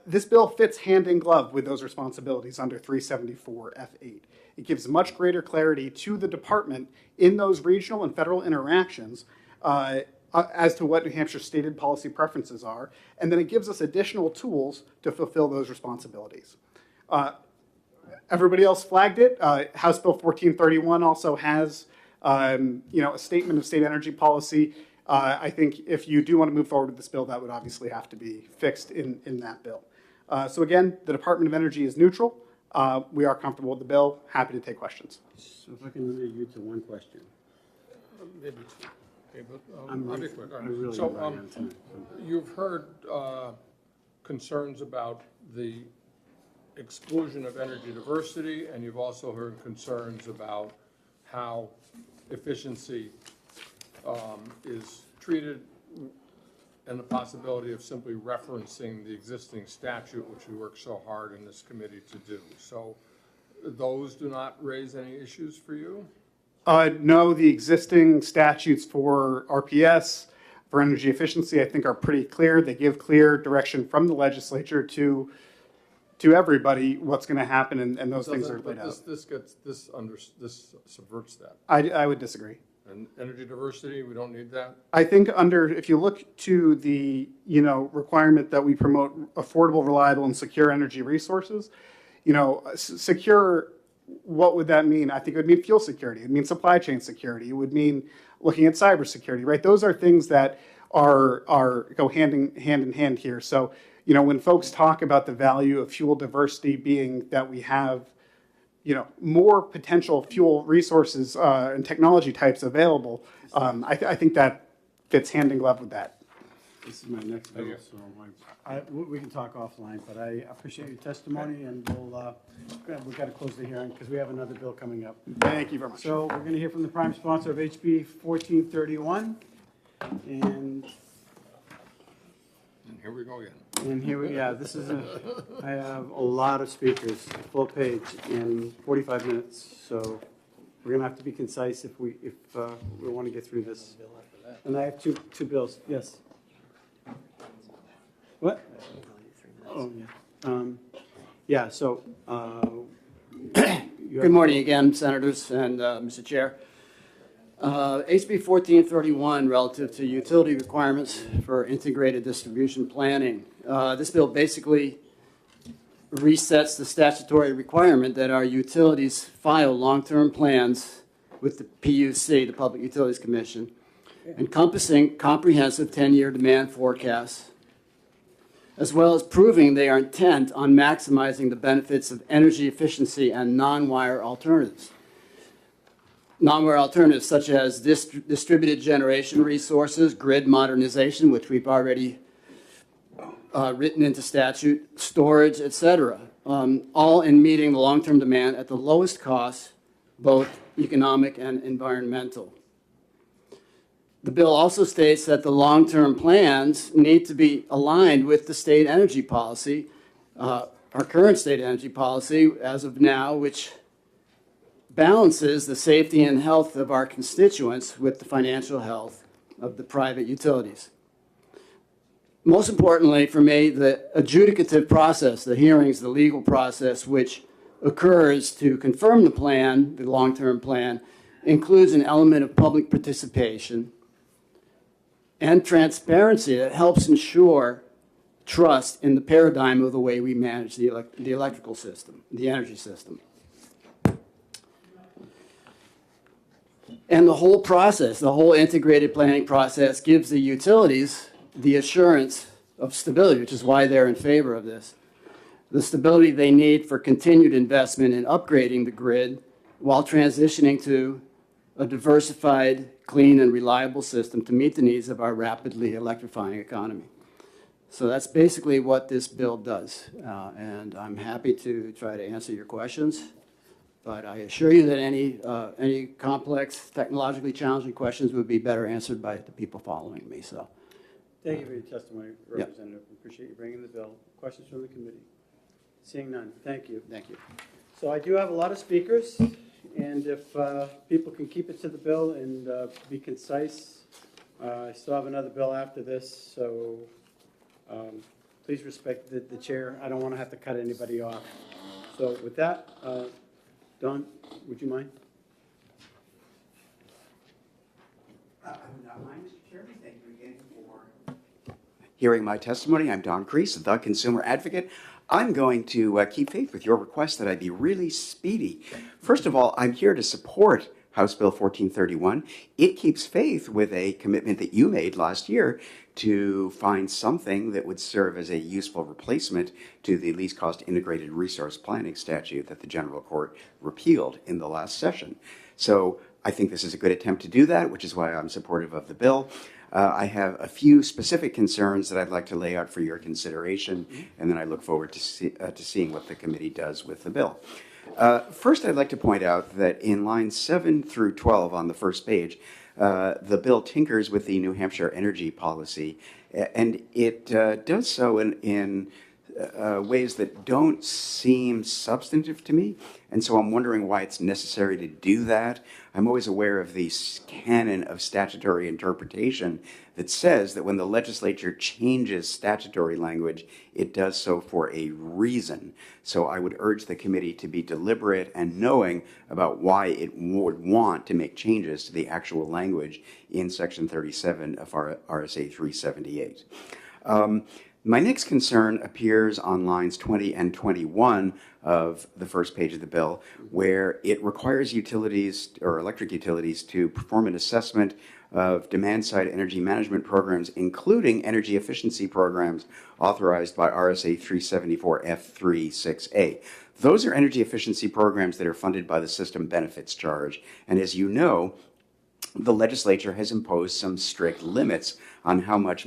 This bill fits hand in glove with those responsibilities under 374 F8. It gives much greater clarity to the department in those regional and federal interactions as to what New Hampshire's stated policy preferences are, and then it gives us additional tools to fulfill those responsibilities. Everybody else flagged it. House Bill 1431 also has, a statement of state energy policy. I think if you do want to move forward with this bill, that would obviously have to be fixed in that bill. So again, the Department of Energy is neutral. We are comfortable with the bill. Happy to take questions. So if I can limit you to one question. Maybe two. Okay, but I'm I'll be really- quick. I really So, am running out of time. you've heard concerns about the exclusion of energy diversity, and you've also heard concerns about how efficiency is treated, and the possibility of simply referencing the existing statute, which we work so hard in this committee to do. So those do not raise any issues for you? No, the existing statutes for RPS, for energy efficiency, I think are pretty clear. They give clear direction from the legislature to everybody what's going to happen, and those things are laid out. This subverts that. I would disagree. And energy diversity, we don't need that? I think if you look to the, requirement that we promote affordable, reliable, and secure energy resources, secure, what would that mean? I think it would mean fuel security. It would mean supply chain security. It would mean looking at cybersecurity, right? Those are things that go hand in hand here. So, when folks talk about the value of fuel diversity being that we have, more potential fuel resources and technology types available, I think that fits hand in glove with that. This is my next bill, so we can talk offline, but I appreciate your testimony, and we've got to close the hearing because we have another bill coming up. Thank you very much. So we're going to hear from the prime sponsor of HB 1431, and here we go again. This is I have a lot of speakers, full page in 45 minutes, so we're going to have to be concise if we want to get through this. And I have two bills, yes. What? Oh, yeah. Good morning again, Senators and Mr. Chair. HB 1431 relative to utility requirements for integrated distribution planning. This bill basically resets the statutory requirement that our utilities file long-term plans with the PUC, the Public Utilities Commission, encompassing comprehensive 10-year demand forecasts, as well as proving they are intent on maximizing the benefits of energy efficiency and non-wire alternatives. Non-wire alternatives such as distributed generation resources, grid modernization, which we've already written into statute, storage, et cetera, all in meeting the long-term demand at the lowest cost, both economic and environmental. The bill also states that the long-term plans need to be aligned with the state energy policy, our current state energy policy as of now, which balances the safety and health of our constituents with the financial health of the private utilities. Most importantly for me, the adjudicative process, the hearings, the legal process which occurs to confirm the plan, the long-term plan, includes an element of public participation and transparency that helps ensure trust in the paradigm of the way we manage the electrical system, the energy system. And the whole process, the whole integrated planning process gives the utilities the assurance of stability, which is why they're in favor of this. The stability they need for continued investment in upgrading the grid while transitioning to a diversified, clean, and reliable system to meet the needs of our rapidly electrifying economy. So that's basically what this bill does. And I'm happy to try to answer your questions. But I assure you that any complex, technologically challenging questions would be better answered by the people following me. So, thank you for your testimony, Representative. We appreciate you bringing the bill. Questions from the committee? Seeing none, thank you. Thank you. So I do have a lot of speakers, and if people can keep it to the bill and be concise, I still have another bill after this. So please respect the chair. I don't want to have to cut anybody off. So with that. Don, would you mind? I would not mind, Mr. Chairman. Thank you again for hearing my testimony. I'm Don Crease, the Consumer Advocate. I'm going to keep faith with your request that I be really speedy. First of all, I'm here to support House Bill 1431. It keeps faith with a commitment that you made last year to find something that would serve as a useful replacement to the least cost integrated resource planning statute that the General Court repealed in the last session. So I think this is a good attempt to do that, which is why I'm supportive of the bill. I have a few specific concerns that I'd like to lay out for your consideration, and then I look forward to seeing what the committee does with the bill. First, I'd like to point out that in lines 7 through 12 on the first page, the bill tinkers with the New Hampshire energy policy, and it does so in ways that don't seem substantive to me, and so I'm wondering why it's necessary to do that. I'm always aware of the canon of statutory interpretation that says that when the legislature changes statutory language, it does so for a reason. So I would urge the committee to be deliberate and knowing about why it would want to make changes to the actual language in Section 37 of RSA 378. My next concern appears on lines 20 and 21 of the first page of the bill, where it requires utilities or electric utilities to perform an assessment of demand-side energy management programs, including energy efficiency programs authorized by RSA 374 F36A. Those are energy efficiency programs that are funded by the System Benefits Charge. And as you know, the legislature has imposed some strict limits on how much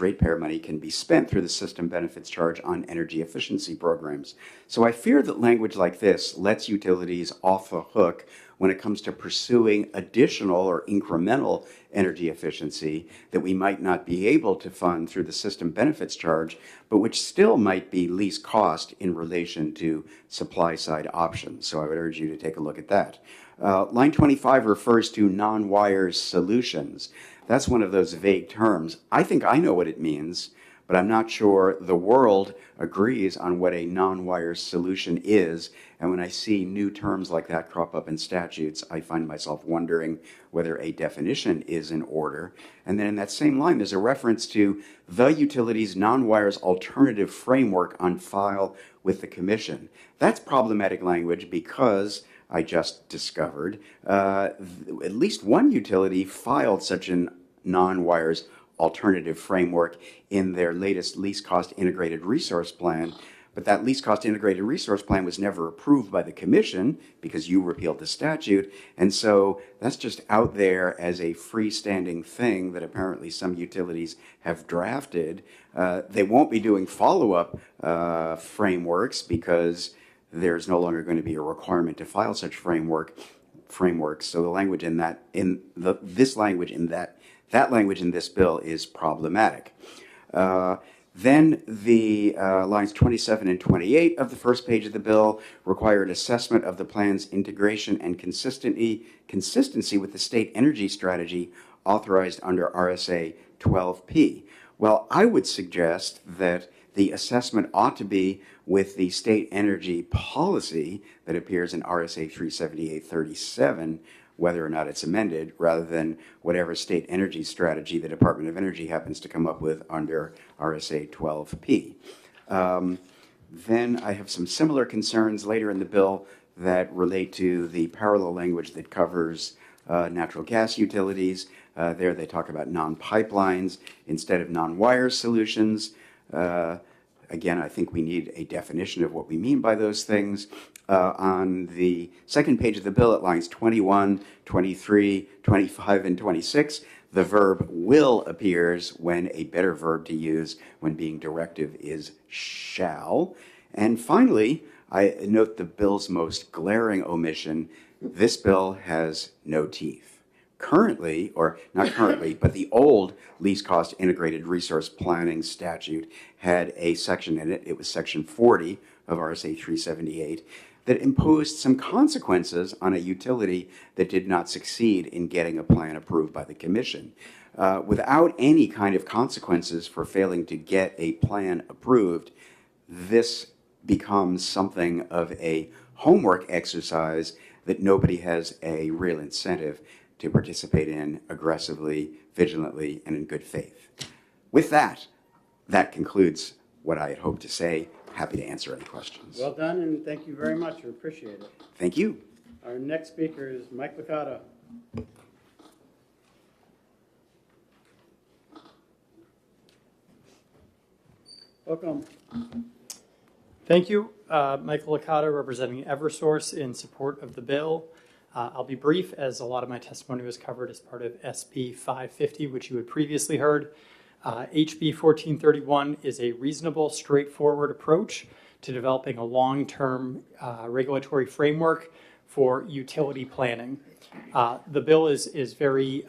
ratepayer money can be spent through the System Benefits Charge on energy efficiency programs. So I fear that language like this lets utilities off the hook when it comes to pursuing additional or incremental energy efficiency that we might not be able to fund through the System Benefits Charge, but which still might be least cost in relation to supply side options. So I would urge you to take a look at that. Line 25 refers to non-wires solutions. That's one of those vague terms. I think I know what it means, but I'm not sure the world agrees on what a non-wires solution is. And when I see new terms like that crop up in statutes, I find myself wondering whether a definition is in order. And then in that same line, there's a reference to the utilities non-wires alternative framework on file with the Commission. That's problematic language because I just discovered at least one utility filed such a non-wires alternative framework in their latest least cost integrated resource plan. But that least cost integrated resource plan was never approved by the Commission because you repealed the statute. And so that's just out there as a freestanding thing that apparently some utilities have drafted. They won't be doing follow-up frameworks because there's no longer going to be a requirement to file such frameworks. So the language in that, that language in this bill is problematic. Then the lines 27 and 28 of the first page of the bill require an assessment of the plan's integration and consistency with the state energy strategy authorized under RSA 12P. Well, I would suggest that the assessment ought to be with the state energy policy that appears in RSA 378-37, whether or not it's amended, rather than whatever state energy strategy the Department of Energy happens to come up with under RSA 12P. Then I have some similar concerns later in the bill that relate to the parallel language that covers natural gas utilities. There they talk about non-pipelines instead of non-wire solutions. Again, I think we need a definition of what we mean by those things. On the second page of the bill at lines 21, 23, 25, and 26, the verb will appears when a better verb to use when being directive is shall. And finally, I note the bill's most glaring omission. This bill has no teeth. Currently, or not currently, but the old least cost integrated resource planning statute had a section in it, it was section 40 of RSA 378, that imposed some consequences on a utility that did not succeed in getting a plan approved by the Commission. Without any kind of consequences for failing to get a plan approved, this becomes something of a homework exercise that nobody has a real incentive to participate in aggressively, vigilantly, and in good faith. With that, that concludes what I had hoped to say. Happy to answer any questions. Well done, and thank you very much. We appreciate it. Thank you. Our next speaker is Mike Licata. Welcome. Thank you. Michael Licata, representing Eversource in support of the bill. I'll be brief, as a lot of my testimony was covered as part of SB 550, which you had previously heard. HB 1431 is a reasonable, straightforward approach to developing a long-term regulatory framework for utility planning. The bill is very,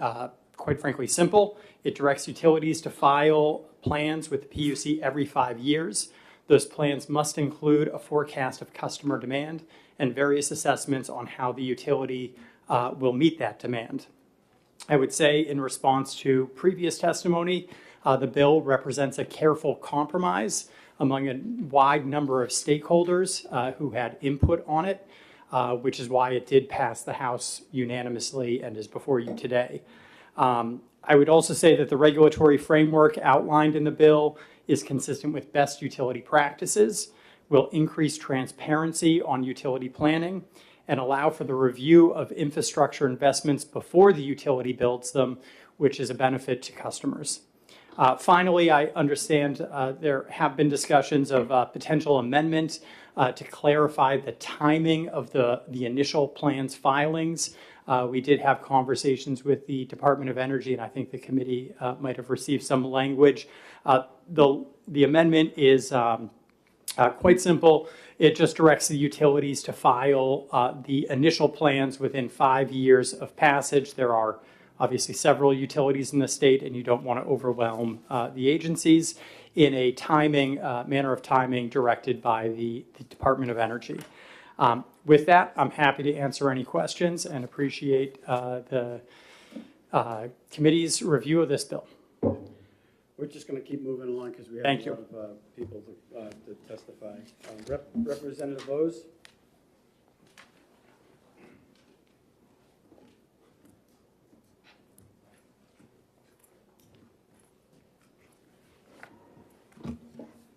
quite frankly, simple. It directs utilities to file plans with the PUC every 5 years. Those plans must include a forecast of customer demand and various assessments on how the utility will meet that demand. I would say in response to previous testimony, the bill represents a careful compromise among a wide number of stakeholders who had input on it, which is why it did pass the House unanimously and is before you today. I would also say that the regulatory framework outlined in the bill is consistent with best utility practices, will increase transparency on utility planning, and allow for the review of infrastructure investments before the utility builds them, which is a benefit to customers. Finally, I understand there have been discussions of potential amendment to clarify the timing of the initial plans filings. We did have conversations with the Department of Energy, and I think the committee might have received some language. The amendment is quite simple. It just directs the utilities to file the initial plans within 5 years of passage. There are obviously several utilities in the state, and you don't want to overwhelm the agencies in a manner of timing directed by the Department of Energy. With that, I'm happy to answer any questions and appreciate the committee's review of this bill. We're just going to keep moving along because we have Thank a lot of people to testify. Representative Bose?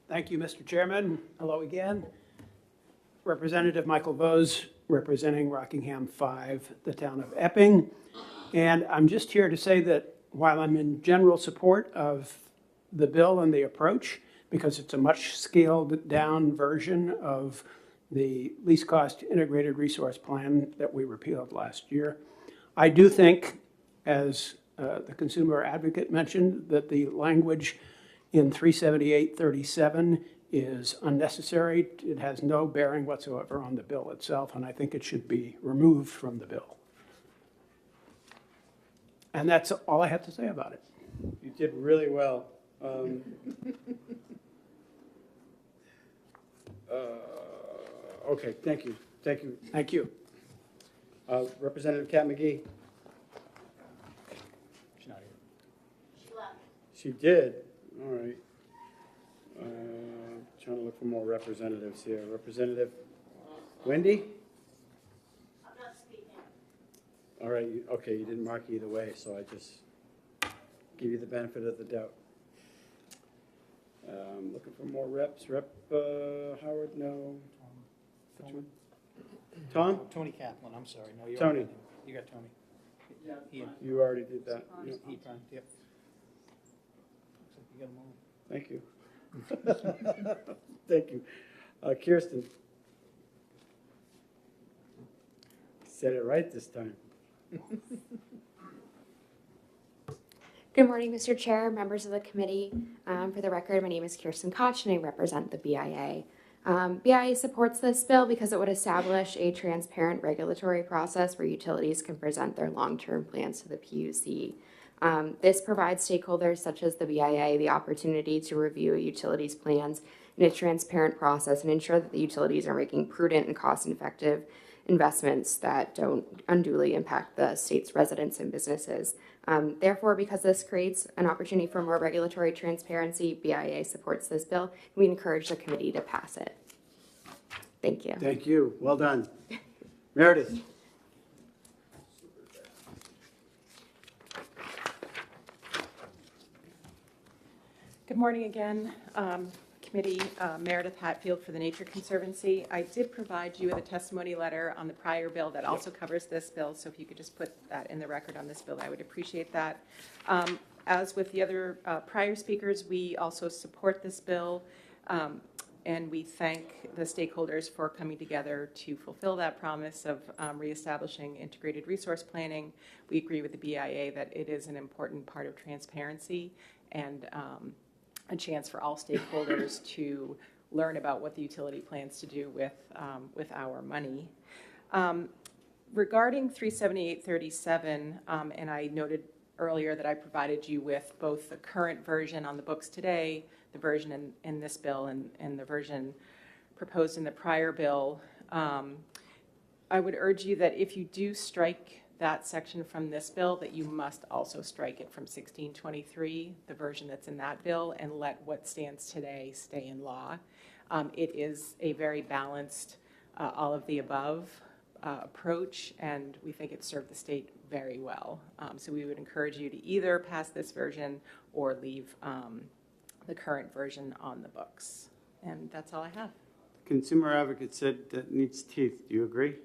Thank you, Mr. Chairman. Hello again. Representative Michael Vose, representing Rockingham 5, the town of Epping. And I'm just here to say that while I'm in general support of the bill and the approach, because it's a much scaled down version of the least cost integrated resource plan that we repealed last year, I do think, as the consumer advocate mentioned, that the language in 37837 is unnecessary. It has no bearing whatsoever on the bill itself, and I think it should be removed from the bill. And that's all I have to say about it. You did really well. Okay, thank you. Thank you. Thank you. Representative Kat McGee? She's not here. She left. She did? All right. Trying to look for more representatives here. Representative Wendy? I'm not speaking. All right, okay, you didn't mark either way, so I just give you the benefit of the doubt. Looking for more reps. Rep Howard, no. Tom? Tony Kaplan, I'm sorry. No, you Tony. already- You got Tony. Yeah. You already did that. Yeah. Yep. Looks like you got them all. Thank you. Thank you. Kirsten. Said it right this time. Good morning, Mr. Chair, members of the committee. For the record, my name is Kirsten Koch and I represent the BIA. BIA supports this bill because it would establish a transparent regulatory process where utilities can present their long-term plans to the PUC. This provides stakeholders such as the BIA the opportunity to review a utility's plans in a transparent process and ensure that the utilities are making prudent and cost-effective investments that don't unduly impact the state's residents and businesses. Therefore, because this creates an opportunity for more regulatory transparency, BIA supports this bill. We encourage the committee to pass it. Thank you. Thank you. Well done. Meredith. Good morning again, committee. Meredith Hatfield for the Nature Conservancy. I did provide you with a testimony letter on the prior bill that also covers this bill, so if you could just put that in the record on this bill, I would appreciate that. As with the other prior speakers, we also support this bill, and we thank the stakeholders for coming together to fulfill that promise of reestablishing integrated resource planning. We agree with the BIA that it is an important part of transparency and a chance for all stakeholders to learn about what the utility plans to do with our money. Regarding 37837, and I noted earlier that I provided you with both the current version on the books today, the version in this bill and the version proposed in the prior bill. I would urge you that if you do strike that section from this bill, that you must also strike it from 1623, the version that's in that bill, and let what stands today stay in law. It is a very balanced, all of the above approach, and we think it served the state very well. So we would encourage you to either pass this version or leave the current version on the books. And that's all I have. Consumer advocate said that needs teeth. Do you agree?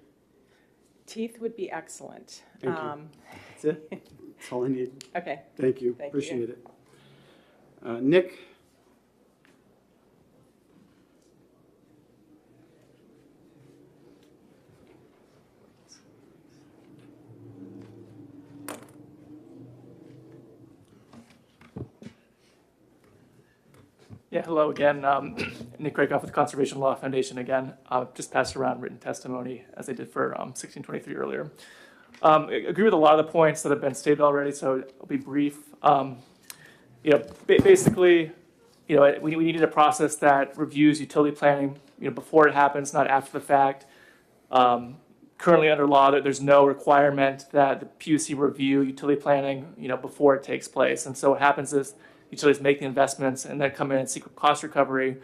Teeth would be excellent. Thank you. That's it? That's all I need. Okay. Thank you. Thank Appreciate you. it. Nick? Yeah, hello again. Nick Rakoff with Conservation Law Foundation again. Just passed around written testimony as I did for 1623 earlier. I agree with a lot of the points that have been stated already, so I'll be brief. Basically, we needed a process that reviews utility planning, before it happens, not after the fact. Currently under law, there's no requirement that the PUC review utility planning, before it takes place. And so what happens is utilities make the investments and then come in and seek cost recovery.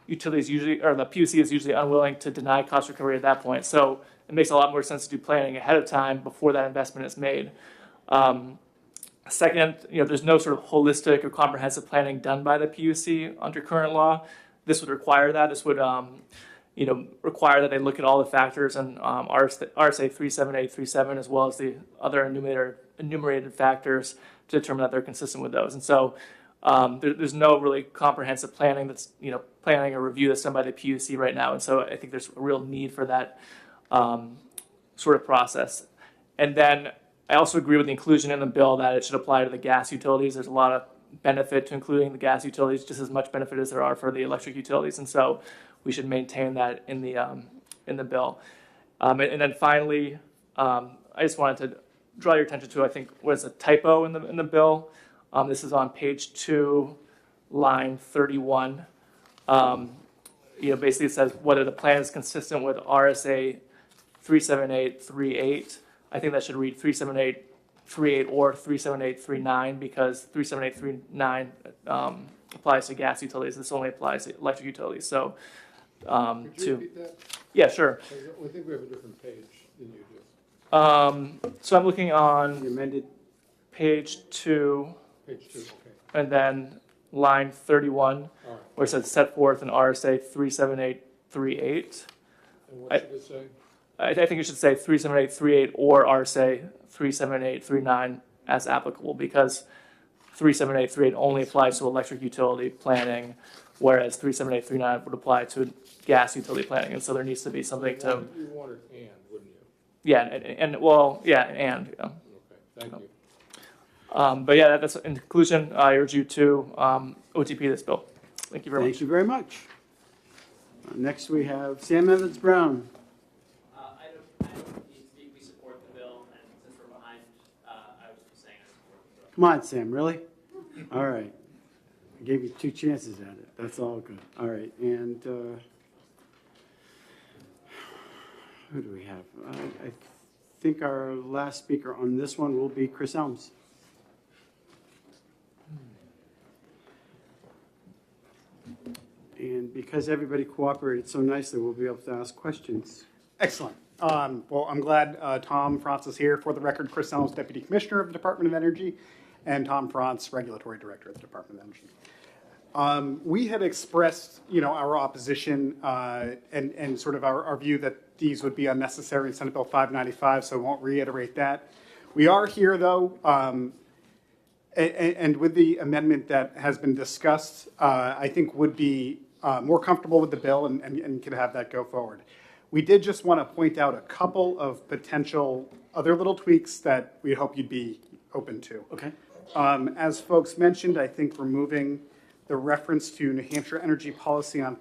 Utilities usually, or the PUC is usually unwilling to deny cost recovery at that point. So it makes a lot more sense to do planning ahead of time before that investment is made. Second, there's no sort of holistic or comprehensive planning done by the PUC under current law. This would require that. This would, require that they look at all the factors in RSA 37837 as well as the other enumerated factors to determine that they're consistent with those. And so there's no really comprehensive planning that's, planning a review that's done by the PUC right now. And so I think there's a real need for that sort of process. And then I also agree with the inclusion in the bill that it should apply to the gas utilities. There's a lot of benefit to including the gas utilities, just as much benefit as there are for the electric utilities. And so we should maintain that in the bill. And then finally, I just wanted to draw your attention to, I think, was a typo in the bill. This is on page 2, line 31. Basically it says whether the plan is consistent with RSA 37838. I think that should read 37838 or 37839 because 37839 applies to gas utilities. This only applies to electric utilities. So, Could you repeat that? Yeah, sure. I think we have a different page than you do. So I'm looking on The amended page 2, Page 2, okay. and then line 31, All right. where it says set forth in RSA 37838. And what should it say? I think it should say 37838 or RSA 37839 as applicable because 37838 only applies to electric utility planning, whereas 37839 would apply to gas utility planning. And so there needs to be something to. You wanted and, wouldn't you? Yeah, and. Okay, thank you. But yeah, that's in conclusion. I urge you to OTP this bill. Thank you very much. Thank you very much. Next we have Sam Evans Brown. I don't need to speak. We support the bill, and since we're behind, I was just saying I support the bill. Come on, Sam, really? All right. I gave you 2 chances at it. That's all good. All right, and who do we have? I think our last speaker on this one will be Chris Elms. And because everybody cooperated so nicely, we'll be able to ask questions. Excellent. Well, I'm glad Tom Frantz is here. For the record, Chris Elms, Deputy Commissioner of the Department of Energy, and Tom Frantz, Regulatory Director of the Department of Energy. We had expressed, our opposition and sort of our view that these would be unnecessary in Senate Bill 595, so I won't reiterate that. We are here, though, and with the amendment that has been discussed, I think would be more comfortable with the bill and could have that go forward. We did just want to point out a couple of potential other little tweaks that we hope you'd be open to. Okay. As folks mentioned, I think removing the reference to New Hampshire energy policy on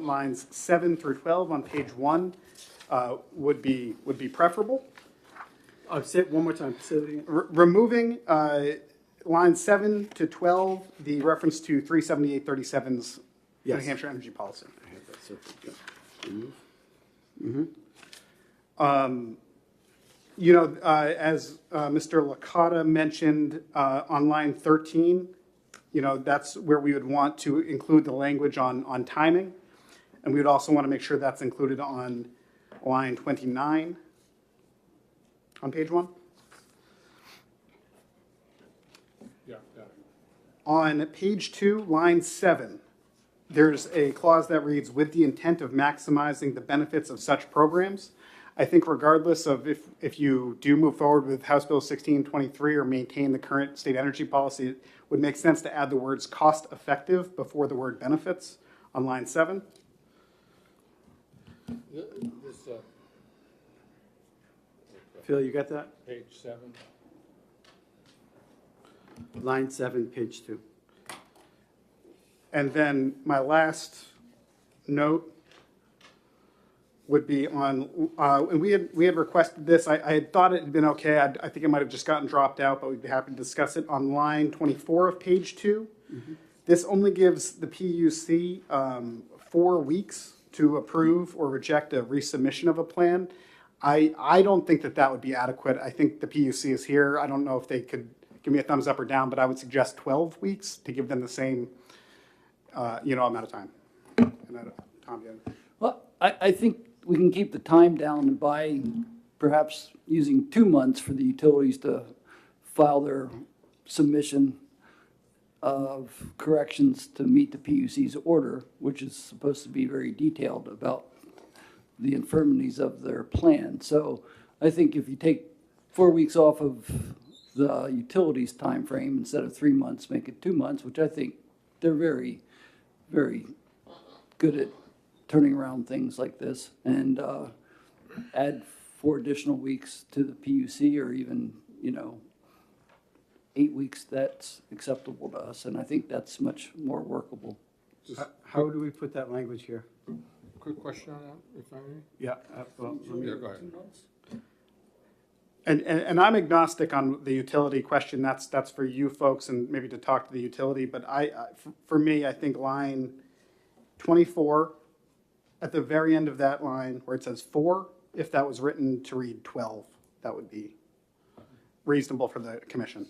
lines 7 through 12 on page 1 would be preferable. I'll say it one more time. Say it again. Removing Line 7 to 12, the reference to 37837's New Yes. Hampshire energy policy. I have that circled, yeah. Remove. You know, as Mr. Licata mentioned, on line 13, you know, that's where we would want to include the language on timing. And we would also want to make sure that's included on line 29 on page 1. Yeah, got it. On page 2, line 7, there's a clause that reads, with the intent of maximizing the benefits of such programs. I think regardless of if you do move forward with House Bill 1623 or maintain the current state energy policy, it would make sense to add the words cost effective before the word benefits on line 7. This, Phil, you got that? page 7. Line 7, page 2. And then my last note would be on, and we had requested this. I had thought it had been okay. I think it might have just gotten dropped out, but we'd be happy to discuss it on line 24 of page 2. This only gives the PUC 4 weeks to approve or reject a resubmission of a plan. I don't think that would be adequate. I think the PUC is here. I don't know if they could give me a thumbs up or down, but I would suggest 12 weeks to give them the same, amount of time. And Tom, you have- Well, I think we can keep the time down by perhaps using 2 months for the utilities to file their submission of corrections to meet the PUC's order, which is supposed to be very detailed about the infirmities of their plan. So I think if you take 4 weeks off of the utilities timeframe instead of 3 months, make it 2 months, which I think they're very, very good at turning around things like this, and add 4 additional weeks to the PUC, or even, 8 weeks, that's acceptable to us, and I think that's much more workable. How do we put that language here? Quick question on that, if I may? Yeah, well, let me- Yeah, go ahead. And I'm agnostic on the utility question. That's for you folks and maybe to talk to the utility. But for me, I think line 24, at the very end of that line where it says 4, if that was written to read 12, that would be reasonable for the commission.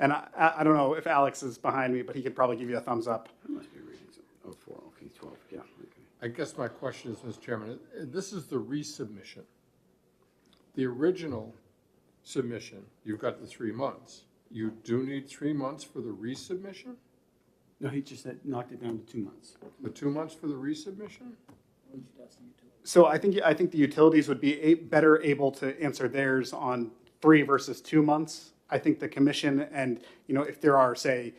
And I don't know if Alex is behind me, but he could probably give you a thumbs up. I must be reading some, 4, okay, 12, yeah, okay. I guess my question is, Mr. Chairman, this is the resubmission. The original submission, you've got the 3 months. You do need 3 months for the resubmission? No, he just said knocked it down to 2 months. The 2 months for the resubmission? So I think the utilities would be better able to answer theirs on 3 versus 2 months. I think the commission and, if there are, say,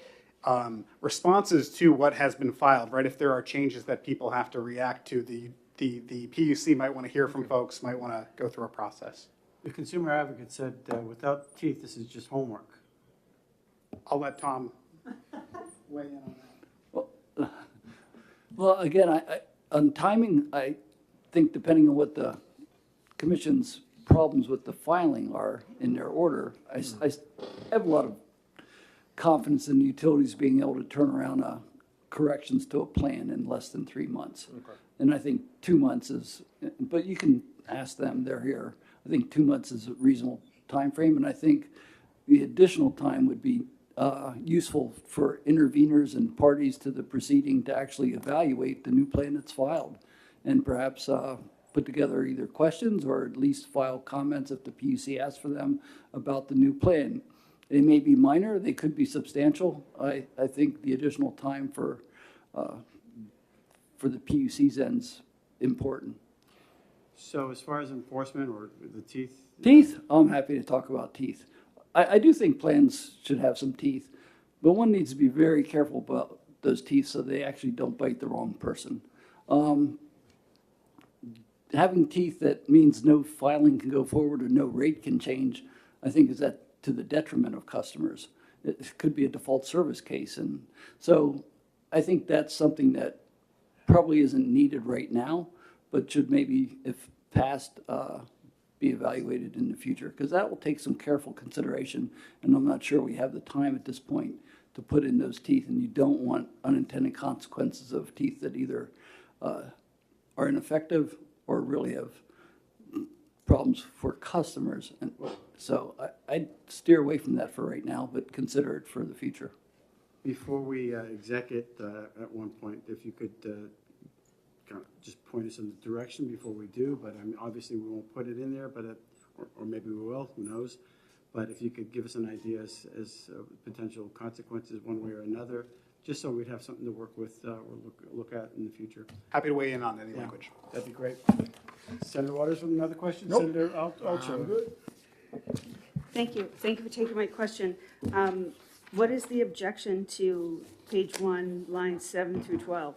responses to what has been filed, right? If there are changes that people have to react to, the PUC might want to hear from folks, might want to go through a process. The consumer advocate said, without teeth, this is just homework. I'll let Tom weigh in on that. Well, again, on timing, I think depending on what the commission's problems with the filing are in their order, I have a lot of confidence in the utilities being able to turn around corrections to a plan in less than 3 months. Okay. And I think 2 months is, but you can ask them, they're here. I think 2 months is a reasonable time frame, and I think the additional time would be useful for interveners and parties to the proceeding to actually evaluate the new plan that's filed, and perhaps put together either questions or at least file comments if the PUC asks for them about the new plan. They may be minor, they could be substantial. I think the additional time for the PUC's end's important. So as far as enforcement or the teeth? Teeth, I'm happy to talk about teeth. I do think plans should have some teeth, but one needs to be very careful about those teeth so they actually don't bite the wrong person. Having teeth that means no filing can go forward or no rate can change, I think is to the detriment of customers. It could be a default service case. And so I think that's something that probably isn't needed right now, but should maybe, if passed, be evaluated in the future, because that will take some careful consideration, and I'm not sure we have the time at this point to put in those teeth, and you don't want unintended consequences of teeth that either are ineffective or really have problems for customers. And so I'd steer away from that for right now, but consider it for the future. Before we exec it, at one point, if you could kind of just point us in the direction before we do, but I mean, obviously we won't put it in there, but or maybe we will, who knows? But if you could give us an idea as potential consequences one way or another, just so we'd have something to work with or look at in the future. Happy to weigh in on any language. That'd be great. Senator Waters with another question? Nope. Senator Altshuler. Good. Thank you. Thank you for taking my question. What is the objection to page 1, lines 7 through 12?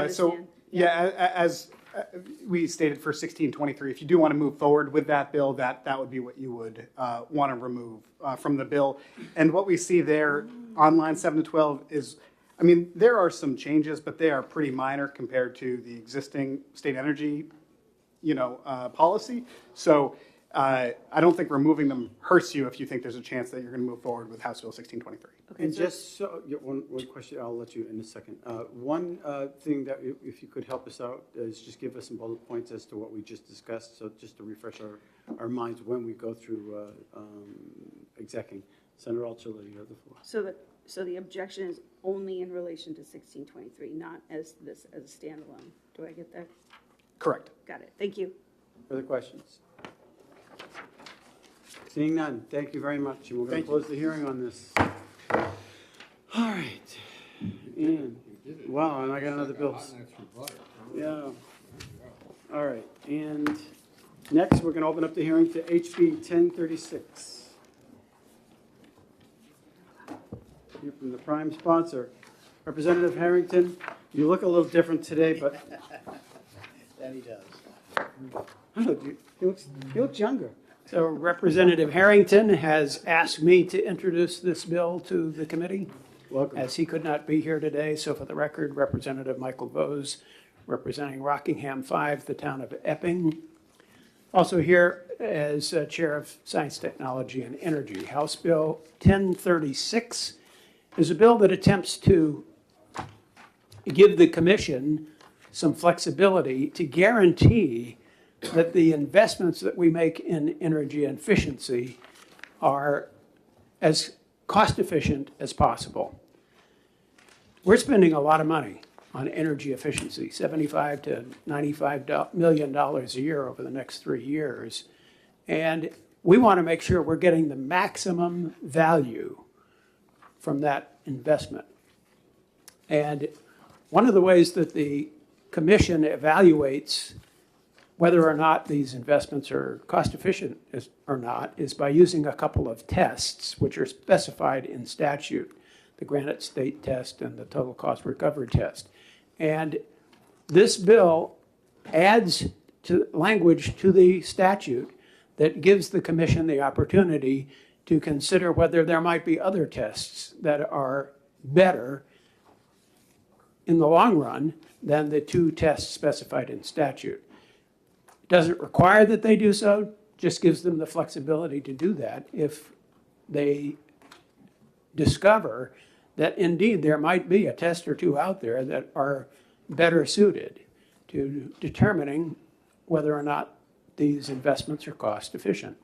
So, yeah, as we stated for 1623, if you do want to move forward with that bill, that would be what you would want to remove from the bill. And what we see there on line 7 to 12 is, I mean, there are some changes, but they are pretty minor compared to the existing state energy, policy. So I don't think removing them hurts you if you think there's a chance that you're going to move forward with House Bill 1623. Okay, and just so, one question, I'll let you in a second. One thing that if you could help us out is just give us some bullet points as to what we just discussed, so just to refresh our minds when we go through execing. Senator Altshuler, you have the floor. So the objection is only in relation to 1623, not as a standalone. Do I get that? Correct. Got it. Thank you. Further questions? Seeing none, thank you very much, and we're going to close the hearing on this. All right. And, wow, and I got another bill. Yeah. All right, and next, we're going to open up the hearing to HB 1036. Here from the prime sponsor, Representative Harrington. You look a little different today, but That he does. I don't know, he looks younger. So Representative Harrington has asked me to introduce this bill to the committee. Welcome. As he could not be here today, so for the record, Representative Michael Vose, representing Rockingham 5, the town of Epping. Also here as Chair of Science, Technology, and Energy. House Bill 1036 is a bill that attempts to give the commission some flexibility to guarantee that the investments that we make in energy efficiency are as cost efficient as possible. We're spending a lot of money on energy efficiency, $75 to $95 million a year over the next 3 years. And we want to make sure we're getting the maximum value from that investment. And one of the ways that the commission evaluates whether or not these investments are cost efficient or not is by using a couple of tests which are specified in statute, the Granite State test and the total cost recovery test. And this bill adds to language to the statute that gives the commission the opportunity to consider whether there might be other tests that are better in the long run than the 2 tests specified in statute. Doesn't require that they do so, just gives them the flexibility to do that if they discover that indeed there might be a test or 2 out there that are better suited to determining whether or not these investments are cost efficient.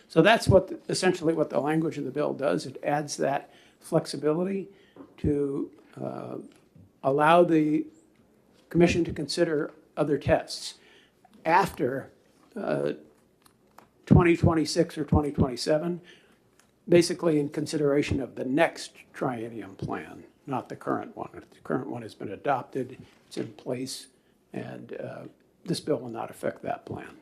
So that's essentially what the language of the bill does. It adds that flexibility to allow the commission to consider other tests after 2026 or 2027, basically in consideration of the next triennium plan, not the current one. The current one has been adopted, it's in place, and this bill will not affect that plan.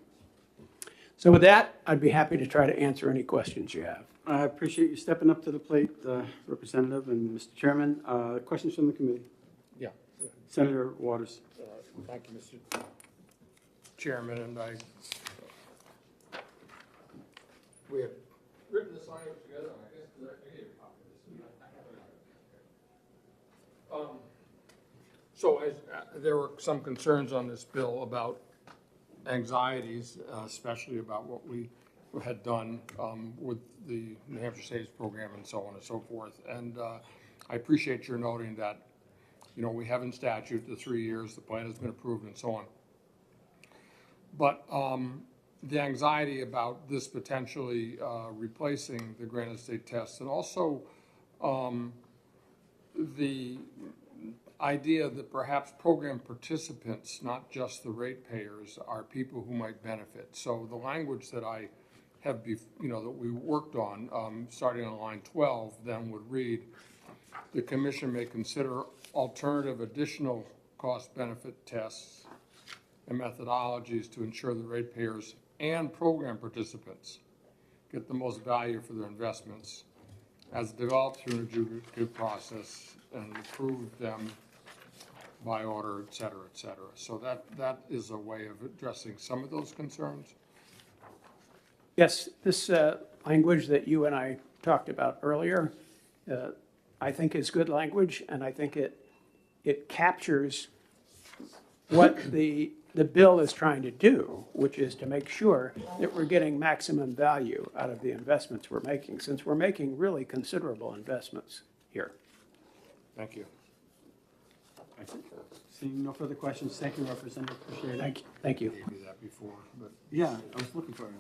So with that, I'd be happy to try to answer any questions you have. I appreciate you stepping up to the plate, Representative and Mr. Chairman. Questions from the committee? Yeah. Senator Waters. Thank you, Mr. Chairman, and we have written this language together, and I guess I gave a copy of this. So there were some concerns on this bill about anxieties, especially about what we had done with the New Hampshire Saves program and so on and so forth. And I appreciate your noting that, you know, we have in statute the 3 years, the plan has been approved and so on. But the anxiety about this potentially replacing the Granite State test, and also the idea that perhaps program participants, not just the ratepayers, are people who might benefit. So the language that I have, that we worked on, starting on line 12, then would read, the commission may consider alternative additional cost-benefit tests and methodologies to ensure the ratepayers and program participants get the most value for their investments as developed through an adjudicative process and approve them by order, et cetera, et cetera. So that is a way of addressing some of those concerns. Yes, this language that you and I talked about earlier, I think is good language, and I think it captures what the bill is trying to do, which is to make sure that we're getting maximum value out of the investments we're making, since we're making really considerable investments here. Thank you. Seeing no further questions, thank you, Representative. Appreciate it. Thank you. I gave you that before, but Yeah, I was looking for it.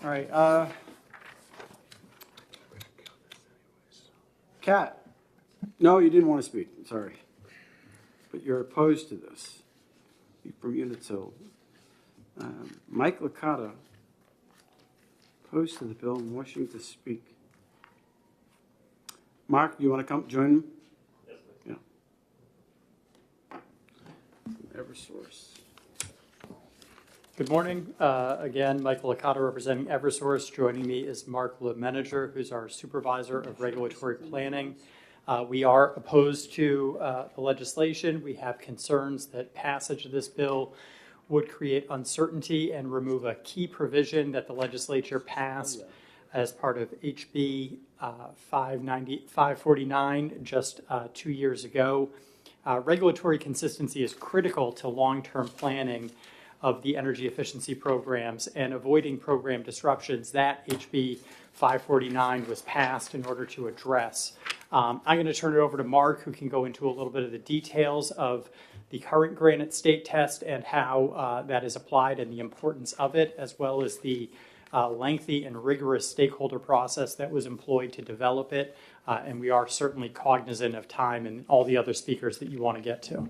All right. Kat, no, you didn't want to speak, sorry. But you're opposed to this. You're from Unit 2. Mike Licata, opposed to the bill and wishing to speak. Mark, you want to come join him? Yes, please. Yeah. Eversource. Good morning. Again, Michael Licata representing Eversource. Joining me is Mark LeManager, who's our supervisor of regulatory planning. We are opposed to the legislation. We have concerns that passage of this bill would create uncertainty and remove a key provision that the legislature passed as part of HB 549 just 2 years ago. Regulatory consistency is critical to long-term planning of the energy efficiency programs and avoiding program disruptions that HB 549 was passed in order to address. I'm going to turn it over to Mark, who can go into a little bit of the details of the current Granite State test and how that is applied and the importance of it, as well as the lengthy and rigorous stakeholder process that was employed to develop it. And we are certainly cognizant of time and all the other speakers that you want to get to.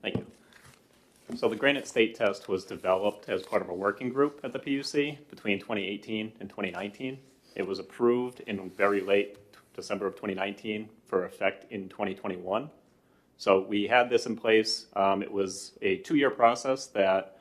Thank you. So the Granite State test was developed as part of a working group at the PUC between 2018 and 2019. It was approved in very late December of 2019 for effect in 2021. So we had this in place. It was a 2-year process that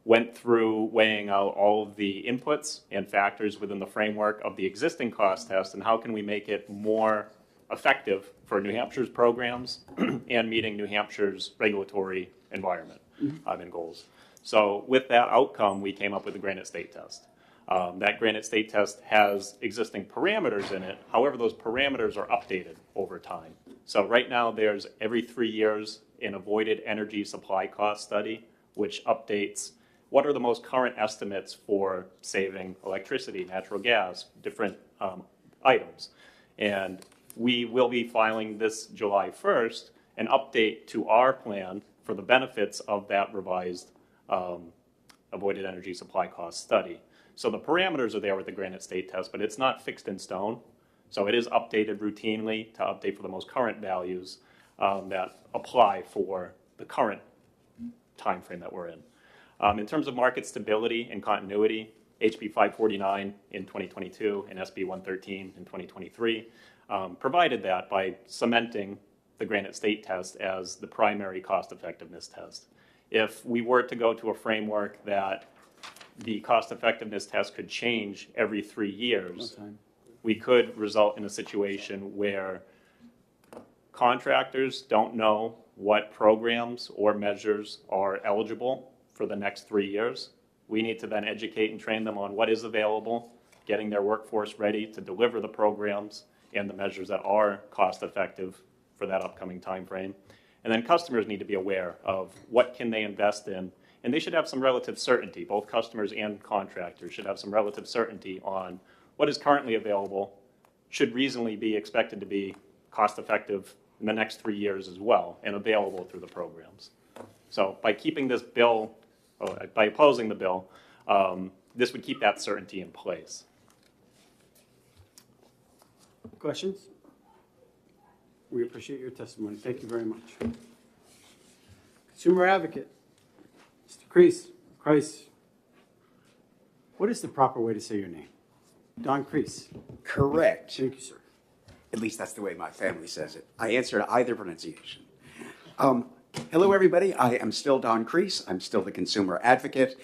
went through weighing out all of the inputs and factors within the framework of the existing cost test and how can we make it more effective for New Hampshire's programs and meeting New Hampshire's regulatory environment and goals. So with that outcome, we came up with the Granite State test. That Granite State test has existing parameters in it. However, those parameters are updated over time. So right now there's every 3 years an avoided energy supply cost study, which updates what are the most current estimates for saving electricity, natural gas, different items. And we will be filing this July 1st an update to our plan for the benefits of that revised avoided energy supply cost study. So the parameters are there with the Granite State test, but it's not fixed in stone. So it is updated routinely to update for the most current values that apply for the current time frame that we're in. In terms of market stability and continuity, HB 549 in 2022 and SB 113 in 2023 provided that by cementing the Granite State test as the primary cost effectiveness test. If we were to go to a framework that the cost effectiveness test could change every 3 years, we could result in a situation where contractors don't know what programs or measures are eligible for the next 3 years. We need to then educate and train them on what is available, getting their workforce ready to deliver the programs, and the measures that are cost effective for that upcoming time frame. And then customers need to be aware of what can they invest in, and they should have some relative certainty. Both customers and contractors should have some relative certainty on what is currently available, should reasonably be expected to be cost effective in the next 3 years as well, and available through the programs. So by keeping this bill, by opposing the bill, this would keep that certainty in place. Questions? We appreciate your testimony. Thank you very much. Consumer Advocate, Mr. Kreis. What is the proper way to say your name? Don Kreis. Correct. Thank you, sir. At least that's the way my family says it. I answer to either pronunciation. Hello, everybody. I am still Don Kreis. I'm still the consumer advocate.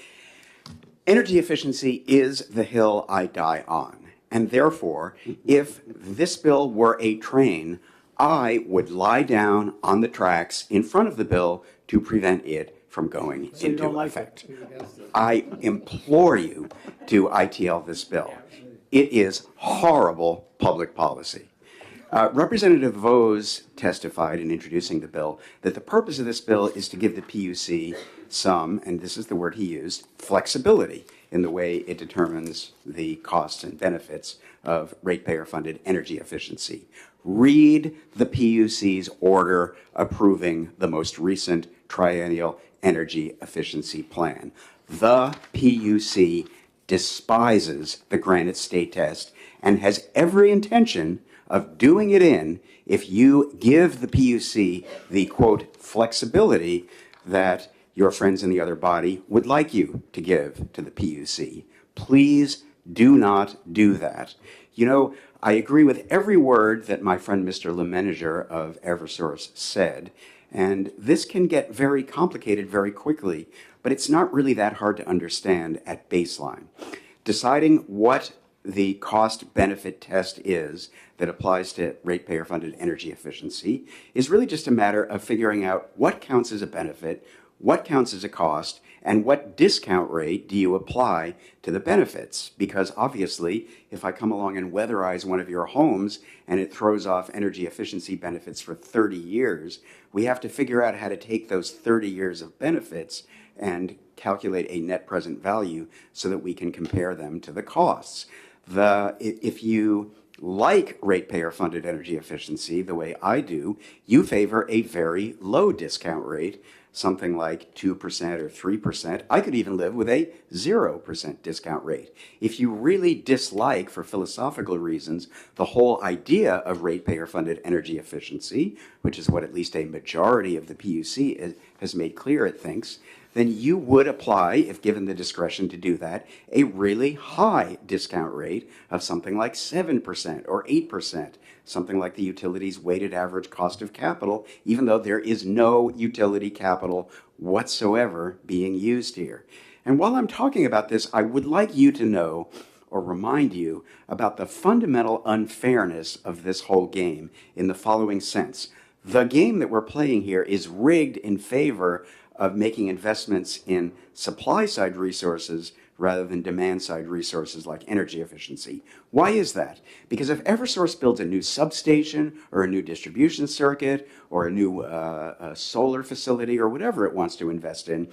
Energy efficiency is the hill I die on. And therefore, if this bill were a train, I would lie down on the tracks in front of the bill to prevent it from going into effect. I implore you to ITL this bill. It is horrible public policy. Representative Vose testified in introducing the bill that the purpose of this bill is to give the PUC some, and this is the word he used, flexibility in the way it determines the costs and benefits of ratepayer-funded energy efficiency. Read the PUC's order approving the most recent triennial energy efficiency plan. The PUC despises the Granite State Test and has every intention of doing it in if you give the PUC the, quote, flexibility that your friends in the other body would like you to give to the PUC. Please do not do that. You know, I agree with every word that my friend Mr. Lemanager of Eversource said, and this can get very complicated very quickly, but it's not really that hard to understand at baseline. Deciding what the cost-benefit test is that applies to ratepayer-funded energy efficiency is really just a matter of figuring out what counts as a benefit, what counts as a cost, and what discount rate do you apply to the benefits? Because obviously, if I come along and weatherize one of your homes and it throws off energy efficiency benefits for 30 years, we have to figure out how to take those 30 years of benefits and calculate a net present value so that we can compare them to the costs. If you like ratepayer-funded energy efficiency the way I do, you favor a very low discount rate, something like 2% or 3%. I could even live with a 0% discount rate. If you really dislike, for philosophical reasons, the whole idea of ratepayer-funded energy efficiency, which is what at least a majority of the PUC has made clear it thinks, then you would apply, if given the discretion to do that, a really high discount rate of something like 7% or 8%, something like the utility's weighted average cost of capital, even though there is no utility capital whatsoever being used here. And while I'm talking about this, I would like you to know or remind you about the fundamental unfairness of this whole game in the following sense. The game that we're playing here is rigged in favor of making investments in supply-side resources rather than demand-side resources like energy efficiency. Why is that? Because if Eversource builds a new substation or a new distribution circuit or a new solar facility or whatever it wants to invest in,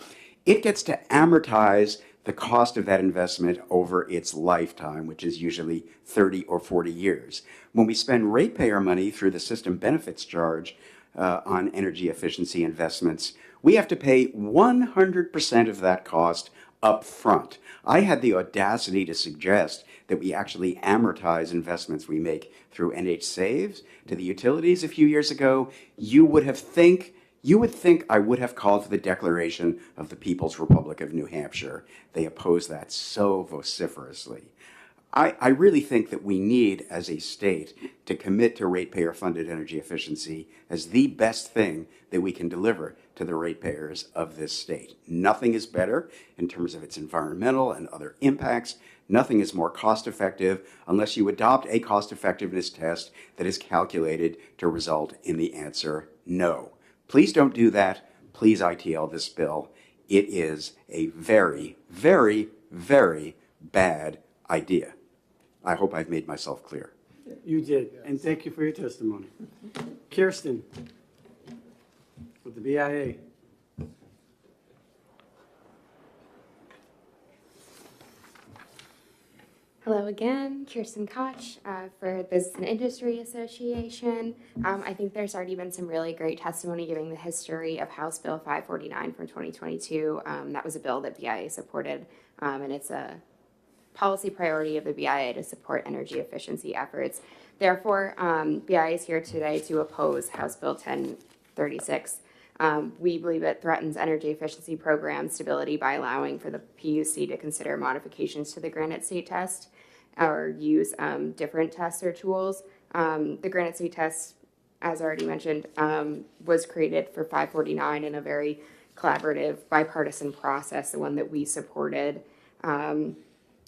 it gets to amortize the cost of that investment over its lifetime, which is usually 30 or 40 years. When we spend ratepayer money through the system benefits charge on energy efficiency investments, we have to pay 100% of that cost up front. I had the audacity to suggest that we actually amortize investments we make through NH Saves to the utilities a few years ago. You would think I would have called for the declaration of the People's Republic of New Hampshire. They oppose that so vociferously. I really think that we need, as a state, to commit to ratepayer-funded energy efficiency as the best thing that we can deliver to the ratepayers of this state. Nothing is better in terms of its environmental and other impacts. Nothing is more cost-effective unless you adopt a cost-effectiveness test that is calculated to result in the answer no. Please don't do that. Please ITL this bill. It is a very, very, very bad idea. I hope I've made myself clear. You did, and thank you for your testimony. Kirsten, with the BIA. Hello again, Kirsten Koch for Business and Industry Association. I think there's already been some really great testimony giving the history of House Bill 549 from 2022. That was a bill that BIA supported, and it's a policy priority of the BIA to support energy efficiency efforts. Therefore, BIA is here today to oppose House Bill 1036. We believe it threatens energy efficiency program stability by allowing for the PUC to consider modifications to the Granite State test or use different tests or tools. The Granite State test, as already mentioned, was created for 549 in a very collaborative bipartisan process, the one that we supported.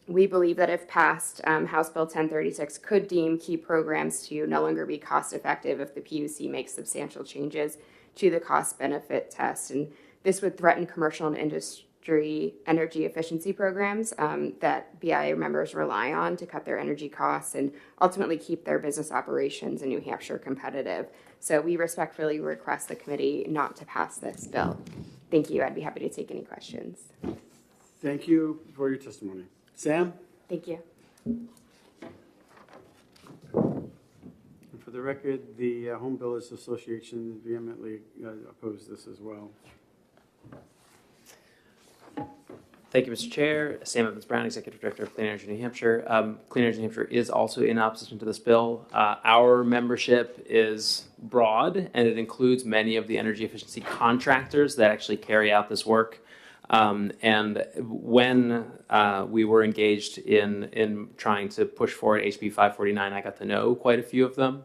We believe that if passed, House Bill 1036 could deem key programs to no longer be cost effective if the PUC makes substantial changes to the cost-benefit test. And this would threaten commercial and industry energy efficiency programs that BIA members rely on to cut their energy costs and ultimately keep their business operations in New Hampshire competitive. So we respectfully request the committee not to pass this bill. Thank you. I'd be happy to take any questions. Thank you for your testimony. Sam? Thank you. For the record, the Home Builders Association vehemently opposed this as well. Thank you, Mr. Chair. Sam Evans-Brown, Executive Director of Clean Energy New Hampshire. Clean Energy New Hampshire is also in opposition to this bill. Our membership is broad, and it includes many of the energy efficiency contractors that actually carry out this work. And when we were engaged in trying to push forward HB 549, I got to know quite a few of them.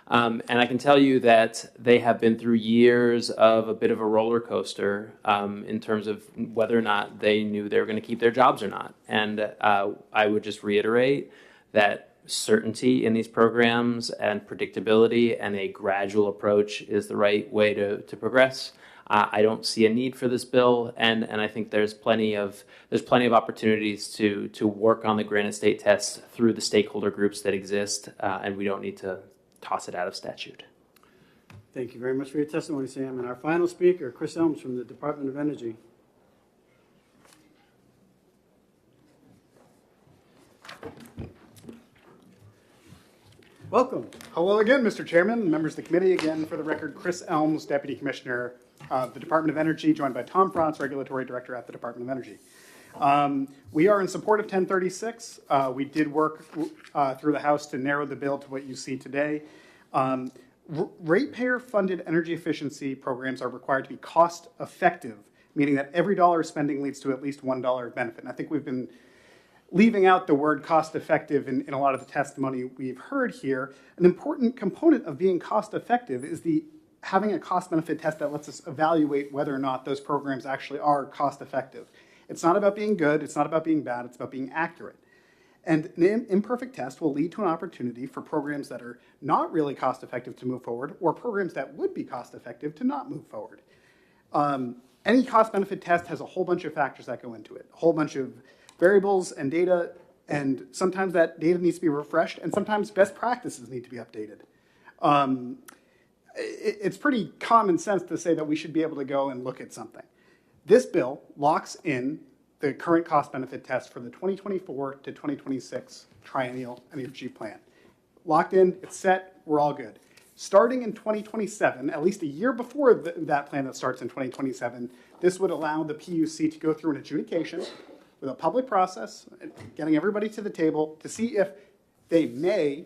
And I can tell you that they have been through years of a bit of a roller coaster in terms of whether or not they knew they were going to keep their jobs or not. And I would just reiterate that certainty in these programs and predictability and a gradual approach is the right way to progress. I don't see a need for this bill, and I think there's plenty of opportunities to work on the Granite State test through the stakeholder groups that exist, and we don't need to toss it out of statute. Thank you very much for your testimony, Sam. And our final speaker, Chris Elms from the Department of Energy. Welcome. Hello again, Mr. Chairman, members of the committee. Again, for the record, Chris Elms, Deputy Commissioner of the Department of Energy, joined by Tom Frantz, Regulatory Director at the Department of Energy. We are in support of 1036. We did work through the House to narrow the bill to what you see today. Ratepayer-funded energy efficiency programs are required to be cost-effective, meaning that every dollar of spending leads to at least $1 of benefit. And I think we've been leaving out the word cost-effective in a lot of the testimony we've heard here. An important component of being cost-effective is having a cost-benefit test that lets us evaluate whether or not those programs actually are cost-effective. It's not about being good, it's not about being bad, it's about being accurate. And an imperfect test will lead to an opportunity for programs that are not really cost-effective to move forward, or programs that would be cost-effective to not move forward. Any cost-benefit test has a whole bunch of factors that go into it, a whole bunch of variables and data, and sometimes that data needs to be refreshed, and sometimes best practices need to be updated. It's pretty common sense to say that we should be able to go and look at something. This bill locks in the current cost-benefit test for the 2024 to 2026 triennial energy plan. Locked in, it's set, we're all good. Starting in 2027, at least a year before that plan that starts in 2027, this would allow the PUC to go through an adjudication with a public process, getting everybody to the table to see if they may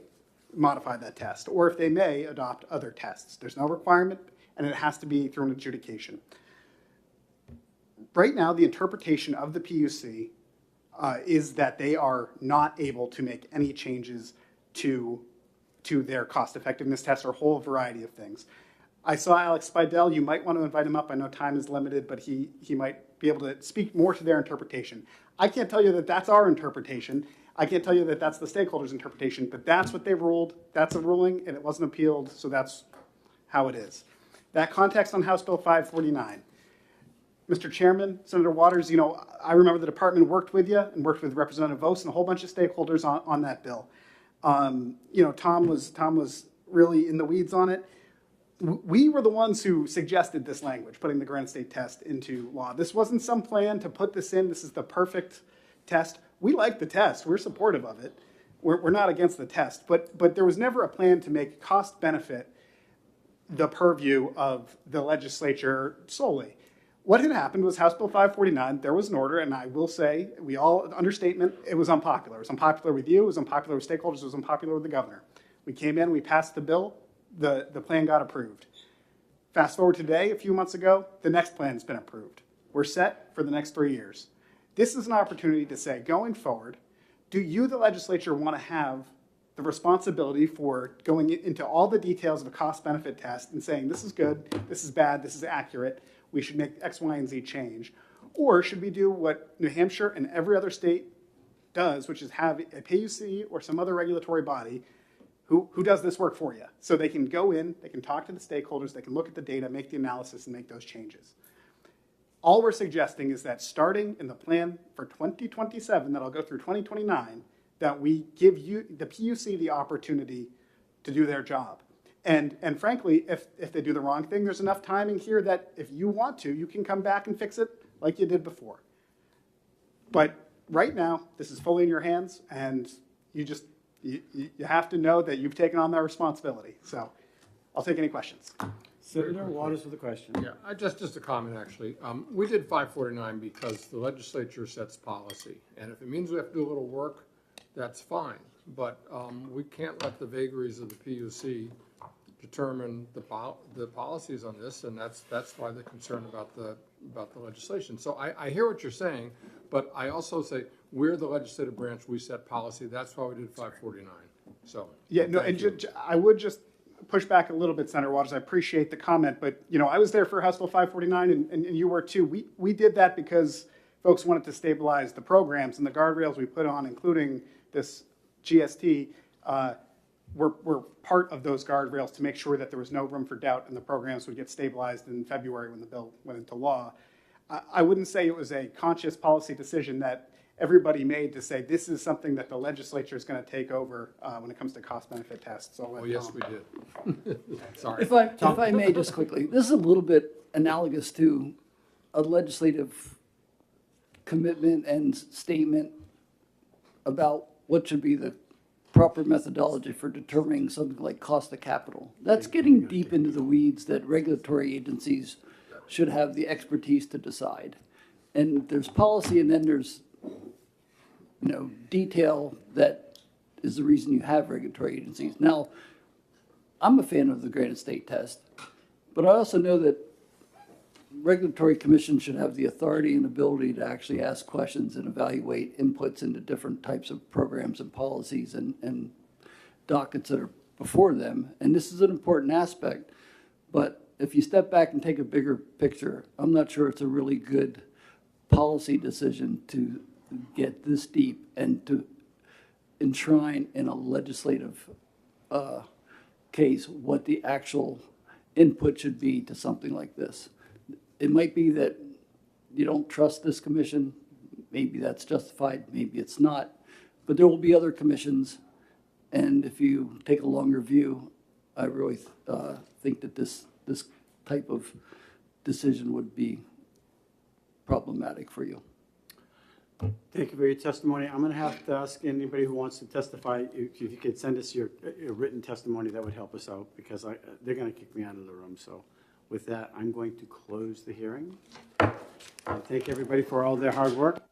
modify that test or if they may adopt other tests. There's no requirement, and it has to be through an adjudication. Right now, the interpretation of the PUC is that they are not able to make any changes to their cost-effectiveness test or a whole variety of things. I saw Alex Spidell. You might want to invite him up. I know time is limited, but he might be able to speak more to their interpretation. I can't tell you that that's our interpretation. I can't tell you that that's the stakeholders' interpretation, but that's what they ruled. That's a ruling, and it wasn't appealed, so that's how it is. That context on House Bill 549. Mr. Chairman, Senator Waters, I remember the department worked with you and worked with Representative Vos and a whole bunch of stakeholders on that bill. Tom was really in the weeds on it. We were the ones who suggested this language, putting the Granite State test into law. This wasn't some plan to put this in. This is the perfect test. We like the test. We're supportive of it. We're not against the test. But there was never a plan to make cost benefit the purview of the legislature solely. What had happened was House Bill 549, there was an order, and I will say, understatement, it was unpopular. It was unpopular with you, it was unpopular with stakeholders, it was unpopular with the governor. We came in, we passed the bill, the plan got approved. Fast forward today, a few months ago, the next plan has been approved. We're set for the next 3 years. This is an opportunity to say, going forward, do you, the legislature, want to have the responsibility for going into all the details of a cost-benefit test and saying, this is good, this is bad, this is accurate, we should make X, Y, and Z change? Or should we do what New Hampshire and every other state does, which is have a PUC or some other regulatory body who does this work for you? So they can go in, they can talk to the stakeholders, they can look at the data, make the analysis, and make those changes. All we're suggesting is that starting in the plan for 2027, that'll go through 2029, that we give you, the PUC, the opportunity to do their job. And frankly, if they do the wrong thing, there's enough timing here that if you want to, you can come back and fix it like you did before. But right now, this is fully in your hands, and you have to know that you've taken on that responsibility. So I'll take any questions. Senator Waters with a question. Yeah, just a comment, actually. We did 549 because the legislature sets policy. And if it means we have to do a little work, that's fine. But we can't let the vagaries of the PUC determine the policies on this, and that's why the concern about the legislation. So I hear what you're saying, but I also say we're the legislative branch, we set policy. That's why we did 549. So yeah, no, and I would just push back a little bit, Senator Waters. I appreciate the comment, but I was there for House Bill 549, and you were too. We did that because folks wanted to stabilize the programs and the guardrails we put on, including this GST. Were part of those guardrails to make sure that there was no room for doubt and the programs would get stabilized in February when the bill went into law. I wouldn't say it was a conscious policy decision that everybody made to say this is something that the legislature is going to take over when it comes to cost-benefit tests. So yes, we did. Sorry. If I may just quickly, this is a little bit analogous to a legislative commitment and statement about what should be the proper methodology for determining something like cost of capital. That's getting deep into the weeds that regulatory agencies should have the expertise to decide. And there's policy, and then there's detail that is the reason you have regulatory agencies. Now, I'm a fan of the Granite State test, but I also know that regulatory commissions should have the authority and ability to actually ask questions and evaluate inputs into different types of programs and policies and dockets that are before them. And this is an important aspect. But if you step back and take a bigger picture, I'm not sure it's a really good policy decision to get this deep and to enshrine in a legislative case what the actual input should be to something like this. It might be that you don't trust this commission. Maybe that's justified, maybe it's not. But there will be other commissions, and if you take a longer view, I really think that this type of decision would be problematic for you. Thank you for your testimony. I'm going to have to ask anybody who wants to testify, if you could send us your written testimony, that would help us out, because they're going to kick me out of the room. So with that, I'm going to close the hearing. Thank everybody for all their hard work.